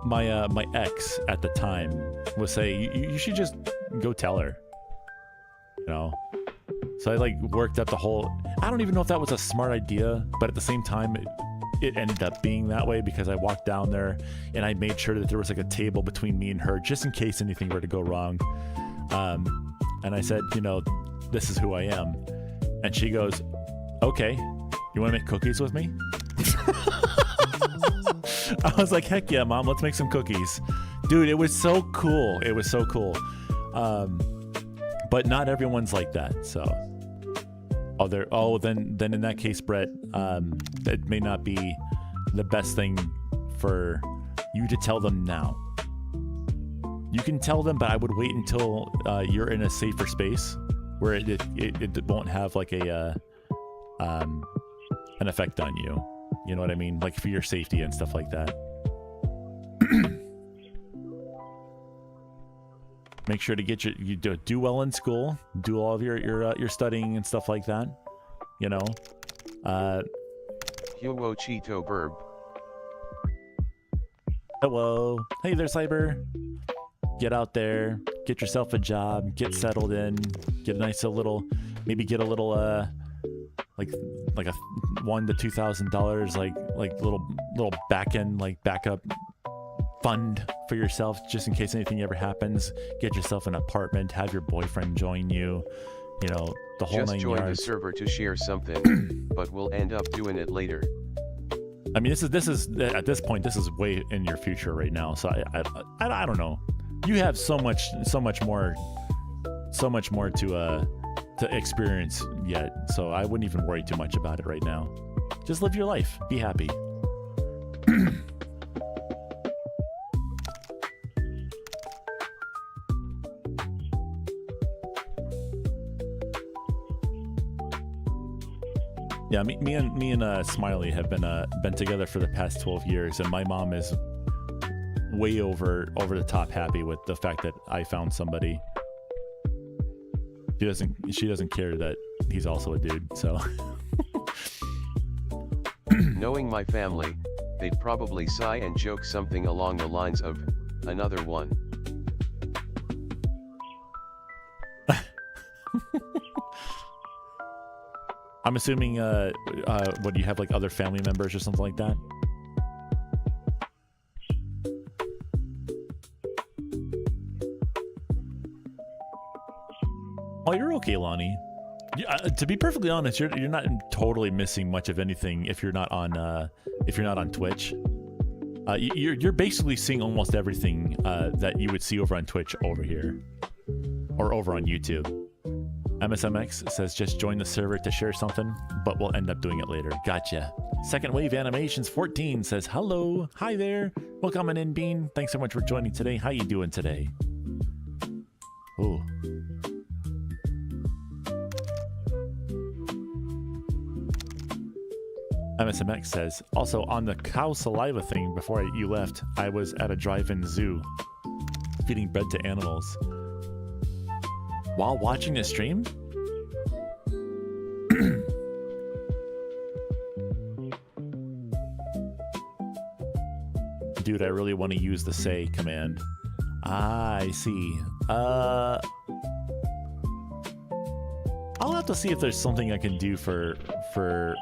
my ex at the time was saying, you should just go tell her. You know? So I like worked up the whole... I don't even know if that was a smart idea, but at the same time... It ended up being that way, because I walked down there and I made sure that there was like a table between me and her, just in case anything were to go wrong. And I said, you know, this is who I am. And she goes, okay, you want to make cookies with me? I was like, heck yeah, Mom, let's make some cookies. Dude, it was so cool. It was so cool. But not everyone's like that, so... then in that case, Brett, it may not be the best thing for you to tell them now. You can tell them, but I would wait until you're in a safer space where it won't have like an effect on you. You know what I mean? Like for your safety and stuff like that. Make sure to get you do well in school, do all of your studying and stuff like that. You know.
Huo Cheeto Burb.
Hello. Hey there, Cyber. Get out there, get yourself a job, get settled in, get a nice little, maybe get a little like a $1,000 to $2,000 like little backup fund for yourself, just in case anything ever happens. Get yourself an apartment, have your boyfriend join you, you know, the whole
Just
9
join
yards.
the server to share something, but we'll end up doing it later.
I mean, this is at this point, this is way in your future right now. So I don't know. You have so much more to experience yet. So I wouldn't even worry too much about it right now. Just live your life. Be happy. Yeah, me and Smiley have been together for the past 12 years, and my mom is way over the top happy with the fact that I found somebody. She doesn't care that he's also a dude, so.
Knowing my family, they'd probably sigh and joke something along the lines of, another one.
I'm assuming, what, do you have like other family members or something like that? Oh, you're okay, Lonnie. To be perfectly honest, you're not totally missing much of anything if you're not on Twitch. You're basically seeing almost everything that you would see over on Twitch over here, or over on YouTube. MSMX says just join the server to share something, but we'll end up doing it later. Gotcha. Second Wave Animations 14 says hello. Hi there. Welcome in, Bean. Thanks so much for joining today. How you doing today? Ooh. MSMX says, also on the cow saliva thing, before you left, I was at a drive-in zoo feeding bread to animals. While watching the stream? dude, I really want to use the say command. Ah, I see. I'll have to see if there's something I can do for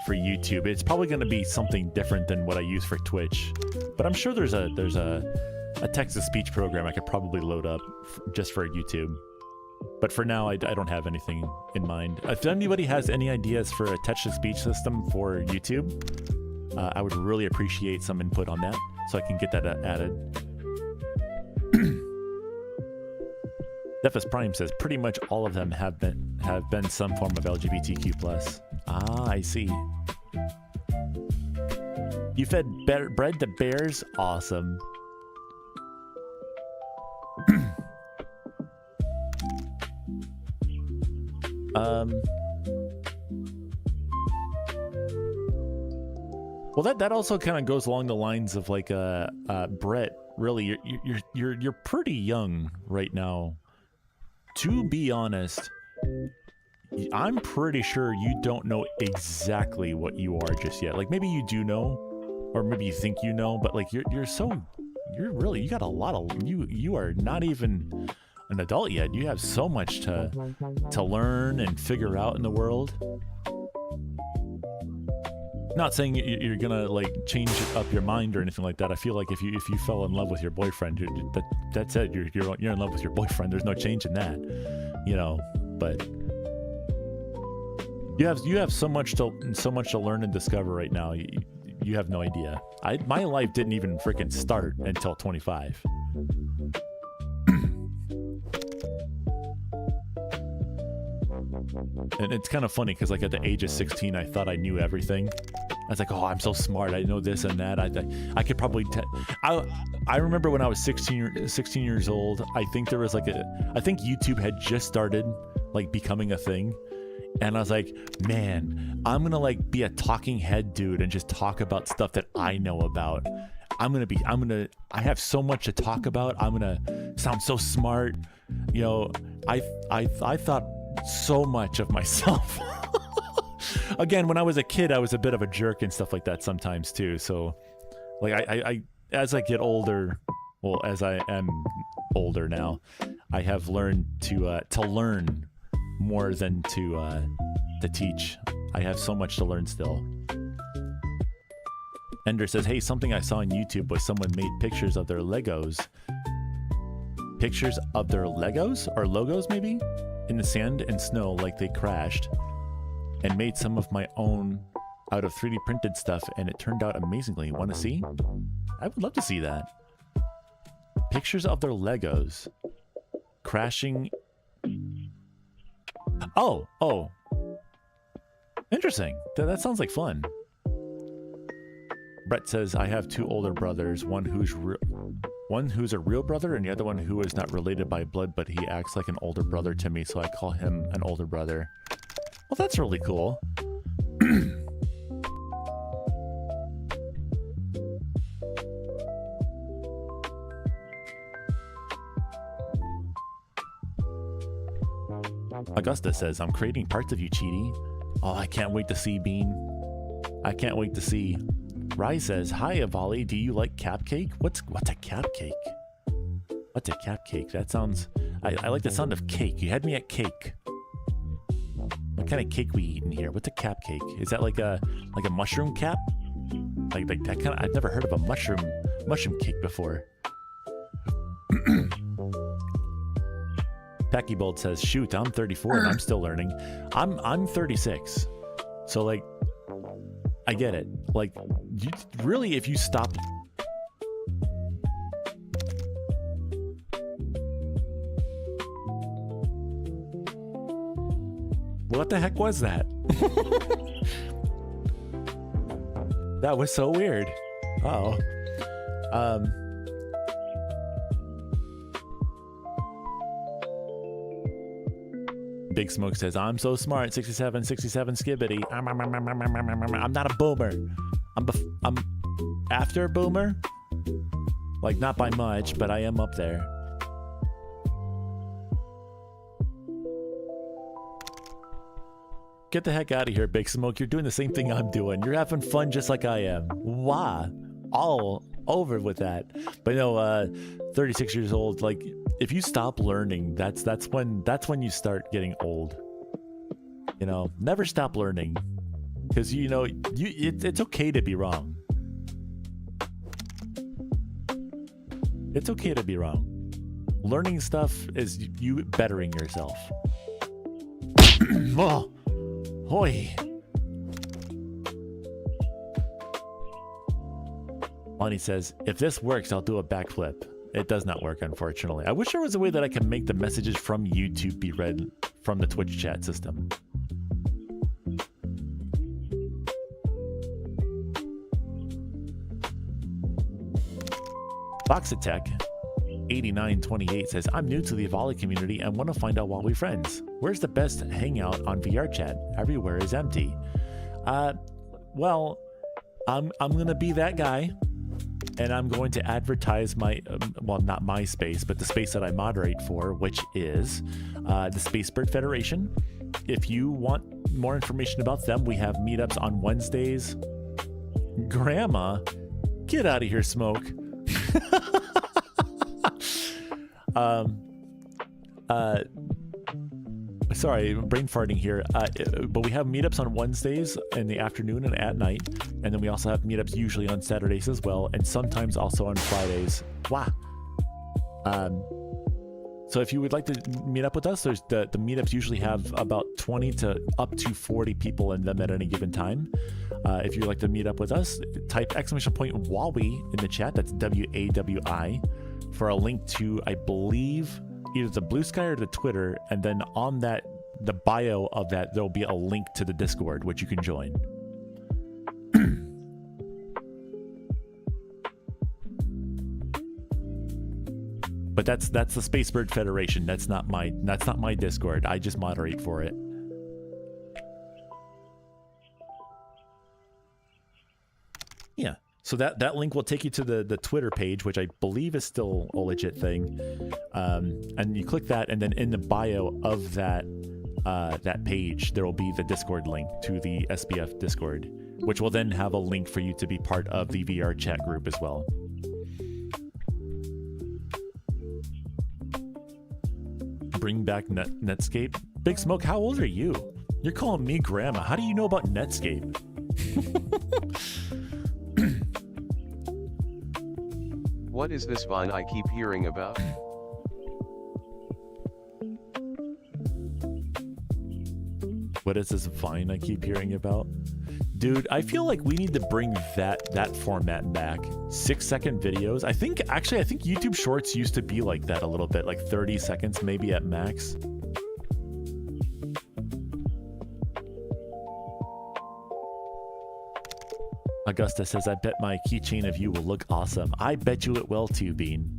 YouTube. It's probably going to be something different than what I use for Twitch, but I'm sure there's a text-to-speech program I could probably load up just for YouTube. But for now, I don't have anything in mind. If anybody has any ideas for a text-to-speech system for YouTube, I would really appreciate some input on that, so I can get that added. Defus Prime says pretty much all of them have been some form of LGBTQ+. Ah, I see. You fed bread to bears? Awesome. Well, that also kind of goes along the lines of like Brett. Really, you're pretty young right now. To be honest, I'm pretty sure you don't know exactly what you are just yet. Like maybe you do know, or maybe you think you know, but like you got a lot of you are not even an adult yet. You have so much to learn and figure out in the world. Not saying you're gonna like change up your mind or anything like that. I feel like if you fell in love with your boyfriend, that's it. You're in love with your boyfriend. There's no change in that, you know. But you have so much to learn and discover right now. You have no idea. My life didn't even freaking start until 25. And it's kind of funny because like at the age of 16, I thought I knew everything. I was like, oh, I'm so smart. I know this and that. I could probably I remember when I was 16 years old, I think there was like I think YouTube had just started like becoming a thing. And I was like, man, I'm going to like be a talking head dude and just talk about stuff that I know about. I have so much to talk about. I'm going to sound so smart. You know, I thought so much of myself. Again, when I was a kid, I was a bit of a jerk and stuff like that sometimes too. So like I as I get older, well, as I am older now, I have learned to learn more than to teach. I have so much to learn still. Ender says, hey, something I saw on YouTube was someone made pictures of their Legos. Pictures of their Legos? Or logos, maybe? In the sand and snow like they crashed. And made some of my own out of 3D printed stuff, and it turned out amazingly. Want to see? I would love to see that. Pictures of their Legos. Crashing... Oh. Interesting. That sounds like fun. Brett says, I have two older brothers, one who's a real brother and the other one who is not related by blood, but he acts like an older brother to me, so I call him an older brother. Well, that's really cool. Augusta says, I'm creating parts of you, Cheaty. Oh, I can't wait to see, Bean. I can't wait to see. Rai says, hi, Avali, do you like cap cake? What's a cap cake? What's a cap cake? That sounds... I like the sound of cake. You had me at cake. What kind of cake we eating here? What's a cap cake? Is that like a mushroom cap? Like that kind of... I've never heard of a mushroom cake before. Packy Bold says, shoot, I'm 34 and I'm still learning. I'm 36. So like, I get it. Like, really, if you stop... What the heck was that? That was so weird. Uh-oh. Big Smoke says, I'm so smart, 67 skibbity. I'm not a boomer. I'm after a boomer. Like, not by much, but I am up there. Get the heck out of here, Big Smoke. You're doing the same thing I'm doing. You're having fun just like I am. Why? All Over with that. But no, 36 years old. Like, if you stop learning, that's when you start getting old. You know, never stop learning, because you know it's okay to be wrong. It's okay to be wrong. Learning stuff is you bettering yourself. Oh, hoy. Lonnie says, if this works, I'll do a backflip. It does not work, unfortunately. I wish there was a way that I could make the messages from YouTube be read from the Twitch chat system. Boxatech 8928 says, I'm new to the Volley community and want to find out while we friends. Where's the best hangout on VR chat? Everywhere is empty. Well, I'm gonna be that guy, and I'm going to advertise my, well, not my space, but the space that I moderate for, which is the Space Bird Federation. If you want more information about them, we have meetups on Wednesdays. Grandma, get out of here, Smoke. Sorry, brain farting here. But we have meetups on Wednesdays in the afternoon and at night, and then we also have meetups usually on Saturdays as well, and sometimes also on Fridays. Wow. So if you would like to meet up with us, there's the meetups usually have about 20 to up to 40 people in them at any given time. If you'd like to meet up with us, type !WAWI in the chat. That's WAWI for a link to, I believe, either the Blue Sky or the Twitter, and then on that, the bio of that, there'll be a link to the Discord, which you can join. But that's the Space Bird Federation. That's not my Discord. I just moderate for it. Yeah. So that link will take you to the Twitter page, which I believe is still a legit thing. And you click that, and then in the bio of that page, there will be the Discord link to the SBF Discord, which will then have a link for you to be part of the VR chat group as well. Bring back Netscape. Big Smoke, how old are you? You're calling me grandma. How do you know about Netscape?
What is this Vine I keep hearing about?
What is this Vine I keep hearing about? Dude, I feel like we need to bring that format back. 6-second videos. I think YouTube Shorts used to be like that a little bit, like 30 seconds maybe at max. Augusta says, I bet my keychain of you will look awesome. I bet you it will too, Bean.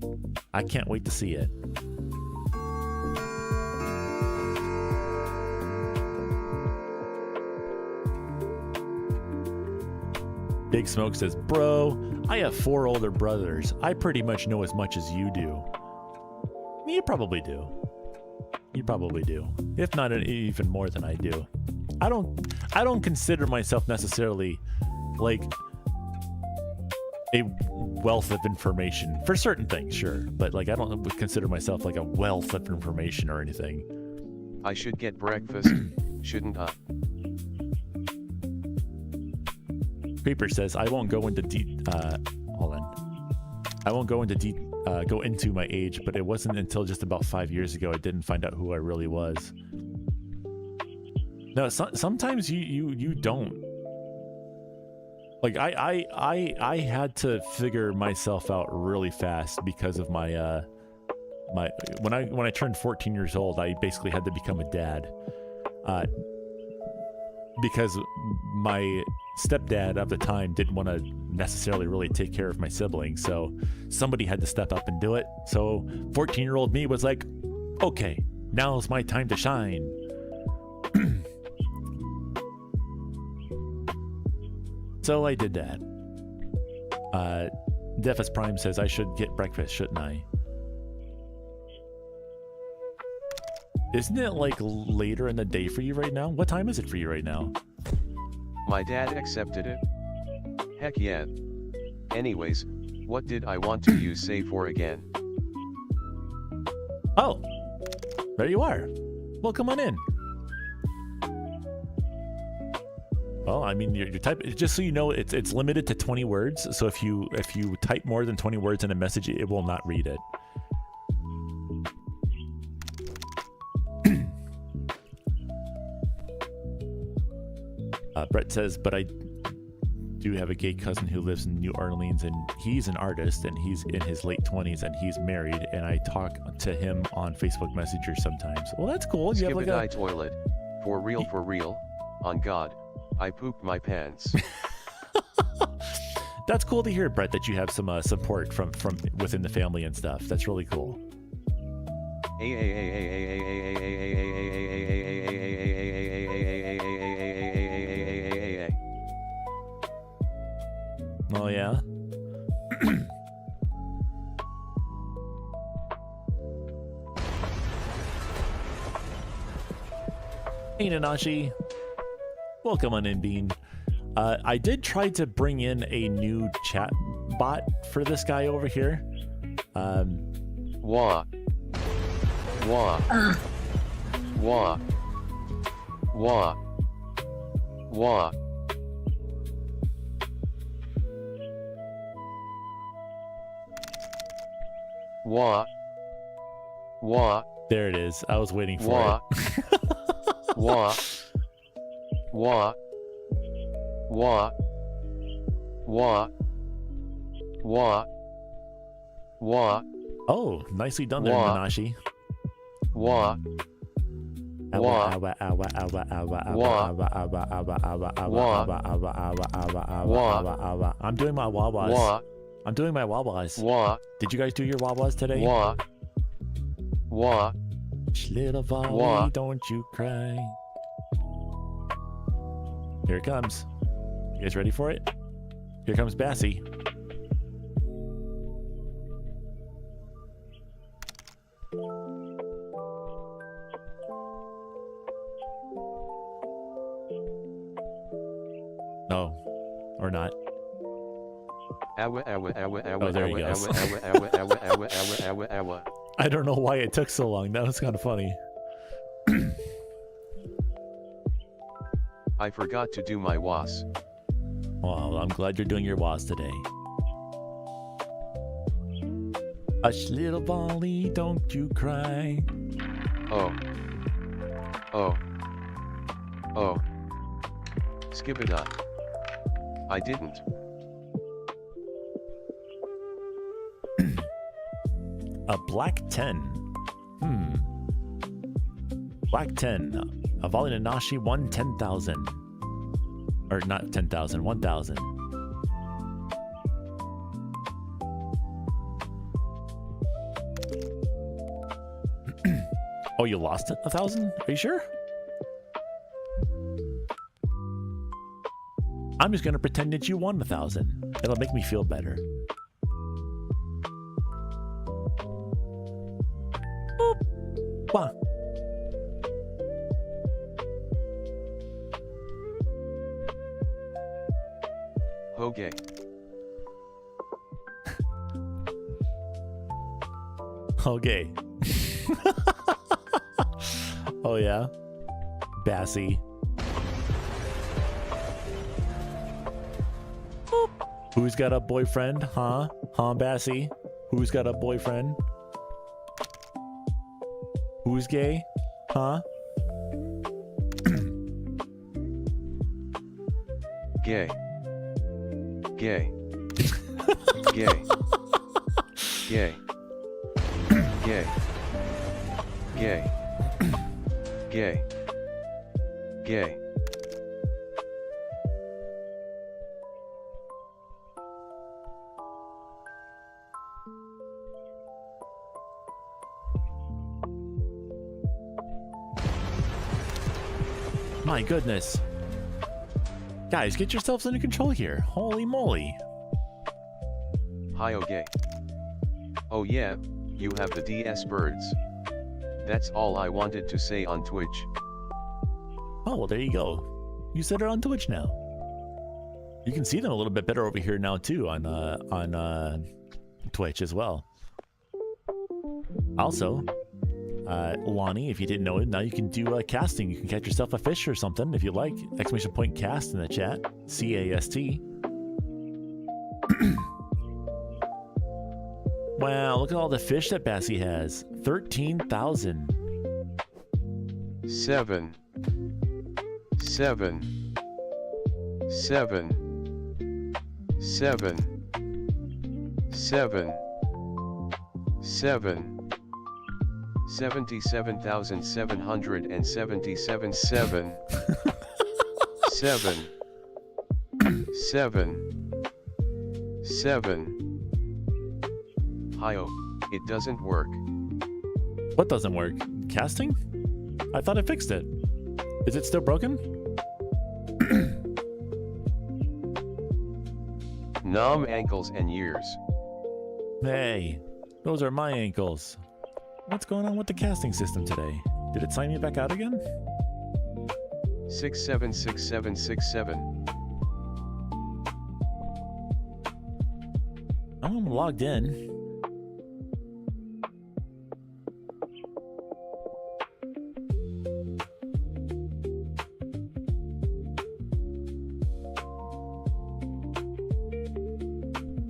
I can't wait to see it. Big Smoke says, bro, I have 4 older brothers. I pretty much know as much as you do. You probably do. You probably do. If not even more than I do. I don't consider myself necessarily like a wealth of information for certain things, sure, but like I don't consider myself like a wealth of information or anything.
I should get breakfast, shouldn't I?
Creeper says, I won't go into hold on. I won't go into my age, but it wasn't until just about 5 years ago I didn't find out who I really was. No, sometimes you don't. Like I had to figure myself out really fast because of my when I turned 14 years old, I basically had to become a dad. Because my stepdad of the time didn't want to necessarily really take care of my siblings, so somebody had to step up and do it. So 14-year-old me was like, okay, now's my time to shine. So I did that. Defus Prime says I should get breakfast, shouldn't I? Isn't it like later in the day for you right now? What time is it for you right now?
My dad accepted it. Heck yeah. Anyways, What did I want to use say for again?
Oh, there you are. Well, come on in. Well, I mean, your type. Just so you know, it's limited to 20 words. So if you type more than 20 words in a message, it will not read it. Brett says, but I do have a gay cousin who lives in New Orleans, and he's an artist, and he's in his late 20s, and he's married, and I talk to him on Facebook Messenger sometimes. Well, that's cool. You have like
Skip-a-die toilet. For real, on God. I pooped my pants.
That's cool to hear, Brett, that you have some support from within the family and stuff. That's really cool. Oh yeah. Hey Nanashi, welcome on in, Bean. I did try to bring in a new chat bot for this guy over here.
Wah. Wah. Wah. Wah. Wah. Wah. Wah.
There it is. I was waiting for
Wah.
it.
Wah. Wah. Wah. Wah. Wah. Wah.
Oh, nicely done there,
Wah.
Nanashi.
Wah. Wah.
I'm doing my wah-wahs.
Wah.
I'm doing my wah-wahs.
Wah.
Did you guys do your wah-wahs today?
Wah. Wah.
Little volley,
Wah.
don't you cry. Here it comes. You guys ready for it? Here comes Bassy. No, or not.
Awa, awa, awa, awa,
Oh, there he
awa,
goes.
awa, awa, awa, awa, awa, awa, awa.
I don't know why it took so long. That was kind of funny.
I forgot to do my was.
Well, I'm glad you're doing your was today. Hush, little volley, don't you cry.
Oh. Oh. Oh. Skip-a-die. I didn't.
A black 10. Black 10. A volley Nanashi won 10,000. Or not 10,000, 1,000. Oh, you lost it? 1,000? Are you sure? I'm just gonna pretend that you won 1,000. It'll make me feel better. Boop. Wah.
Okay.
Okay. Oh yeah. Bassy. Boop. Who's got a boyfriend? Huh? Huh, Bassy? Who's got a boyfriend? Who's gay? Huh?
Gay. Gay. Gay. Gay. Gay. Gay. Gay. Gay.
My goodness. Guys, get yourselves under control here. Holy moly.
Hi, okay. Oh yeah, you have the DS birds. That's all I wanted to say on Twitch.
Oh, well, there you go. You said it on Twitch now. You can see them a little bit better over here now too on Twitch as well. Also, Lonnie, if you didn't know it, now you can do casting. You can catch yourself a fish or something if you like. Exclamation point cast in the chat. C-A-S-T. Wow, look at all the fish that Bassie has. 13,000.
7 7 7 7 7 7 77,777 7 7 7 7 Hi-oh, it doesn't work.
What doesn't work? Casting? I thought I fixed it. Is it still broken?
Numb ankles and years.
Hey, those are my ankles. What's going on with the casting system today? Did it sign me back out again?
676767.
I'm logged in.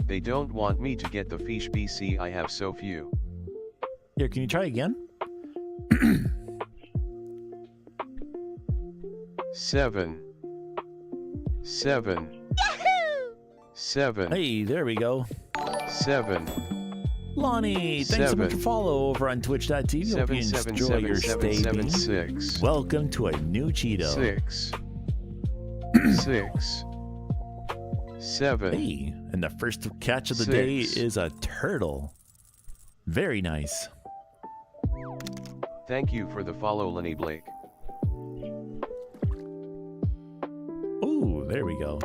They don't want me to get the fish BC, I have so few.
Here, can you try again?
7 7 7
Hey, there we go.
7
Lonnie, thanks so much for
7
follow over on twitch.tv. Hope you enjoy your stay.
6
Welcome to a new Cheeto.
6 6 7
Hey, and the first catch of the
6
day is a turtle. Very nice.
Thank you for the follow, Lenny Blake.
Ooh, there we go.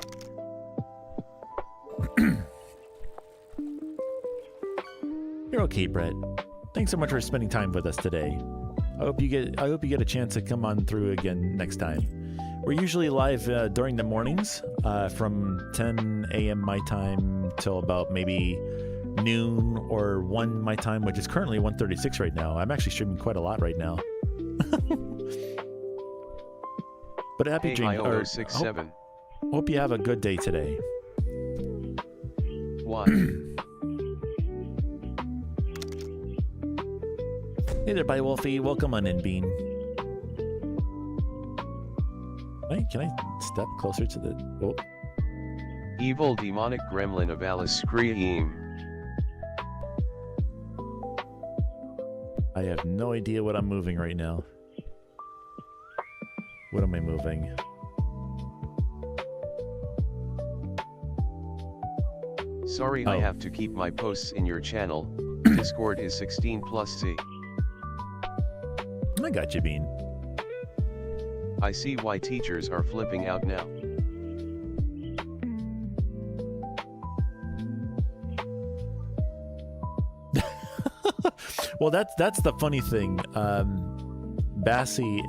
You're okay, Brett. Thanks so much for spending time with us today. I hope you get a chance to come on through again next time. We're usually live during the mornings from 10 a.m. my time till about maybe noon or 1 my time, which is currently 1:36 right now. I'm actually streaming quite a lot right now. But happy
Hey,
dream. Or,
67
hope you have a good day today.
Why?
Hey there, Bye Wolfie. Welcome on in, Bean. Wait, can I step closer to the... Oh.
Evil demonic gremlin of Alice Scream.
I have no idea what I'm moving right now. What am I moving?
Sorry, I
Oh.
have to keep my posts in your channel. Discord is 16+C.
I got you, Bean.
I see why teachers are flipping out now.
Well, that's the funny thing. Bassie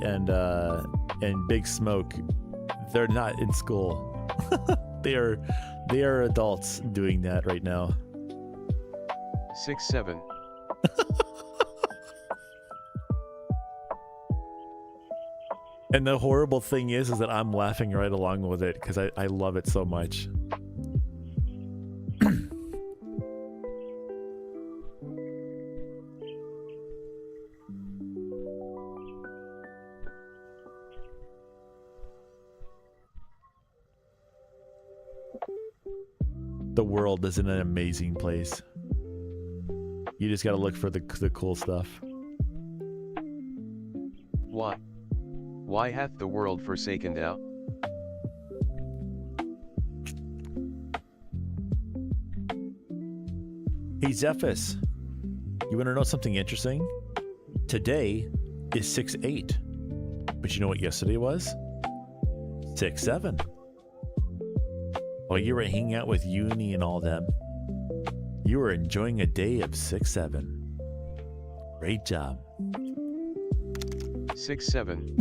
and Big Smoke, they're not in school. they are adults doing that right now.
6-7.
And the horrible thing is that I'm laughing right along with it because I love it so much. The world is an amazing place. You just gotta look for the cool stuff.
Why? Why hath the world forsaken thou?
Hey Zephys, you want to know something interesting? Today is 6/8, but you know what yesterday was? 6/7. While you were hanging out with Uni and all them, you were enjoying a day of 6/7. Great job.
6-7.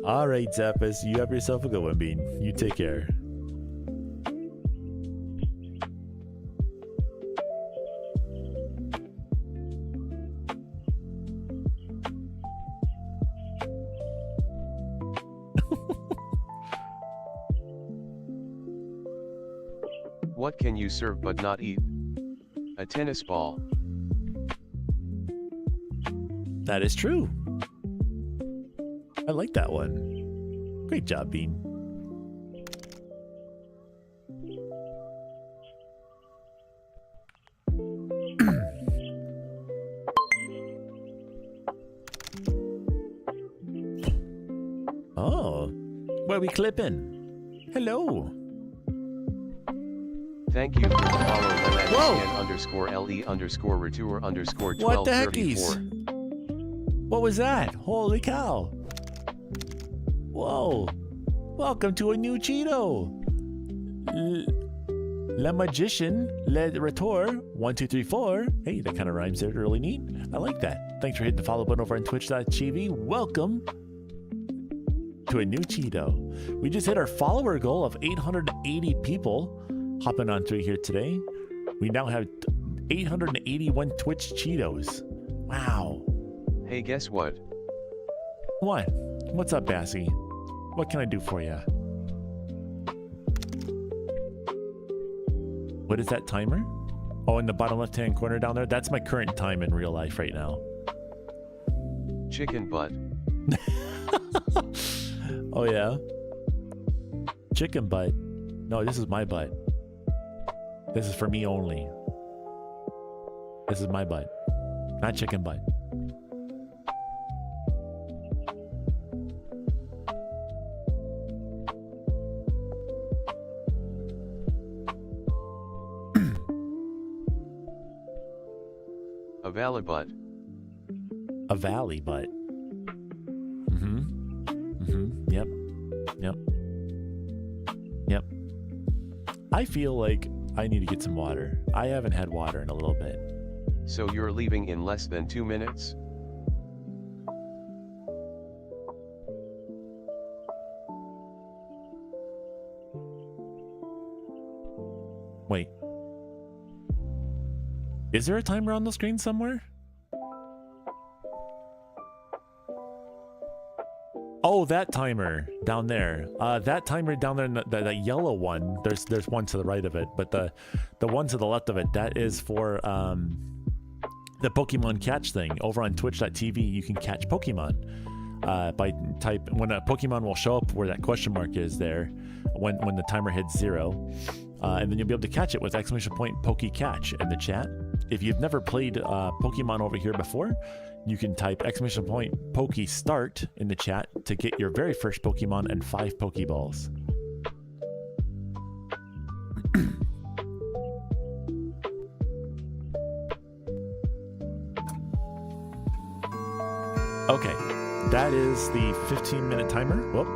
All right, Zappis, you have yourself a good one, Bean. You take care.
What can you serve but not eat? A tennis ball.
That is true. I like that one. Great job, Bean. Oh, where are we clipping? Hello.
Thank you for the follow
Whoa.
@CN_LE_Retour_1234.
What the heckies? What was that? Holy cow. Whoa. Welcome to a new Cheeto. Le Magician, Le Retour, 1234. Hey, that kind of rhymes there. Really neat. I like that. Thanks for hitting the follow button over on twitch.tv. Welcome to a new Cheeto. We just hit our follower goal of 880 people hopping on through here today. We now have 881 Twitch Cheetos. Wow.
Hey, guess what?
What? What's up, Bassie? What can I do for you? What is that timer? Oh, in the bottom left-hand corner down there? That's my current time in real life right now.
Chicken butt.
Oh, yeah? Chicken butt? No, this is my butt. This is for me only. This is my butt. Not chicken butt.
A valley butt.
A valley butt. Yep. Yep. Yep. I feel like I need to get some water. I haven't had water in a little bit.
So you're leaving in less than 2 minutes?
Wait. Is there a timer on the screen somewhere? Oh, that timer down there. That timer down there, that yellow one. There's one to the right of it, but the one to the left of it, that is for the Pokemon catch thing. Over on Twitch.tv, you can catch Pokemon by when a Pokemon will show up where that question mark is there when the timer hits 0, and then you'll be able to catch it with !Poke_catch in the chat. If you've never played Pokemon over here before, you can type !Poke_start in the chat to get your very first Pokemon and 5 Pokeballs. Okay, that is the 15-minute timer. Whoop.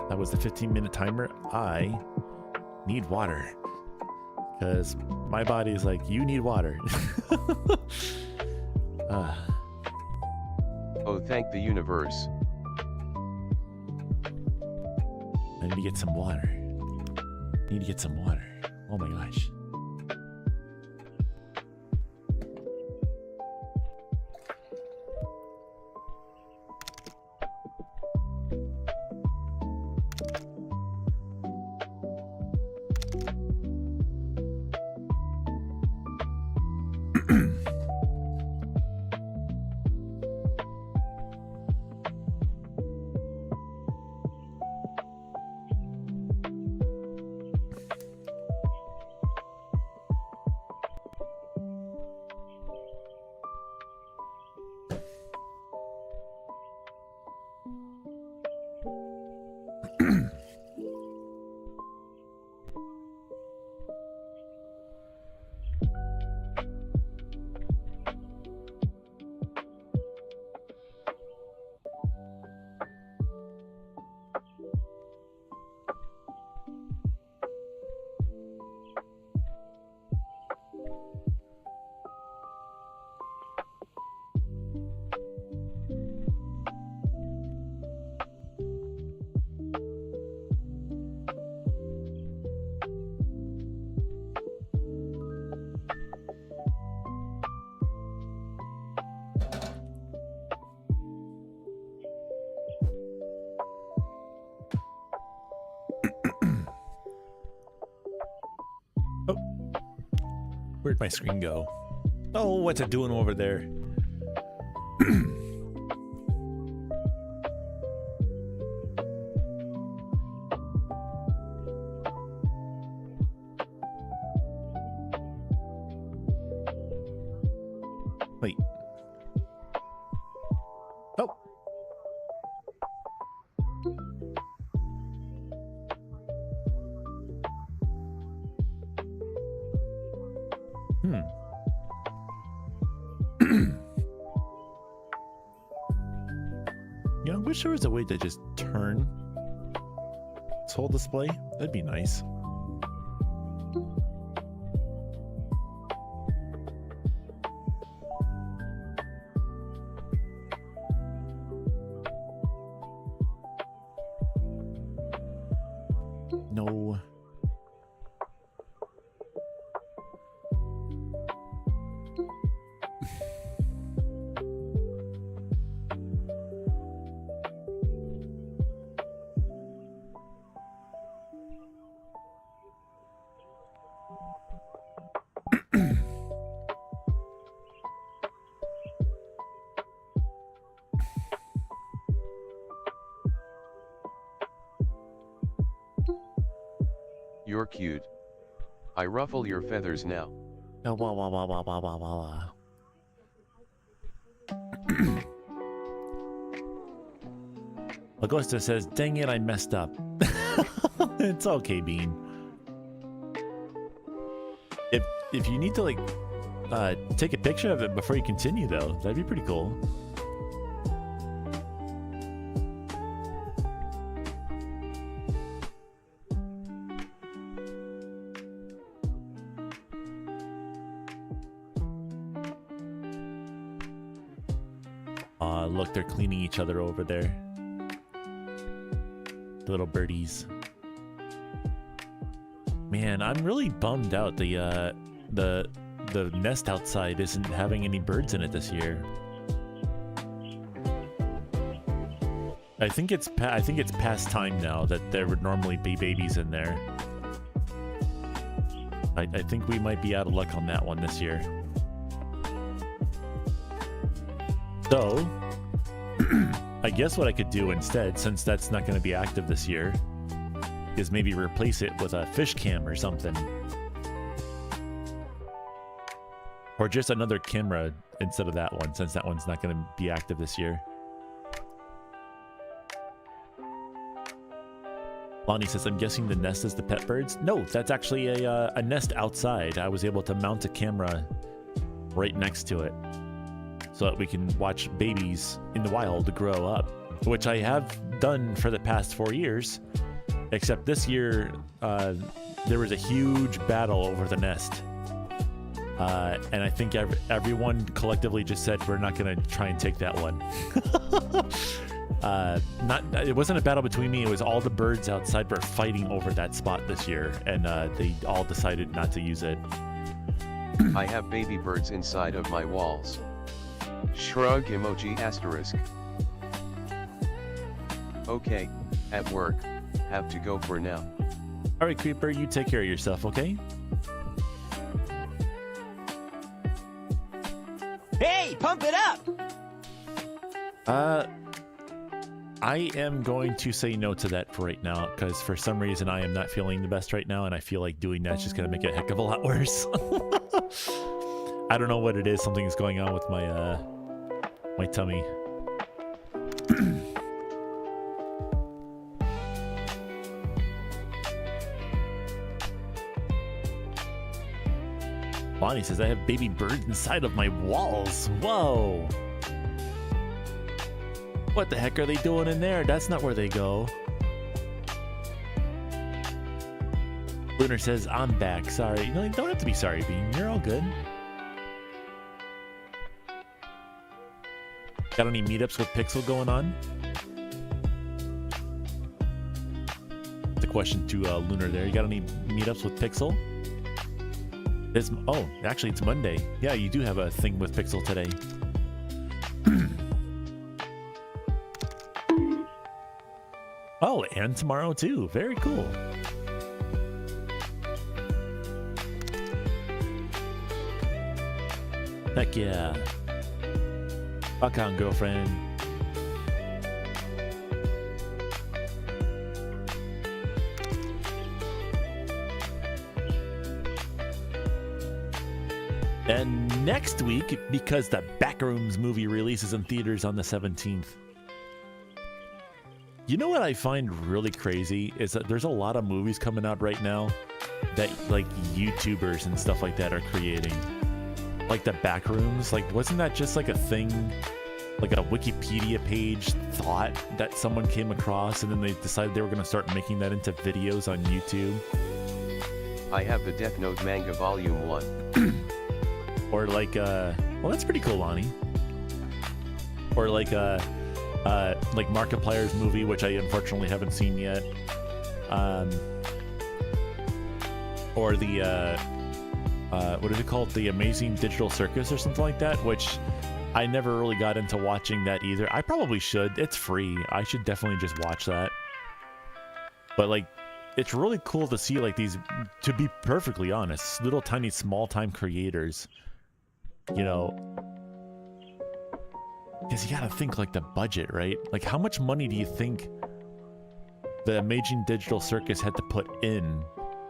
That was the 15-minute timer. I need water. Because my body is like, you need water.
Oh, thank the universe.
I need to get some water. I need to get some water. Oh my gosh. Where'd my screen go? Oh, what's it doing over there? Wait. Oh. Yeah, I wish there was a way to just turn this whole display. That'd be nice. No.
You're cute. I ruffle your feathers now.
Oh, wah, wah, wah, wah, wah, wah, wah, wah. Augusta says, dang it, I messed up. It's okay, Bean. If you need to, like, take a picture of it before you continue, though, that'd be pretty cool. Look, they're cleaning each other over there. The little birdies. Man, I'm really bummed out. The nest outside isn't having any birds in it this year. I think it's past time now that there would normally be babies in there. I think we might be out of luck on that one this year. So, I guess what I could do instead, since that's not going to be active this year, is maybe replace it with a fish cam or something. Or just another camera instead of that one, since that one's not going to be active this year. Lonnie says, I'm guessing the nest is the pet birds? No, that's actually a nest outside. I was able to mount a camera right next to it, so that we can watch babies in the wild grow up, which I have done for the past 4 years, except this year there was a huge battle over the nest. And I think everyone collectively just said, we're not going to try and take that one. It wasn't a battle between me, it was all the birds outside were fighting over that spot this year, and they all decided not to use it.
I have baby birds inside of my walls. Shrug emoji asterisk. Okay, at work, have to go for now.
Alright, Creeper, you take care of yourself, okay?
Hey, pump it up!
I am going to say no to that for right now, because for some reason I am not feeling the best right now, and I feel like doing that's just going to make it a heck of a lot worse. I don't know what it is. Something's going on with my my tummy. Bonnie says, I have baby birds inside of my walls. Whoa. What the heck are they doing in there? That's not where they go. Lunar says, I'm back. Sorry. No, you don't have to be sorry, Bean. You're all good. Got any meetups with Pixel going on? The question to Lunar there. You got any meetups with Pixel? Oh, actually, it's Monday. Yeah, you do have a thing with Pixel today. Oh, and tomorrow too. Very cool. Heck yeah. Fuck on, girlfriend. And next week, because the Backrooms movie releases in theaters on the 17th. You know what I find really crazy is that there's a lot of movies coming out right now that like YouTubers and stuff like that are creating. Like the Backrooms, like wasn't that just like a thing, like a Wikipedia page thought that someone came across and then they decided they were going to start making that into videos on YouTube?
I have the Death Note manga volume 1.
Or like, well, that's pretty cool, Lonnie. Or like Markiplier's movie, which I unfortunately haven't seen yet. Or the, what is it called? The Amazing Digital Circus or something like that, which I never really got into watching that either. I probably should. It's free. I should definitely just watch that. But like, it's really cool to see like these, to be perfectly honest, little tiny small time creators, you know, because you gotta think like the budget, right? Like how much money do you think the Amazing Digital Circus had to put in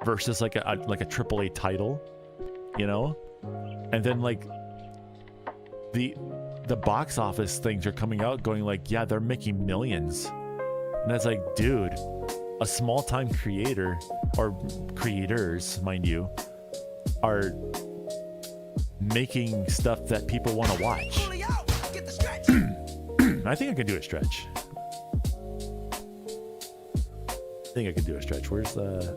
versus like a AAA title, you know? And then like the box office things are coming out going like, yeah, they're making millions. And that's like, dude, a small time creator, or creators, mind you, are making stuff that people want to watch. I think I can do a stretch. Where's the...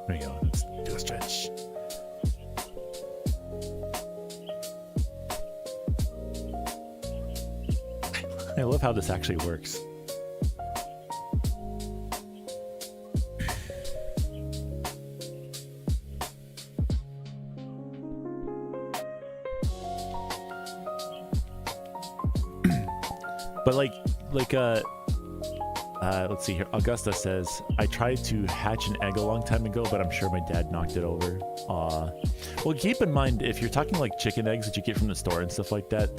There you go. Let's do a stretch. I love how this actually works. But let's see here. Augusta says, I tried to hatch an egg a long time ago, but I'm sure my dad knocked it over. Well, keep in mind, if you're talking like chicken eggs that you get from the store and stuff like that,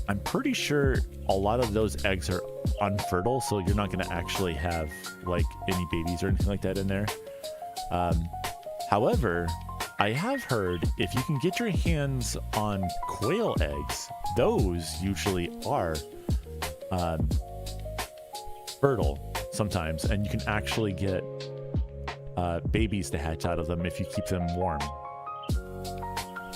I'm pretty sure a lot of those eggs are unfertile, so you're not going to actually have like any babies or anything like that in there. However, I have heard if you can get your hands on quail eggs, those usually are fertile sometimes, and you can actually get babies to hatch out of them if you keep them warm.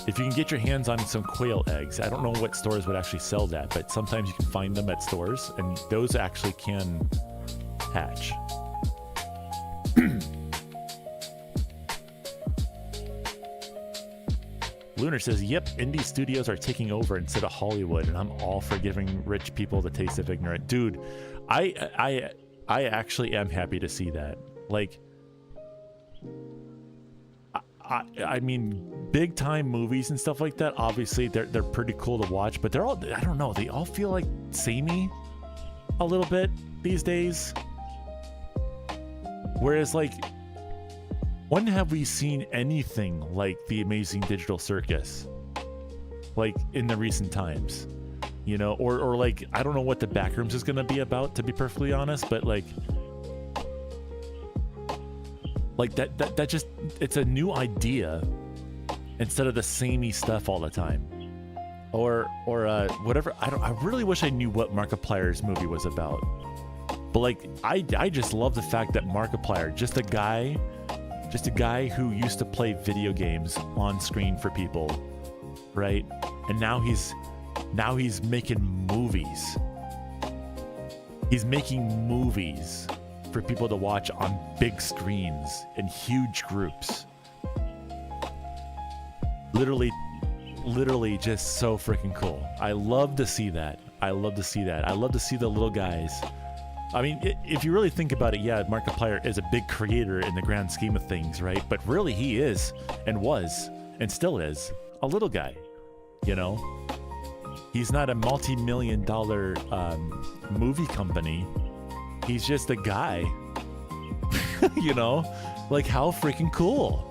If you can get your hands on some quail eggs, I don't know what stores would actually sell that, but sometimes you can find them at stores, and those actually can hatch. Lunar says, yep, indie studios are taking over instead of Hollywood, and I'm all for giving rich people the taste of ignorant. Dude, I actually am happy to see that. Like, I mean, big time movies and stuff like that, obviously they're pretty cool to watch, but they're all, I don't know, they all feel like samey a little bit these days. Whereas like, when have we seen anything like the Amazing Digital Circus? Like in the recent times, you know, or like, I don't know what the Backrooms is going to be about, to be perfectly honest, but like that just, it's a new idea instead of the samey stuff all the time. Or whatever. I really wish I knew what Markiplier's movie was about. But like, I just love the fact that Markiplier, just a guy who used to play video games on screen for people, right? And now he's making movies. He's making movies for people to watch on big screens in huge groups. Literally just so freaking cool. I love to see that. I love to see the little guys. I mean, if you really think about it, yeah, Markiplier is a big creator in the grand scheme of things, right? But really he is, and was, and still is, a little guy, you know? He's not a multi-million-dollar movie company. He's just a guy You know? Like, how freaking cool.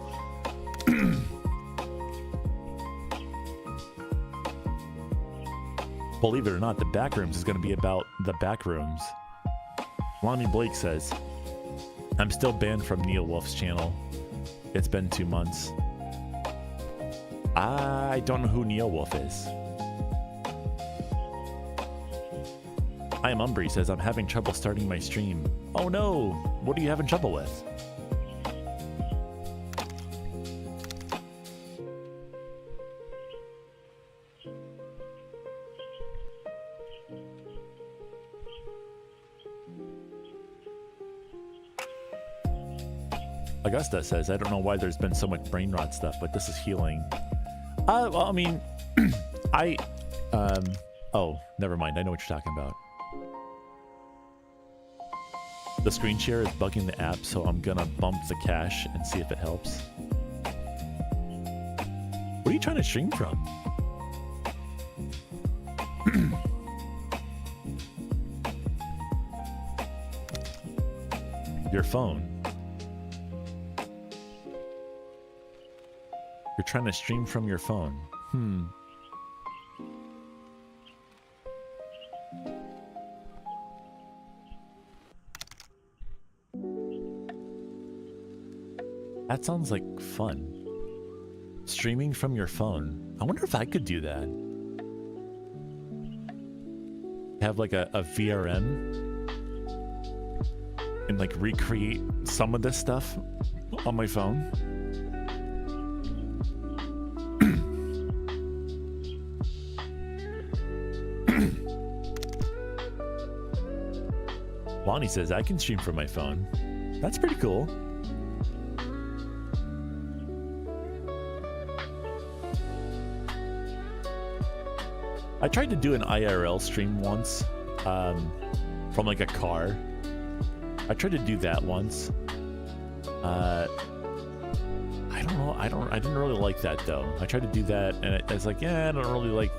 Believe it or not, the Backrooms is going to be about the Backrooms. Lonnie Blake says, I'm still banned from Neil Wolf's channel. It's been 2 months. I don't know who Neil Wolf is. I am Umbry says, I'm having trouble starting my stream. Oh no! What are you having trouble with? Augusta says, I don't know why there's been so much brain rot stuff, but this is healing. Well, I mean, oh, never mind. I know what you're talking about. The screen share is bugging the app, so I'm gonna bump the cache and see if it helps. What are you trying to stream from? Your phone. You're trying to stream from your phone. That sounds like fun. Streaming from your phone. I wonder if I could do that. Have like a VRM and like recreate some of this stuff on my phone. Lonnie says, I can stream from my phone. That's pretty cool. I tried to do an IRL stream once, from like a car. I tried to do that once. I don't know. I didn't really like that though. I tried to do that, and I was like, yeah, I don't really like.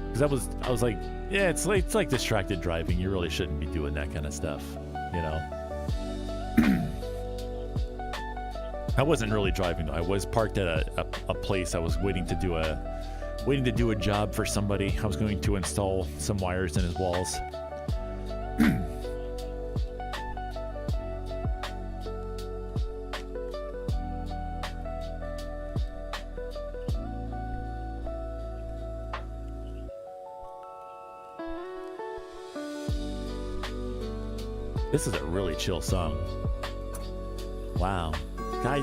Because I was like, yeah, it's like distracted driving. You really shouldn't be doing that kind of stuff, you know. I wasn't really driving though. I was parked at a place. I was waiting to do a job for somebody. I was going to install some wires in his walls. This is a really chill song. Wow. Guys,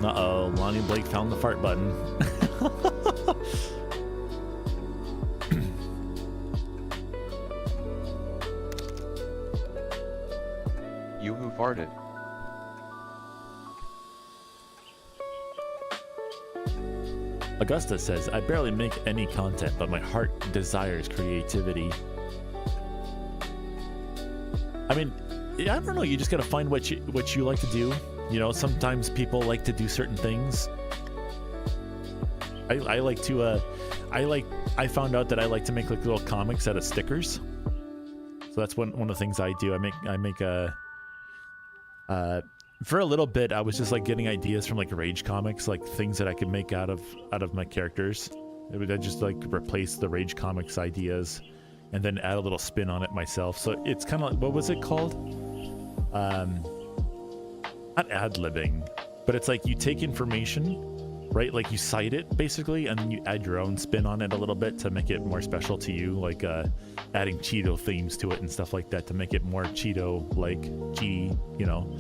uh-oh, Lonnie Blake found the fart button.
You who farted.
Augusta says, I barely make any content, but my heart desires creativity. I mean, I don't know, you just gotta find what you like to do. You know, sometimes people like to do certain things. I like to, I found out that I like to make like little comics out of stickers. So that's one of the things I do. I make a, for a little bit, I was just like getting ideas from like Rage comics, like things that I could make out of my characters. I just like replace the Rage comics ideas and then add a little spin on it myself. So it's kind of like, what was it called? Not ad-libbing, but it's like you take information, right? Like you cite it basically, and then you add your own spin on it a little bit to make it more special to you, like adding Cheeto themes to it and stuff like that to make it more Cheeto-like, G, you know.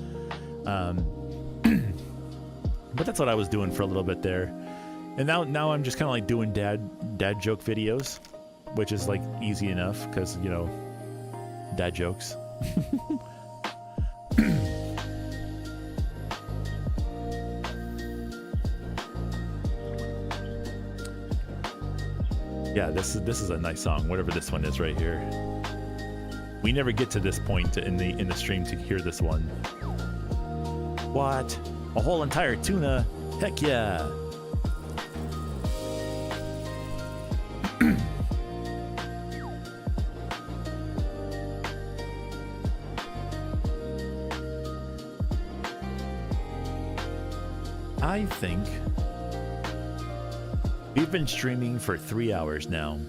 But that's what I was doing for a little bit there, and now I'm just kind of like doing dad joke videos, which is like easy enough because, you know, dad jokes. Yeah, this is a nice song, whatever this one is right here. We never get to this point in the stream to hear this one. What? A whole entire tuna? Heck yeah! I think we've been streaming for 3 hours now.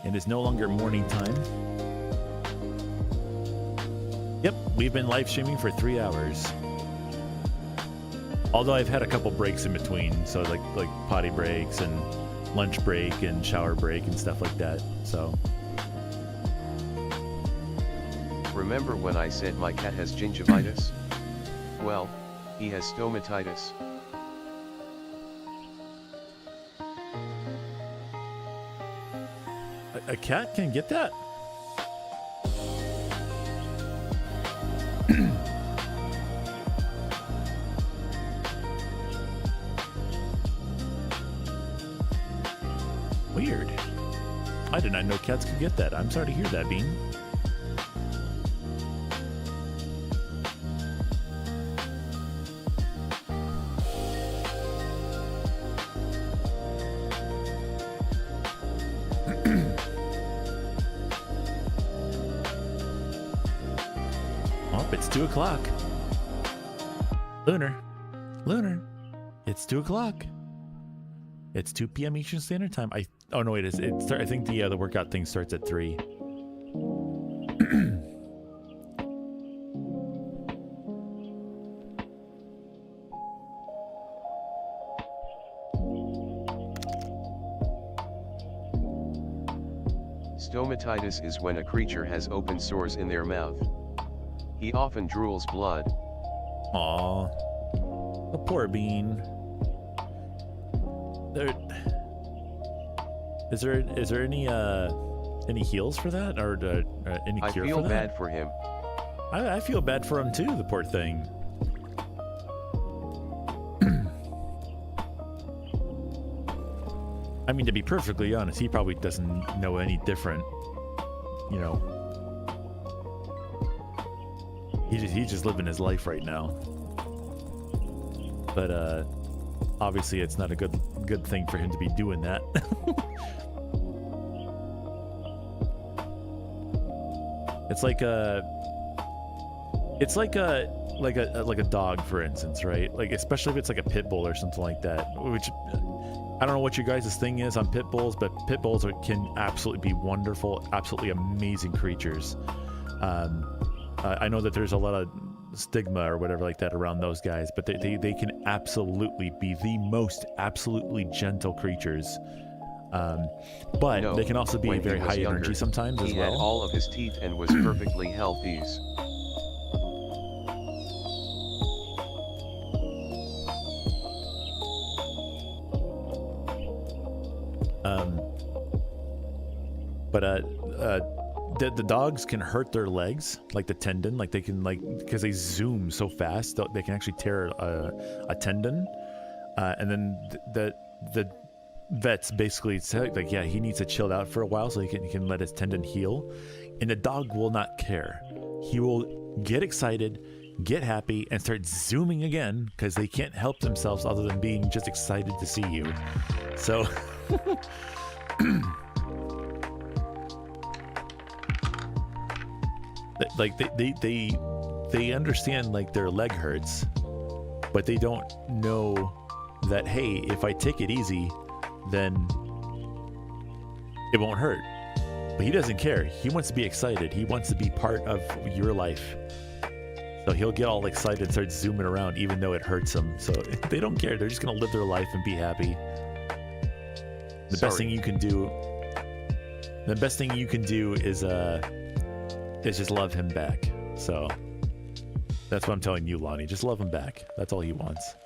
It is no longer morning time. Yep, we've been live streaming for 3 hours. Although I've had a couple breaks in between, so like potty breaks and lunch break and shower break and stuff like that. So
Remember when I said my cat has gingivitis? Well, he has stomatitis.
a cat can get that? Weird. I did not know cats could get that. I'm sorry to hear that, Bean. Oh, it's 2 o'clock. Lunar. It's 2 o'clock. It's 2 p.m. Eastern Standard Time. Oh no, I think the workout thing starts at 3.
Stomatitis is when a creature has open sores in their mouth. He often drools blood.
Aw, the poor Bean. Is there any heals for that, or any
I
cure
feel
for that?
bad for him.
I feel bad for him too, the poor thing. I mean, to be perfectly honest, he probably doesn't know any different. You know, he's just living his life right now. But obviously, it's not a good thing for him to be doing that. It's like a dog, for instance, right? Like, especially if it's like a pit bull or something like that, which I don't know what your guys' thing is on pit bulls, but pit bulls can absolutely be wonderful, absolutely amazing creatures. I know that there's a lot of stigma or whatever like that around those guys, but they can absolutely be the most absolutely gentle creatures. But
No,
they can also be
when he
very
was
high
younger,
energy sometimes as
He had
well.
all of his teeth and was perfectly healthy.
But the dogs can hurt their legs, like the tendon, like they can, like, because they zoom so fast, they can actually tear a tendon, and then the vets basically say, like, yeah, he needs to chill out for a while so he can let his tendon heal, and the dog will not care. He will get excited, get happy, and start zooming again because they can't help themselves other than being just excited to see you. So like they understand, like, their leg hurts, but they don't know that, hey, if I take it easy, then it won't hurt. But he doesn't care. He wants to be excited. He wants to be part of your life. So he'll get all excited and start zooming around even though it hurts him. So they don't care. They're just going to live their life and be happy. The best thing you can do is just love him back. So that's what I'm telling you, Lonnie. Just love him back. That's all he wants.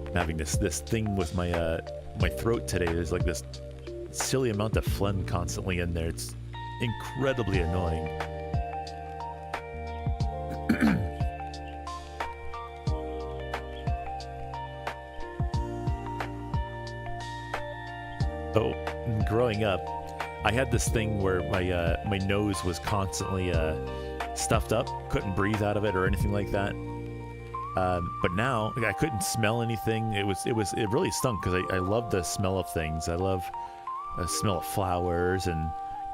I'm having this thing with my my throat today. There's like this silly amount of phlegm constantly in there. It's incredibly annoying. So, growing up, I had this thing where my nose was constantly stuffed up, couldn't breathe out of it or anything like that. But now I couldn't smell anything. It really stunk because I love the smell of things. I love the smell of flowers and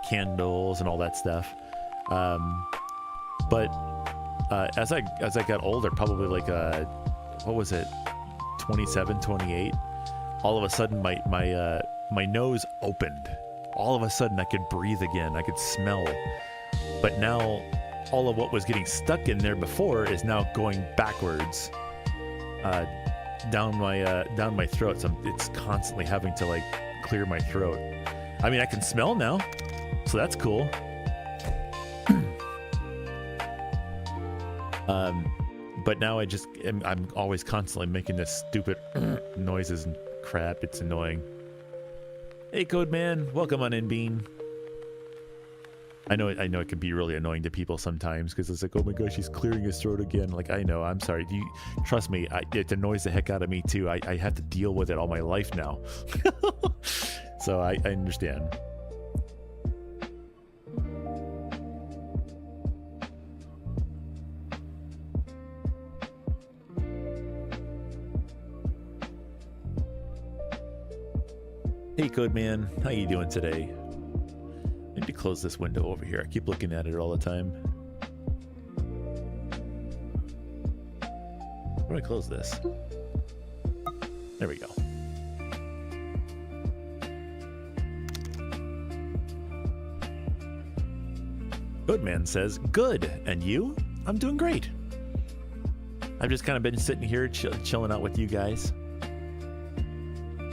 candles and all that stuff. But as I got older, probably like what was it, 27, 28, all of a sudden my nose opened. All of a sudden I could breathe again. I could smell. But now all of what was getting stuck in there before is now going backwards down my throat. So it's constantly having to like clear my throat. I mean, I can smell now, so that's cool. But now I'm always constantly making this stupid noises and crap. It's annoying. Hey, Code Man, welcome on in, Bean. I know it can be really annoying to people sometimes because it's like, oh my gosh, he's clearing his throat again. Like, I know, I'm sorry. Trust me, it annoys the heck out of me too. I have to deal with it all my life now. So I understand. Hey, Code Man, how you doing today? Maybe close this window over here. I keep looking at it all the time. Where do I close this? There we go. Code Man says, good. And you? I'm doing great. I've just kind of been sitting here chilling out with you guys.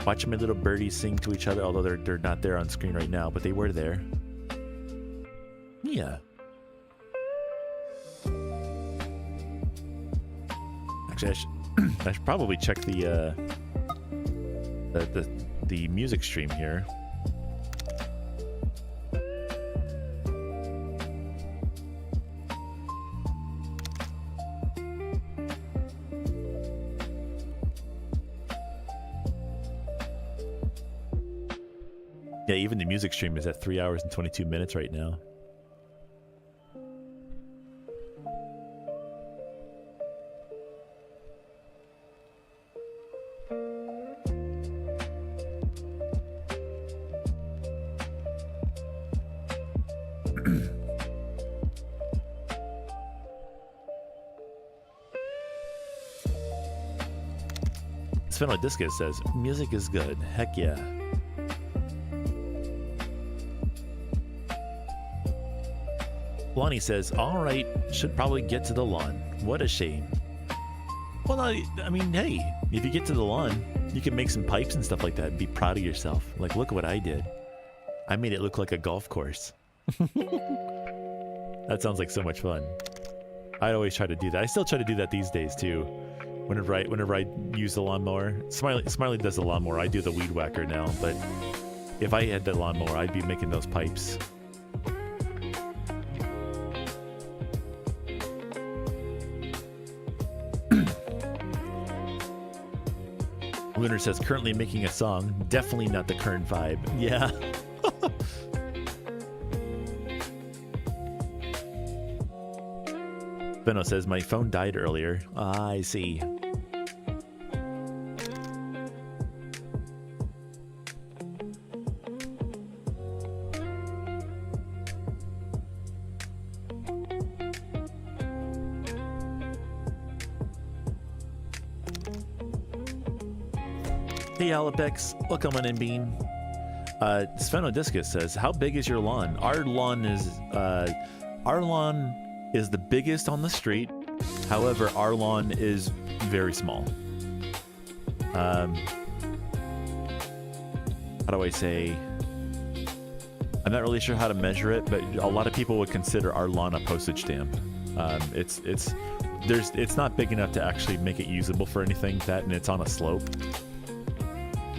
Watching my little birdies sing to each other, although they're not there on screen right now, but they were there. Yeah. Actually, I should probably check the music stream here. Yeah, even the music stream is at 3 hours and 22 minutes right now. Discus says, music is good. Heck yeah. Lonnie says, all right, should probably get to the lawn. What a shame. Well, I mean, hey, if you get to the lawn, you can make some pipes and stuff like that and be proud of yourself. Like, look what I did. I made it look like a golf course. That sounds like so much fun. I'd always try to do that. I still try to do that these days, too. Whenever I use the lawnmower. Smiley does the lawnmower. I do the weed whacker now, but if I had the lawnmower, I'd be making those pipes. Lunar says, currently making a song. Definitely not the current vibe. Yeah. Benno says, my phone died earlier. Ah, I see. Hey, Alapex. Welcome on in, Bean. Svenodiscus says, how big is your lawn? Our lawn is the biggest on the street. However, our lawn is very small. How do I say? I'm not really sure how to measure it, but a lot of people would consider our lawn a postage stamp. It's not big enough to actually make it usable for anything. That, and it's on a slope.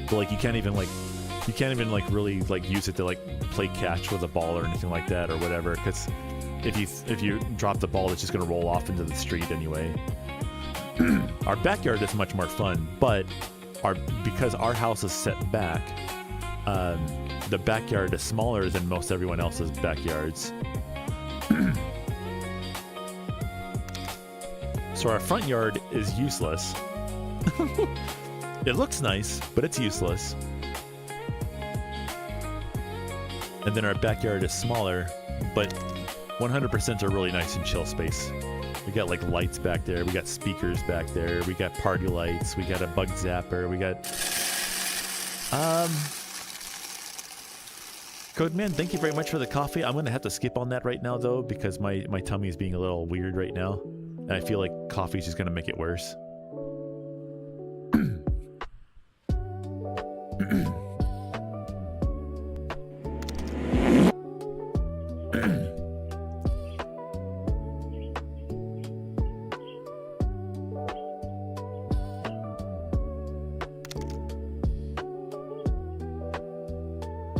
So, like, you can't even really like use it to like play catch with a ball or anything like that or whatever, because if you drop the ball, it's just going to roll off into the street anyway. Our backyard is much more fun, but because our house is set back, the backyard is smaller than most everyone else's So our front yard is useless. It looks nice, but it's useless. And then our backyard is smaller, but 100% are really nice and chill space. We got like lights back there, we got speakers back there, we got party lights, we got a bug zapper, we got... Codeman, thank you very much for the coffee. I'm gonna have to skip on that right now though, because my tummy is being a little weird right now. And I feel like coffee's just gonna make it worse.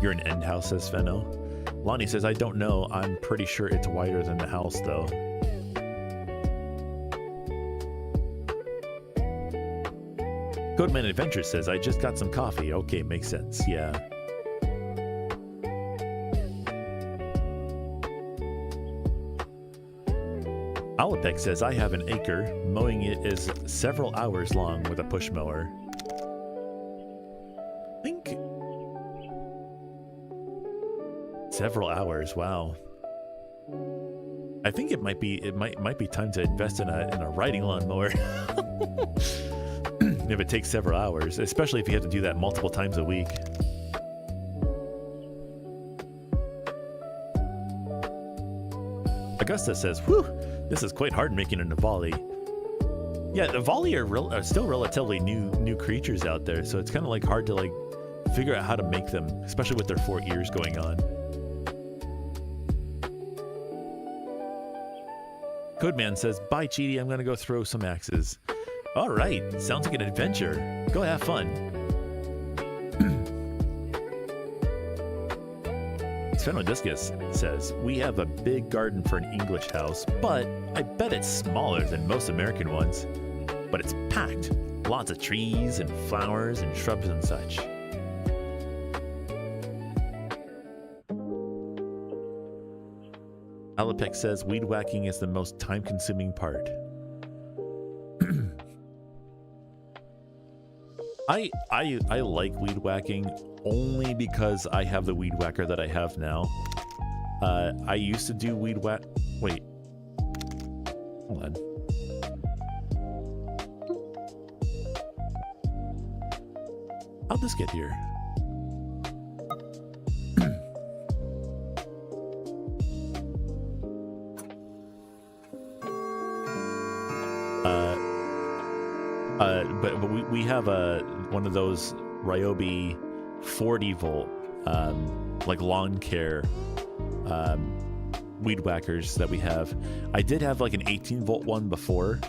You're an end house, says Fenno. Lonnie says, I don't know. I'm pretty sure it's wider than the house, though. Codeman Adventure says, I just got some coffee. Okay, makes sense. Yeah. Alapec says, I have an acre. Mowing it is several hours long with a push mower. I think... Several hours, wow. I think it might be time to invest in a riding lawnmower. If it takes several hours, especially if you have to do that multiple times a week. Augusta says, whew, this is quite hard making a Navali. Yeah, the Navali are still relatively new creatures out there, so it's kind of like hard to like figure out how to make them, especially with their 4 ears going on. Codeman says, bye, Cheaty, I'm gonna go throw some axes. All right, sounds like an adventure. Go have fun. Sphenodiscus says, we have a big garden for an English house, but I bet it's smaller than most American ones. But it's packed. Lots of trees and flowers and shrubs and such. Alapec says, weed whacking is the most time-consuming part. I like weed whacking only because I have the weed whacker that I have now. I used to do weed whack... Wait. Hold on. How'd this get here? But we have one of those Ryobi 40 volt like lawn care weed whackers that we have. I did have like an 18 volt one before,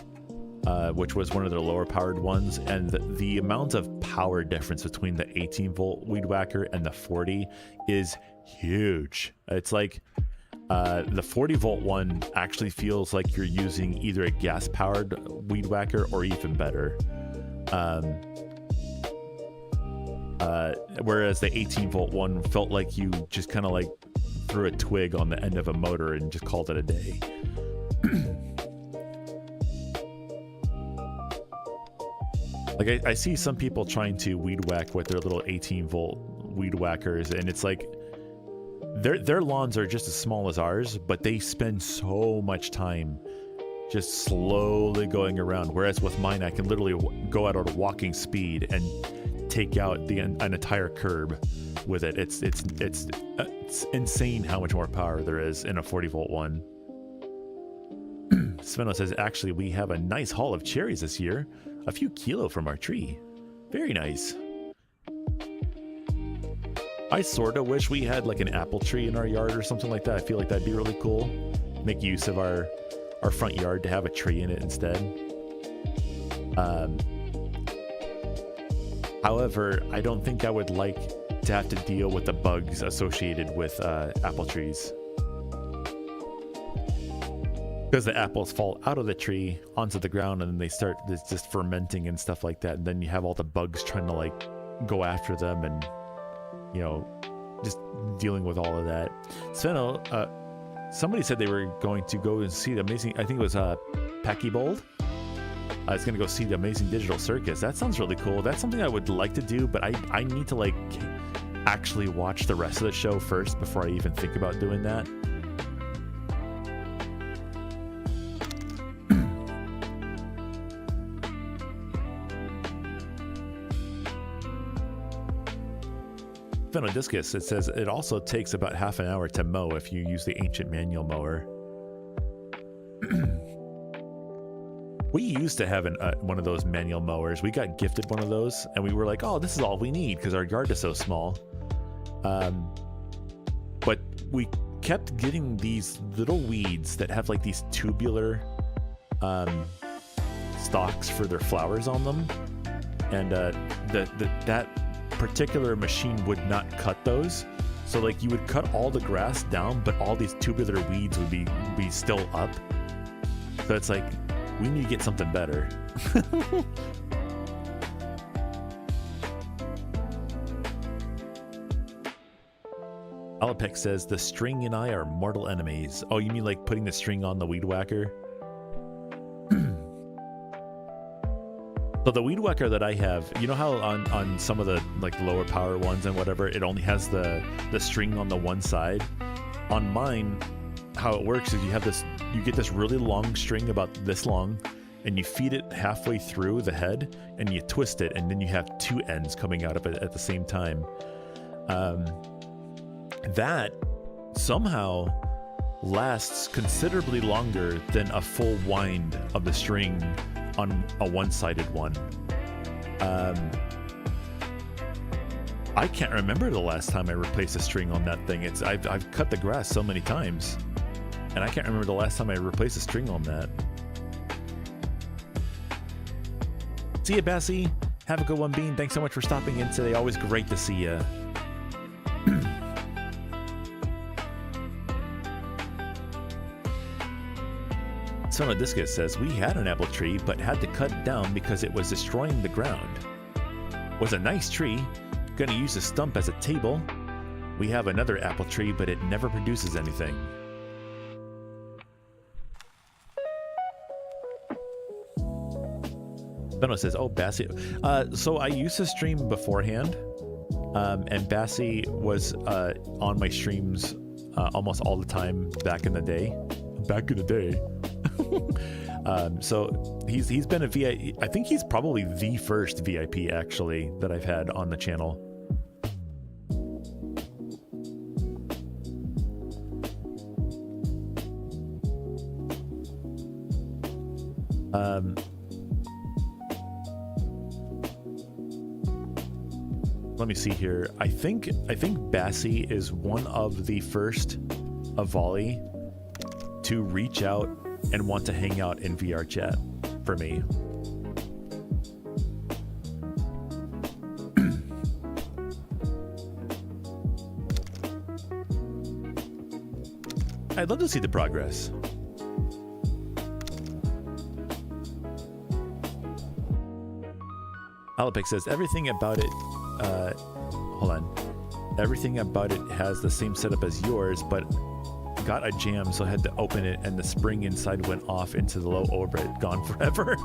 which was one of their lower powered ones, and the amount of power difference between the 18 volt weed whacker and the 40 is huge. It's like the 40 volt one actually feels like you're using either a gas powered weed whacker or even better. Whereas the 18 volt one felt like you just kind of like threw a twig on the end of a motor and just called it a day. Like I see some people trying to weed whack with their little 18 volt weed whackers, and it's like their lawns are just as small as ours, but they spend so much time just slowly going around. Whereas with mine, I can literally go out at a walking speed and take out an entire curb with it. It's insane how much more power there is in a 40 volt one. Sveno says, actually, we have a nice haul of cherries this year. A few kilo from our tree. Very nice. I sort of wish we had like an apple tree in our yard or something like that. I feel like that'd be really cool. Make use of our front yard to have a tree in it instead. However, I don't think I would like to have to deal with the bugs associated with apple trees. Because the apples fall out of the tree onto the ground, and then they start just fermenting and stuff like that. And then you have all the bugs trying to like go after them, and you know, just dealing with all of that. Sveno, somebody said they were going to go and see the amazing, I think it was Packy Bold. I was gonna go see the Amazing Digital Circus. That sounds really cool. That's something I would like to do, but I need to like actually watch the rest of the show first before I even think about doing that. Phenodiscus, it says it also takes about half an hour to mow if you use the ancient manual mower. We used to have one of those manual mowers. We got gifted one of those, and we were like, oh, this is all we need because our yard is so small. But we kept getting these little weeds that have like these tubular stalks for their flowers on them. And that particular machine would not cut those. So like you would cut all the grass down, but all these tubular weeds would be still up. So it's like, we need to get something better. Alapec says, the string and I are mortal enemies. Oh, you mean like putting the string on the weed whacker? So the weed whacker that I have, you know how on some of the like lower power ones and whatever, it only has the string on the one side? On mine, how it works is you get this really long string about this long, and you feed it halfway through the head, and you twist it, and then you have two ends coming out of it at the same time. That somehow lasts considerably longer than a full wind of the string on a one-sided one. I can't remember the last time I replaced a string on that thing. I've cut the grass so many times, and I can't remember the last time I replaced a string on that. See ya, Bassie. Have a good one, Bean. Thanks so much for stopping in today. Always great to see ya. Sonodiscus says, we had an apple tree, but had to cut it down because it was destroying the ground. Was a nice tree. Gonna use the stump as a table. We have another apple tree, but it never produces anything. Beno says, oh, Bassie. So I used to stream beforehand, and Bassie was on my streams almost all the time back in the day. So he's been a VIP. I think he's probably the first VIP actually that I've had on the channel. Let me see here. I think Bassie is one of the first Avali to reach out and want to hang out in VR chat for me. I'd love to see the progress. Alapec says, everything about it, hold on. Everything about it has the same setup as yours, but got a jam, so I had to open it, and the spring inside went off into the low orbit. Gone forever.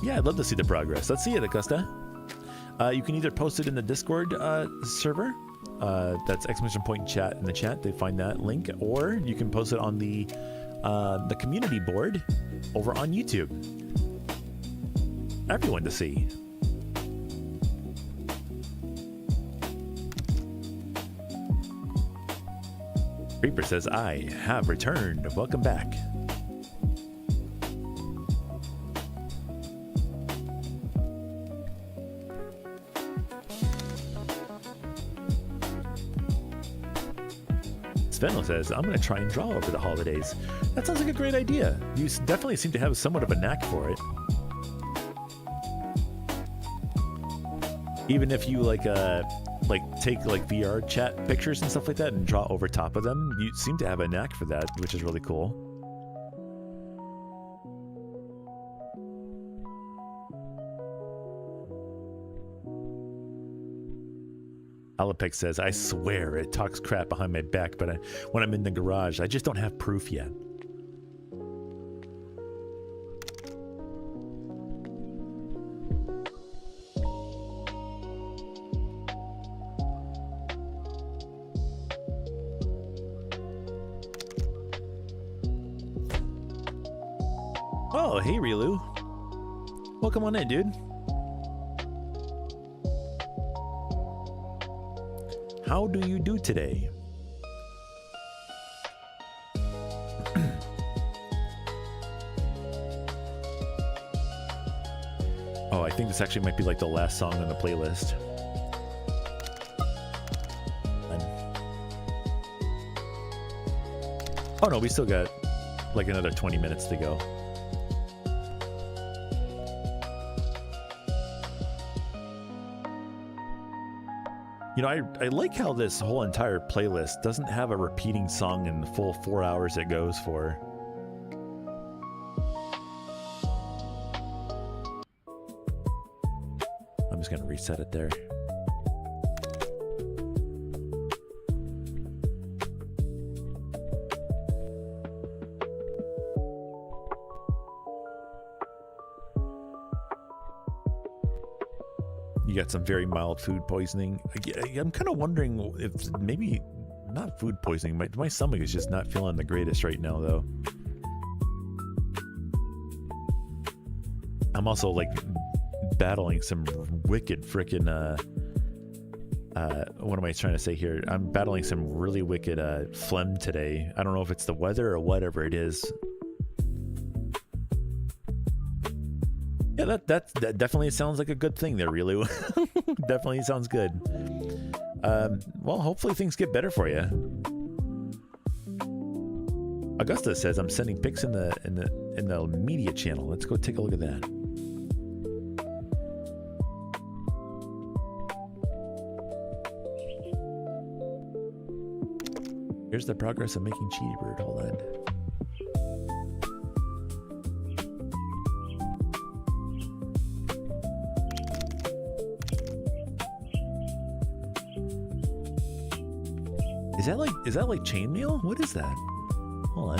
Yeah, I'd love to see the progress. Let's see it, Augusta. You can either post it in the Discord server. That's !chat in the chat. They find that link, or you can post it on the community board over on YouTube. Everyone to see. Reaper says, I have returned. Welcome back. Svenlo says, I'm going to try and draw over the holidays. That sounds like a great idea. You definitely seem to have somewhat of a knack for it. Even if you take like VR chat pictures and stuff like that and draw over top of them, you seem to have a knack for that, which is really cool. Alapec says, I swear it talks crap behind my back, but when I'm in the garage, I just don't have proof yet. Oh, hey, Rilu. Welcome on in, dude. How do you do today? Oh, I think this actually might be like the last song on the playlist. Oh no, we still got like another 20 minutes to go. You know, I like how this whole entire playlist doesn't have a repeating song in the full 4 hours it goes for. I'm just gonna reset it there. You got some very mild food poisoning. I'm kind of wondering if maybe not food poisoning. My stomach is just not feeling the greatest right now, though. I'm also like battling some wicked freaking what am I trying to say here? I'm battling some really wicked phlegm today. I don't know if it's the weather or whatever it is. Yeah, that definitely sounds like a good thing there, Rilu. Definitely sounds good. Well, hopefully things get better for you. Augusta says I'm sending pics in the media channel. Let's go take a look at that. Here's the progress of making Cheetie Bird. Hold on. Is that like chainmail? What is that? Hold on.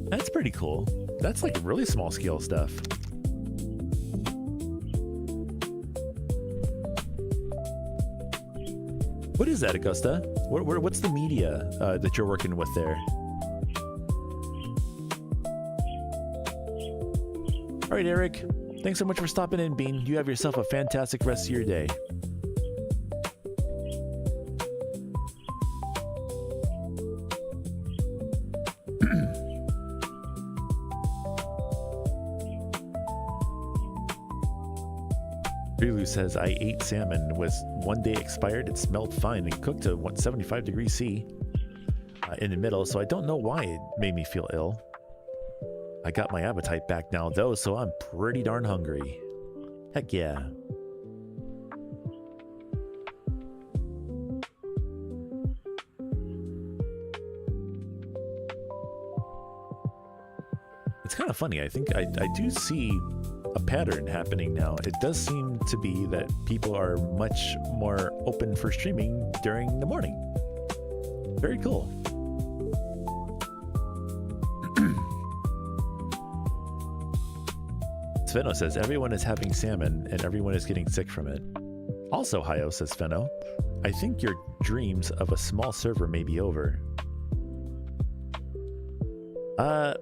That's pretty cool. That's like really small scale stuff. What is that, Augusta? What's the media that you're working with there? All right, Eric. Thanks so much for stopping in, Bean. You have yourself a fantastic rest of your day. Rilu says, I ate salmon. Was one day expired. It smelled fine and cooked to 75 degrees C in the middle, so I don't know why it made me feel ill. I got my appetite back now, though, so I'm pretty darn hungry. Heck yeah. It's kind of funny. I think I do see a pattern happening now. It does seem to be that people are much more open for streaming during the morning. Very cool. Sveno says, everyone is having salmon and everyone is getting sick from it. Also, Hayo, says Sveno, I think your dreams of a small server may be over. I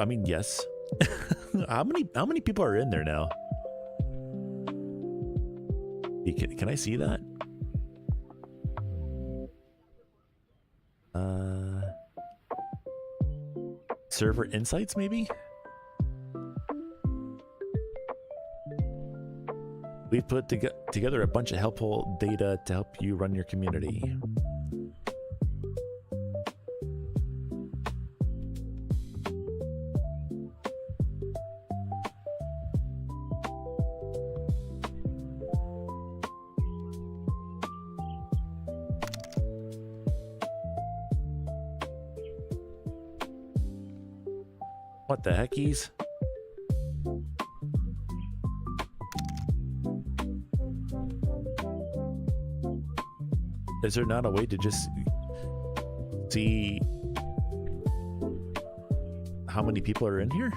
mean, yes. How many people are in there now? Can I see that? Server insights, maybe? We've put together a bunch of helpful data to help you run your community. What the heckies? Is there not a way to just see how many people are in here?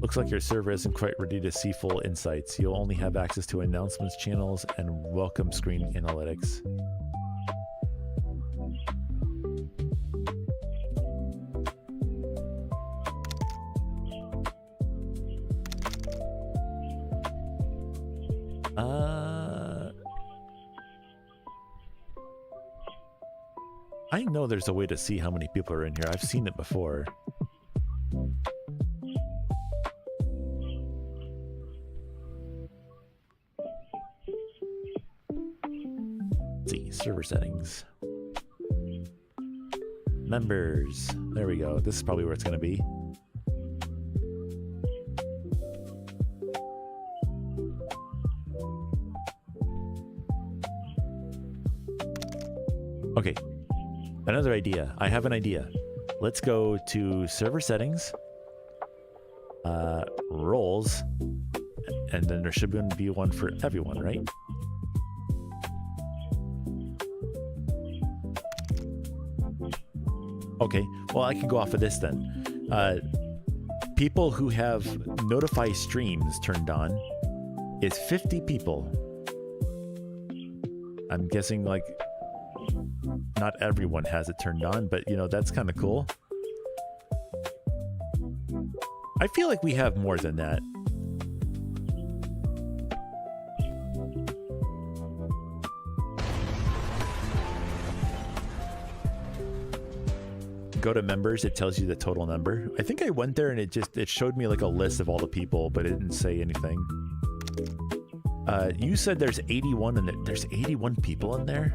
Looks like your server isn't quite ready to see full insights. You'll only have access to announcements channels and welcome screen analytics. I know there's a way to see how many people are in here. I've seen it before. Let's see, server settings. Members. There we go. This is probably where it's going to be. Okay. Another idea. I have an idea. Let's go to server settings, roles, and then there should be one for everyone, right? Okay, well, I can go off of this then. People who have notify streams turned on is 50 people. I'm guessing, like, not everyone has it turned on, but, you know, that's kind of cool. I feel like we have more than that. Go to members, it tells you the total number. I think I went there and it showed me like a list of all the people, but it didn't say anything. You said there's 81 and there's 81 people in there?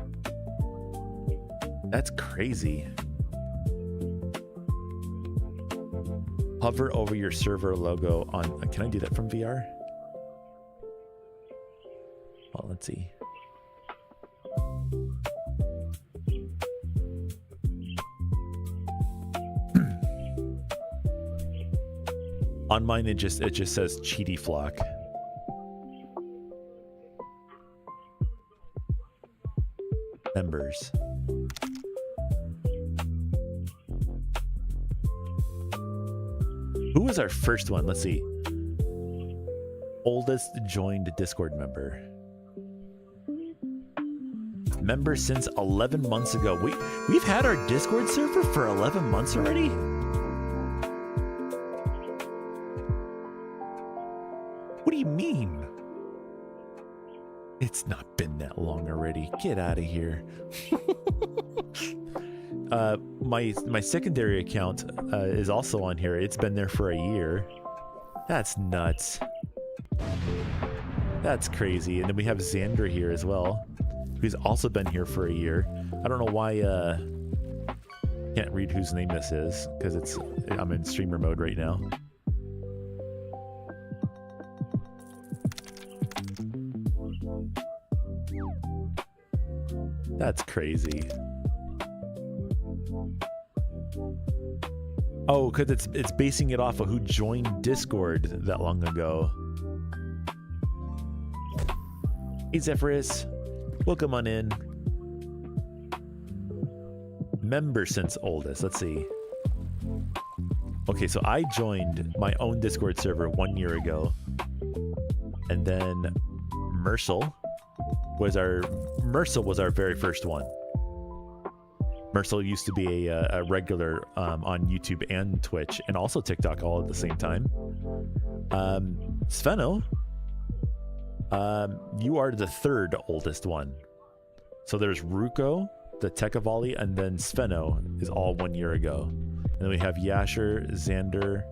That's crazy. Hover over your server logo on... Can I do that from VR? Well, let's see. On mine, it just says Cheaty Flock. Members. Who was our first one? Let's see. Oldest joined Discord member. Member since 11 months ago. We've had our Discord server for 11 months already? What do you mean? It's not been that long already. Get out of here. My secondary account is also on here. It's been there for a year. That's nuts. That's crazy. And then we have Xander here as well, who's also been here for a year. I don't know why can't read whose name this is, because I'm in streamer mode right now. That's crazy. Oh, because it's basing it off of who joined Discord that long ago. Hey Zephyrus, welcome on in. Member since oldest, let's see. Okay, so I joined my own Discord server 1 year ago. And then Mercel was our very first one. Mercel used to be a regular on YouTube and Twitch, and also TikTok all at the same time. Sveno, you are the third oldest one. So there's Ruko, the Tekavali, and then Sveno is all 1 year ago. And then we have Yasher, Xander,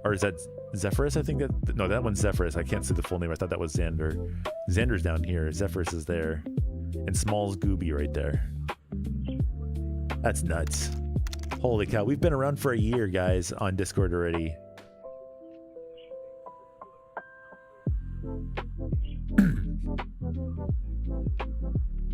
or is that Zephyrus? I think no, that one's Zephyrus. I can't see the full name. I thought that was Xander. Xander's down here. Zephyrus is there, and Small's Gooby right there. That's nuts. Holy cow. We've been around for a year, guys, on Discord already.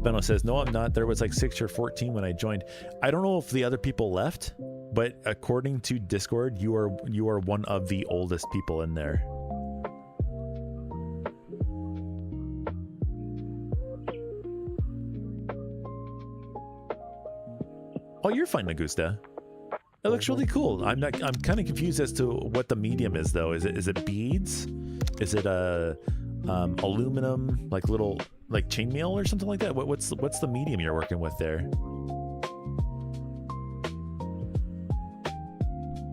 Benno says, no, I'm not. There was like 6 or 14 when I joined. I don't know if the other people left but according to Discord, you are one of the oldest people in there. Oh, you're fine, Nagusta. It looks really cool. I'm kind of confused as to what the medium is though. Is it beads? Is it aluminum, like little like chainmail or something like that? What's the medium you're working with there?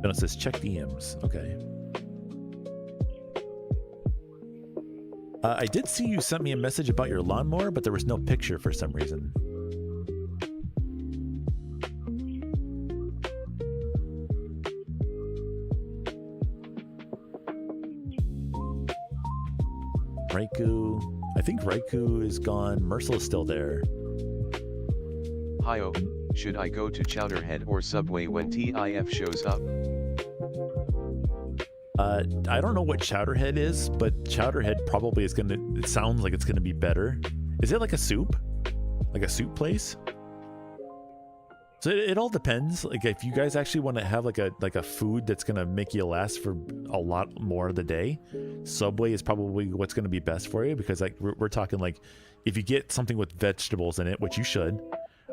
Then it says check DMs. Okay. I did see you sent me a message about your lawnmower, but there was no picture for some reason. Raikou. I think Raikou is gone. Mercil is still there.
Hi-oh, should I go to Chowderhead or Subway when TIF shows up?
I don't know what Chowderhead is, but Chowderhead probably is gonna, it sounds like it's gonna be better. Is it like a soup? Like a soup place? So it all depends. Like if you guys actually want to have like a food that's gonna make you last for a lot more of the day, Subway is probably what's gonna be best for you, because like we're talking like if you get something with vegetables in it, which you should,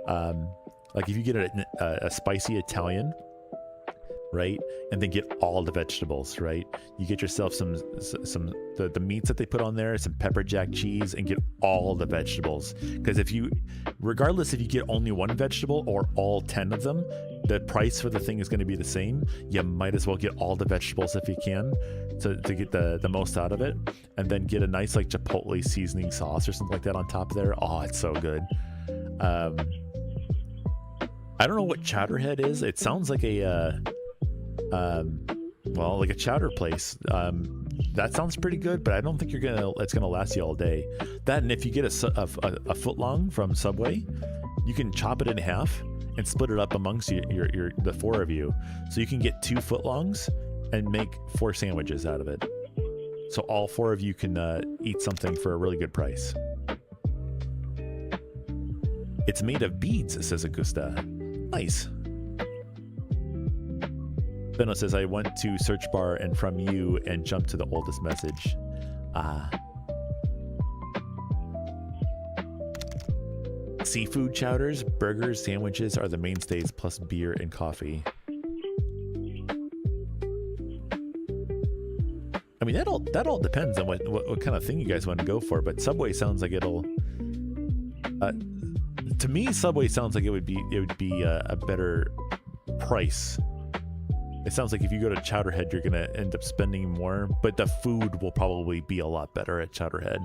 like if you get a spicy Italian, right, and then get all the vegetables, right, you get yourself some the meats that they put on there, some pepper jack cheese, and get all the vegetables. Because if you, regardless if you get only one vegetable or all 10 of them, the price for the thing is going to be the same. You might as well get all the vegetables if you can to get the most out of it, and then get a nice like chipotle seasoning sauce or something like that on top of there. Oh, it's so good. I don't know what Chowderhead is. It sounds like a well, like a chowder place. That sounds pretty good, but I don't think it's gonna last you all day. That, and if you get a foot long from Subway, you can chop it in half and split it up amongst the four of you, so you can get 2 footlongs and make 4 sandwiches out of it. So all 4 of you can eat something for a really good price. It's made of beads, says Augusta. Nice. Benno says, I went to search bar and from you and jumped to the oldest message. Seafood chowders, burgers, sandwiches are the mainstays, plus beer and coffee. I mean, that all depends on what kind of thing you guys want to go for, but Subway sounds like it'll... to me, Subway sounds like it would be a better price. It sounds like if you go to Chowderhead, you're gonna end up spending more, but the food will probably be a lot better at Chowderhead.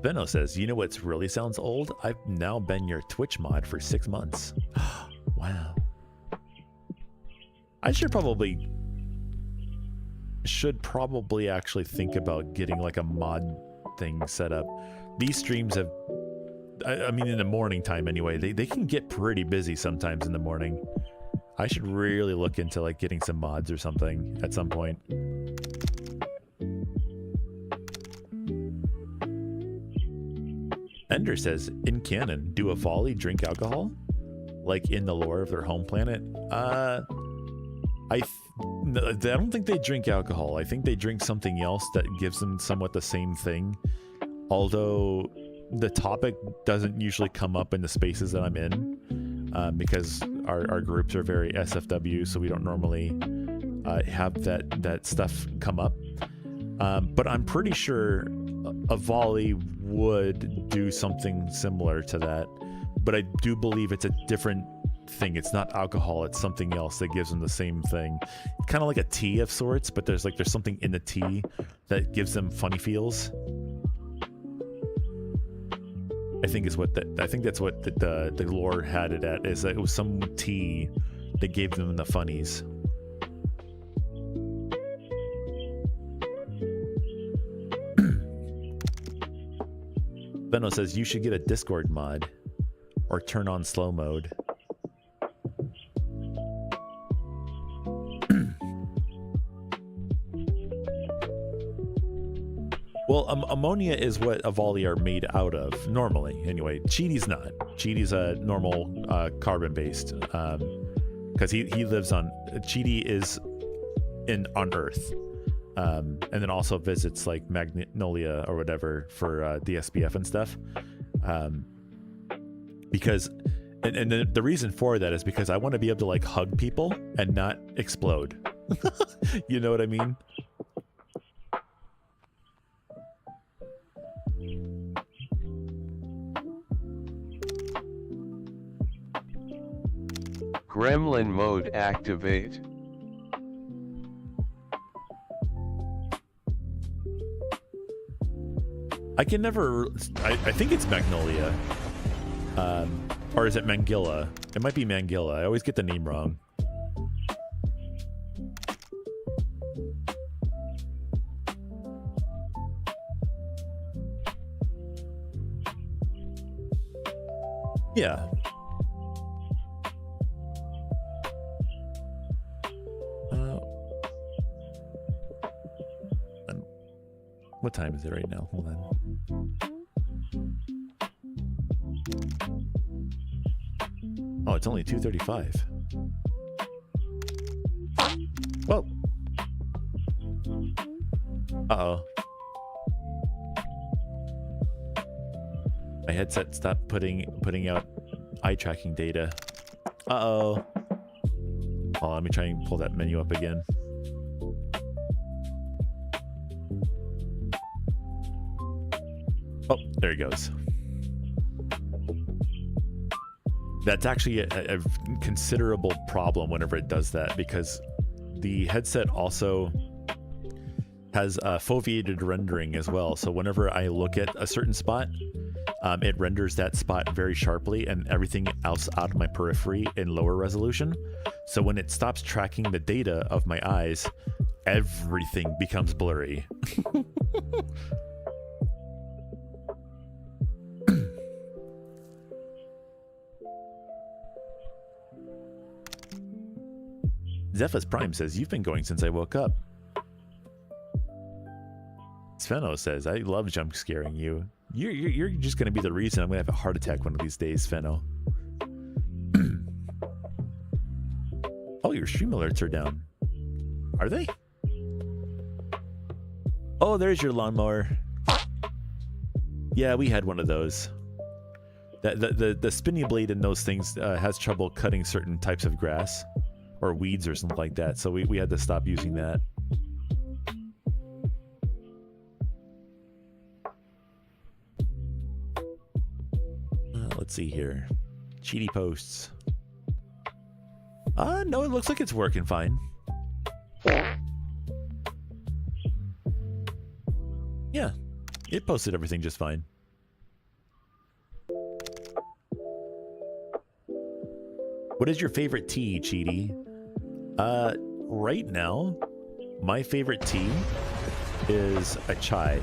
Benno says, you know what's really sounds old? I've now been your Twitch mod for 6 months. Wow. I should probably actually think about getting like a mod thing set up. These streams have, I mean, in the morning time anyway, they can get pretty busy sometimes in the morning. I should really look into like getting some mods or something at some point. Ender says, in canon, do a volley drink alcohol? Like in the lore of their home planet? I don't think they drink alcohol. I think they drink something else that gives them somewhat the same thing. Although the topic doesn't usually come up in the spaces that I'm in, because our groups are very SFW, so we don't normally have that stuff come up. But I'm pretty sure a volley would do something similar to that. But I do believe it's a different thing. It's not alcohol, it's something else that gives them the same thing. Kind of like a tea of sorts, but there's something in the tea that gives them funny feels. I think that's what the lore had it at, is that it was some tea that gave them the funnies. Benno says you should get a Discord mod or turn on slow mode. Well, ammonia is what Avali are made out of normally. Anyway, Cheetie's not. Cheetie's a normal carbon-based, because he lives on. Cheetie is on Earth, and then also visits like Magnolia or whatever for the SPF and stuff. Because, and the reason for that is because I want to be able to like hug people and not explode. You know what I mean?
Gremlin mode activate.
I can never. I think it's Magnolia, or is it Mangilla? It might be Mangilla. I always get the name wrong. Yeah. What time is it right now? Hold on. Oh, it's only 2:35. Whoa. Uh-oh. My headset stopped putting out eye tracking data. Uh-oh. Oh, let me try and pull that menu up again. Oh, there he goes. That's actually a considerable problem whenever it does that, because the headset also has foveated rendering as well. So whenever I look at a certain spot, it renders that spot very sharply and everything else out of my periphery in lower resolution. So when it stops tracking the data of my eyes, everything becomes blurry. Zephas Prime says, you've been going since I woke up. Sveno says, I love jump scaring you. You're just going to be the reason I'm going to have a heart attack one of these days, Sveno. Oh, your stream alerts are down. Are they? Oh, there's your lawnmower. Yeah, we had one of those. The spinny blade in those things has trouble cutting certain types of grass or weeds or something like that, so we had to stop using that. Let's see here. Cheaty posts. No, it looks like it's working fine. Yeah, it posted everything just fine. What is your favorite tea, Cheaty? Right now, my favorite tea is a chai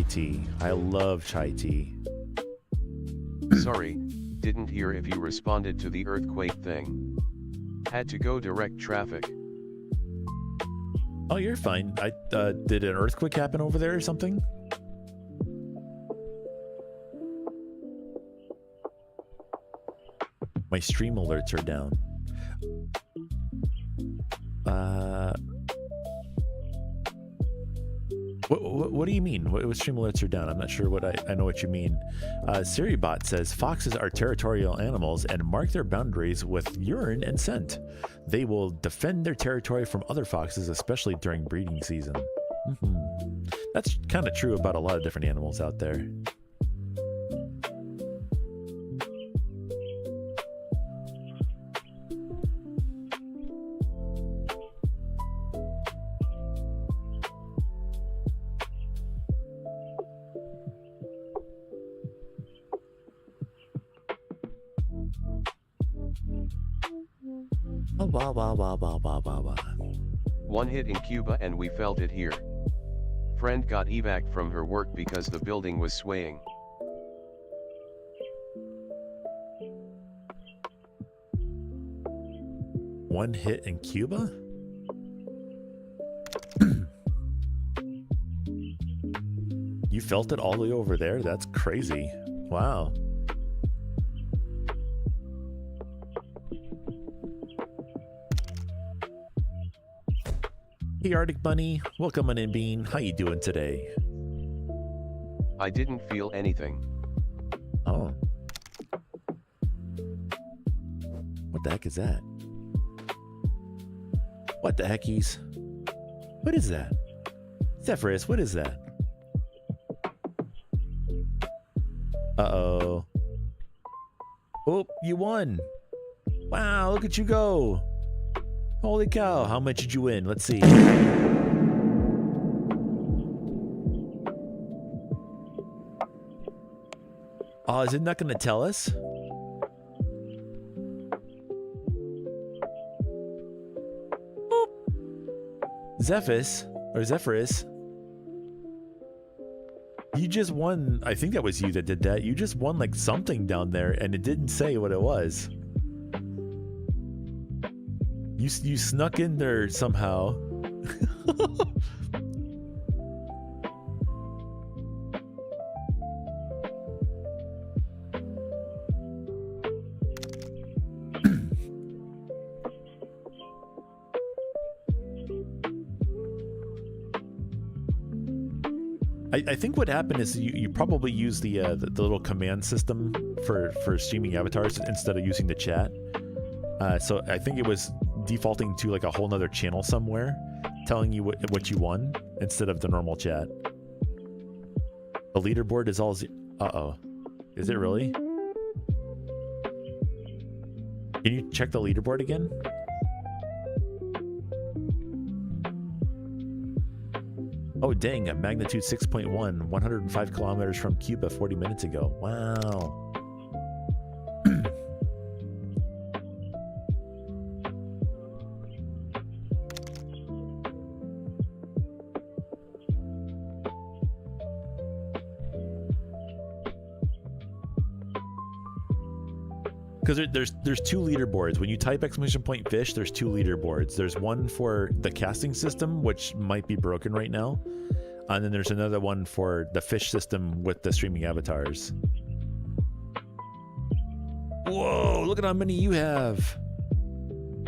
tea. I love chai tea.
Sorry, didn't hear if you responded to the earthquake thing. Had to go direct traffic.
Oh, you're fine. Did an earthquake happen over there or something? My stream alerts are down. What do you mean? What stream alerts are down? I'm not sure what I know what you mean. Siribot says foxes are territorial animals and mark their boundaries with urine and scent. They will defend their territory from other foxes, especially during breeding season. That's kind of true about a lot of different animals out there.
One hit in Cuba and we felt it here. Friend got evac from her work because the building was swaying.
One hit in Cuba? You felt it all the way over there? That's crazy. Wow. Hey Arctic Bunny, welcome on in Bean. How you doing today?
I didn't feel anything.
Oh. What the heck is that? What the heckies? What is that? Zephyrus, what is that? Uh-oh. Oh, you won. Wow, look at you go. Holy cow, how much did you win? Let's see. Oh, is it not going to tell us? Boop. Zephyrus, you just won. I think that was you that did that. You just won like something down there and it didn't say what it was. You snuck in there somehow. I think what happened is you probably use the little command system for streaming avatars instead of using the chat. So I think it was defaulting to like a whole nother channel somewhere, telling you what you won instead of the normal chat. The leaderboard is all uh-oh. Is it really? Can you check the leaderboard again? Oh dang, a magnitude 6.1, 105 kilometers from Cuba 40 minutes ago. Wow. Because there's two leaderboards. When you type !fish, there's two leaderboards. There's one for the casting system, which might be broken right now. And then there's another one for the fish system with the streaming avatars. Whoa, look at how many you have.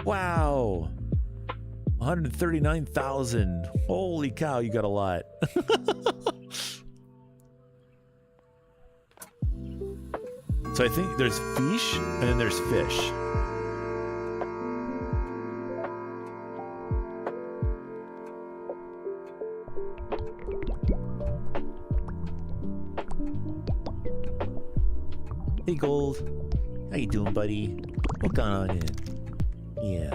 Wow. 139,000. Holy cow, you got a lot. So I think there's fish and then there's fish. Hey Gold, how you doing, buddy? Welcome on in. Yeah.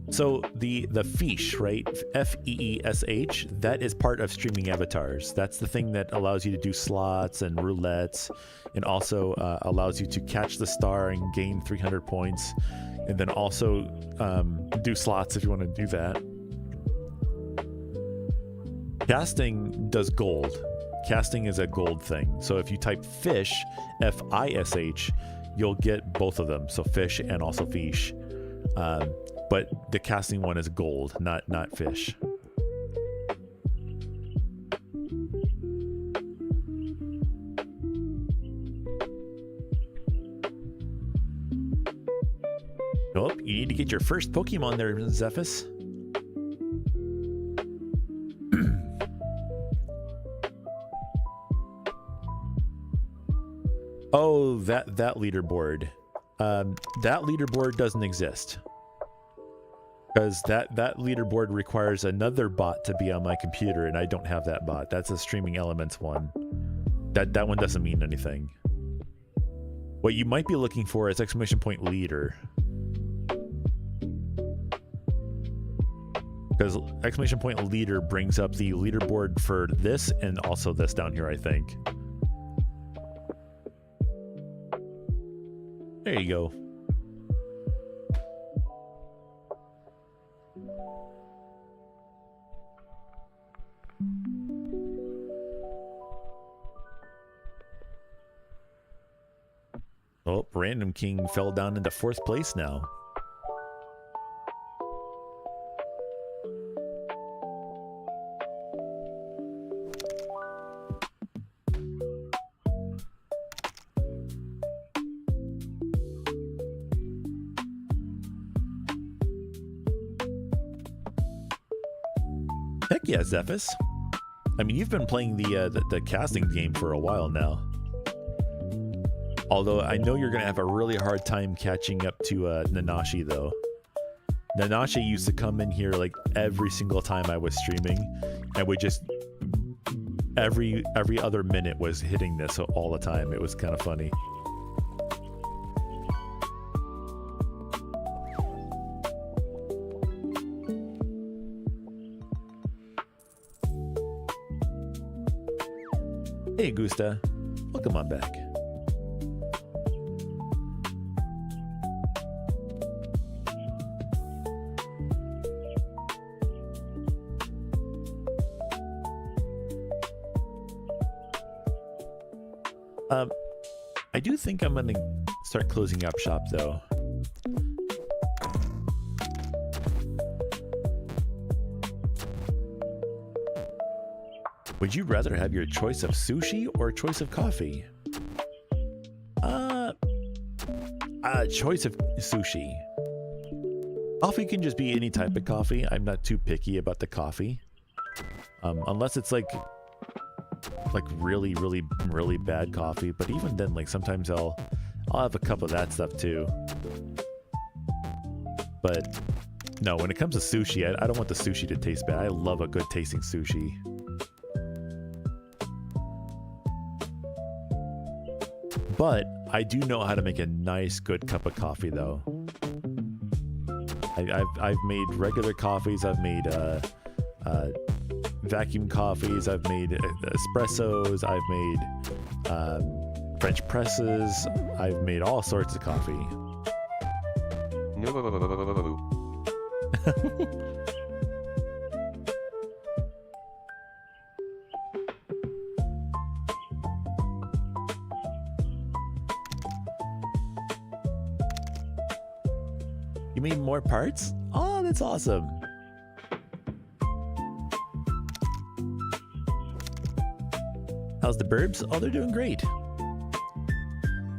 So the fish, right? F-E-E-S-H, that is part of streaming avatars. That's the thing that allows you to do slots and roulettes, and also allows you to catch the star and gain 300 points, and then also do slots if you want to do that. Casting does gold. Casting is a gold thing. So if you type fish, F-I-S-H, you'll get both of them. So fish and also fish. But the casting one is gold, not fish. Oh, you need to get your first Pokemon there, Zephyrus. Oh, that leaderboard. That leaderboard doesn't exist. Because that leaderboard requires another bot to be on my computer, and I don't have that bot. That's a Streaming Elements one. That one doesn't mean anything. What you might be looking for is !leader. Because !leader brings up the leaderboard for this and also this down here, I think. There you go. Oh, Random King fell down into 4th place now. Heck yeah, Zephys. I mean, you've been playing the casting game for a while now. Although I know you're gonna have a really hard time catching up to Nanashi though. Nanashi used to come in here like every single time I was streaming, and would just every other minute was hitting this all the time. It was kind of funny. Hey, Gusta. Welcome on back. I do think I'm gonna start closing up shop though. Would you rather have your choice of sushi or a choice of coffee? Choice of sushi. Coffee can just be any type of coffee. I'm not too picky about the coffee. Unless it's like really bad coffee, but even then, like sometimes I'll have a cup of that stuff too. But no, when it comes to sushi, I don't want the sushi to taste bad. I love a good tasting sushi. But I do know how to make a nice good cup of coffee though. I've made regular coffees, I've made vacuum coffees, I've made espressos, I've made French presses, I've made all sorts of coffee.
No.
You made more parts? Oh, that's awesome. How's the burbs? Oh, they're doing great.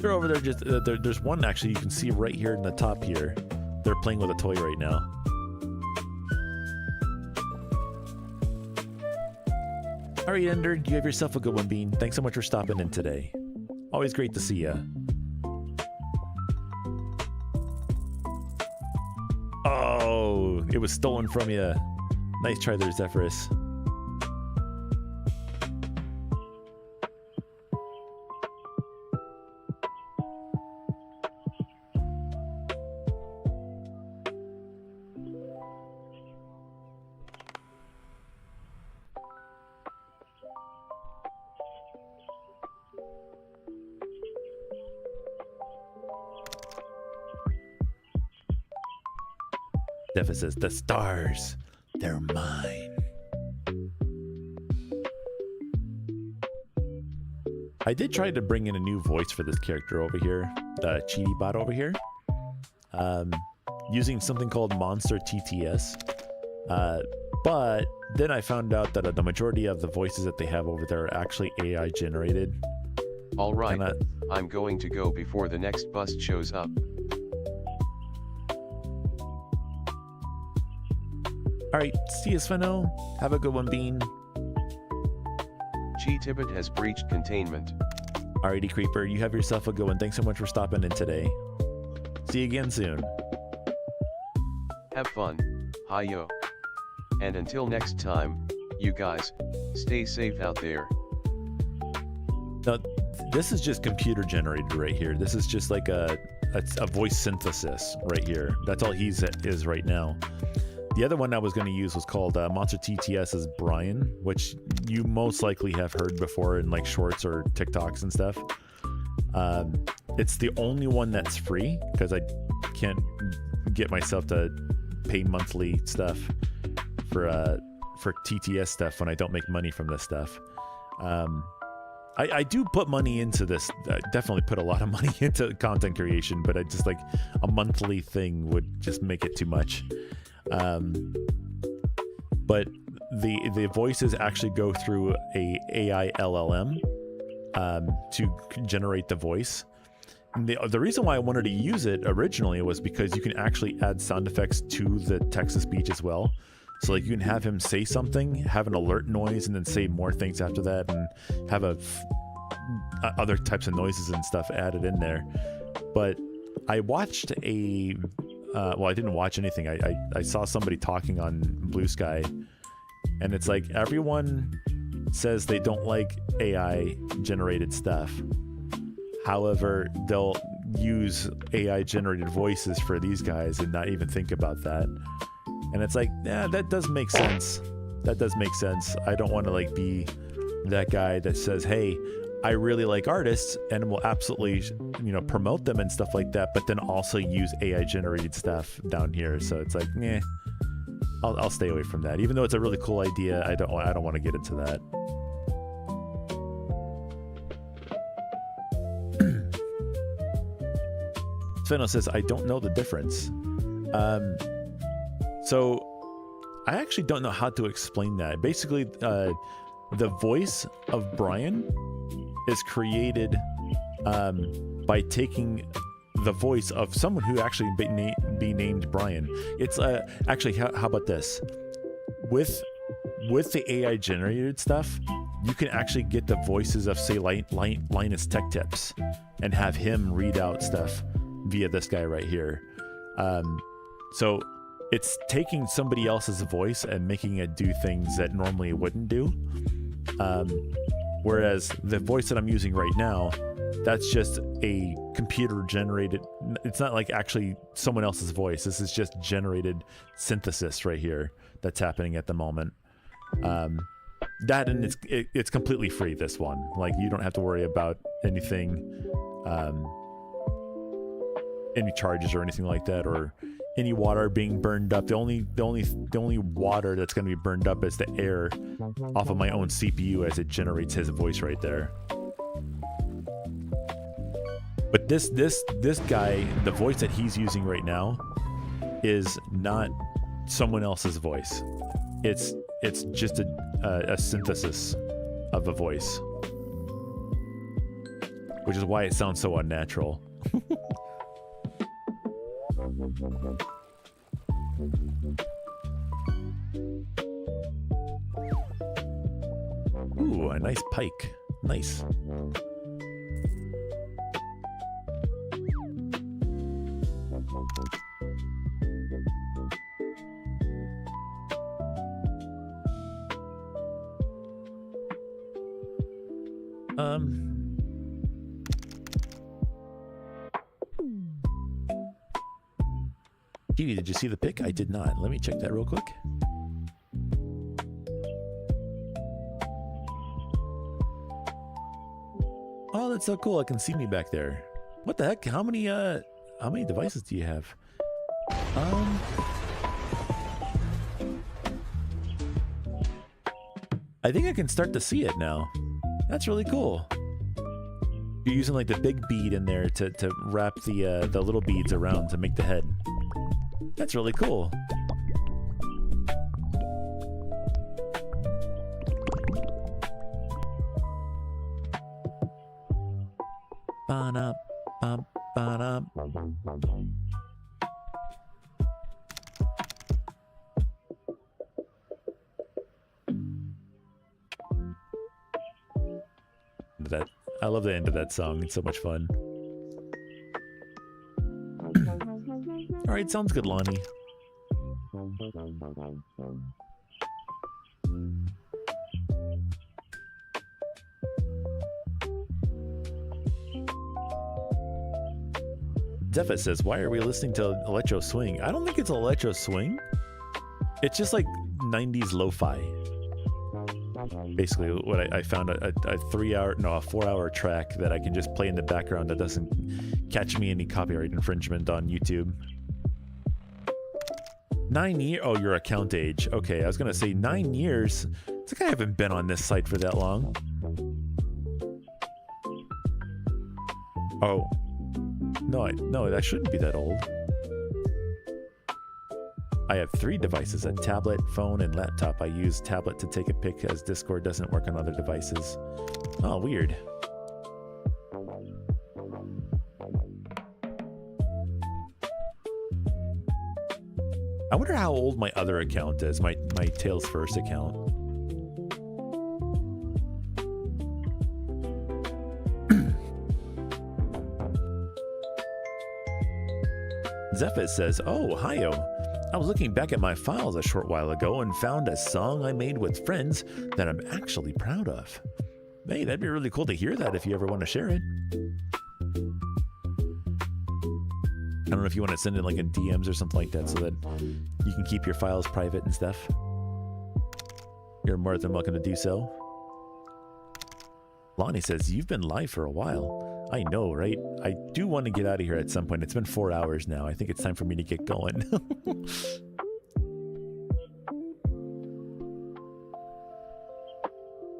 They're over there just, there's one actually you can see right here in the top here. They're playing with a toy right now. All right, Ender, you have yourself a good one, Bean. Thanks so much for stopping in today. Always great to see ya. Oh, it was stolen from you. Nice try there, Zephyrus. Zephyr says, the stars, they're mine. I did try to bring in a new voice for this character over here, the Cheaty bot over here, using something called Monster TTS. But then I found out that the majority of the voices that they have over there are actually AI generated.
All right, I'm going to go before the next bus shows up.
All right, see you, Sveno. Have a good one, Bean.
CheetiChat has breached containment.
Alrighty, Creeper, you have yourself a good one. Thanks so much for stopping in today. See you again soon.
Have fun, hi yo. And until next time, you guys, stay safe out there.
Now, this is just computer generated right here. This is just like a voice synthesis right here. That's all he's is right now. The other one I was going to use was called Monster TTS's Brian, which you most likely have heard before in like shorts or TikToks and stuff. It's the only one that's free because I can't get myself to pay monthly stuff for TTS stuff when I don't make money from this stuff. I do put money into this. I definitely put a lot of money into content creation, but I just like a monthly thing would just make it too much. But the voices actually go through a AI LLM to generate the voice. And the reason why I wanted to use it originally was because you can actually add sound effects to the text-to-speech as well. So like you can have him say something, have an alert noise, and then say more things after that, and have other types of noises and stuff added in there. But I watched well, I didn't watch anything. I saw somebody talking on Blue Sky, and it's like everyone says they don't like AI generated stuff. However, they'll use AI generated voices for these guys and not even think about that. And it's like, yeah, that does make sense. That does make sense. I don't want to like be that guy that says, hey, I really like artists and will absolutely, you know, promote them and stuff like that, but then also use AI generated stuff down here. So it's like, nah, I'll stay away from that. Even though it's a really cool idea, I don't want to get into that. Sveno says, I don't know the difference. So I actually don't know how to explain that. Basically, the voice of Brian is created by taking the voice of someone who actually be named Brian. It's actually, how about this? With the AI generated stuff, you can actually get the voices of, say, Linus Tech Tips and have him read out stuff via this guy right here. So it's taking somebody else's voice and making it do things that normally it wouldn't do. Whereas the voice that I'm using right now, that's just a computer generated. It's not like actually someone else's voice. This is just generated synthesis right here that's happening at the moment. That, and it's completely free, this one. Like, you don't have to worry about anything, any charges or anything like that, or any water being burned up. The only water that's going to be burned up is the air off of my own CPU as it generates his voice right there. But this guy, the voice that he's using right now, is not someone else's voice. It's just a synthesis of a voice, which is why it sounds so unnatural. Ooh, a nice pike. Nice. Kiwi, did you see the pic? I did not. Let me check that real quick. Oh, that's so cool. I can see me back there. What the heck? How many devices do you have? I think I can start to see it now. That's really cool. You're using like the big bead in there to wrap the little beads around to make the head. That's really cool. Ba-da, bum, ba-da. I love the end of that song. It's so much fun. All right, sounds good, Lonnie. Zephyr says, why are we listening to electro swing? I don't think it's electro swing. It's just like 90s lo-fi. Basically, what I found a 4-hour track that I can just play in the background that doesn't catch me any copyright infringement on YouTube. 9 years? Oh, your account age. Okay, I was gonna say 9 years. It's like I haven't been on this site for that long. Oh, no, that shouldn't be that old. I have 3 devices, a tablet, phone, and laptop. I use tablet to take a pic as Discord doesn't work on other devices. Oh, weird. I wonder how old my other account is, my Tails First account. Zephys says, oh, hiyo. I was looking back at my files a short while ago and found a song I made with friends that I'm actually proud of. Hey, that'd be really cool to hear that if you ever want to share it. I don't know if you want to send it like in DMs or something like that so that you can keep your files private and stuff. You're more than welcome to do so. Lonnie says, you've been live for a while. I know, right? I do want to get out of here at some point. It's been 4 hours now. I think it's time for me to get going.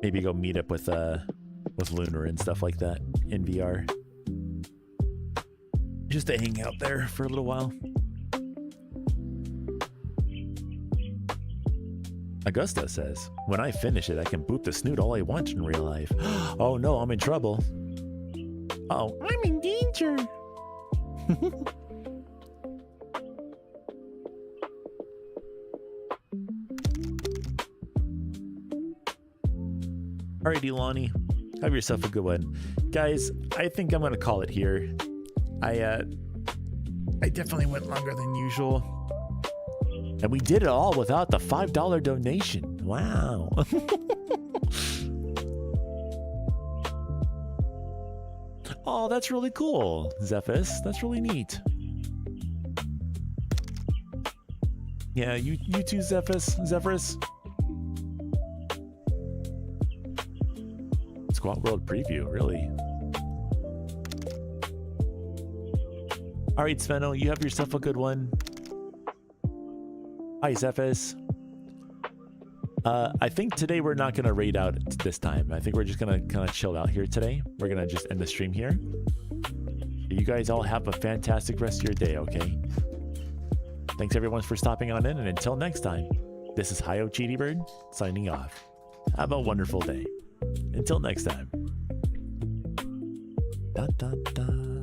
Maybe go meet up with Lunar and stuff like that in VR. Just to hang out there for a little while. Augusta says, when I finish it, I can boot the snoot all I want in real life. Oh no, I'm in trouble. Oh, I'm in danger. Alrighty, Lonnie. Have yourself a good one. Guys, I think I'm going to call it here. I definitely went longer than usual. And we did it all without the $5 donation. Wow. Oh, that's really cool, Zephys. That's really neat. Yeah, you too, Zephyrus. Squat World Preview, really. All right, Sveno, you have yourself a good one. Hi, Zephys. I think today we're not going to raid out this time. I think we're just going to kind of chill out here today. We're going to just end the stream here. You guys all have a fantastic rest of your day, okay? Thanks, everyone, for stopping on in. And until next time, this is Hiyo Cheetybird signing off. Have a wonderful day. Until next time. Da, da, da.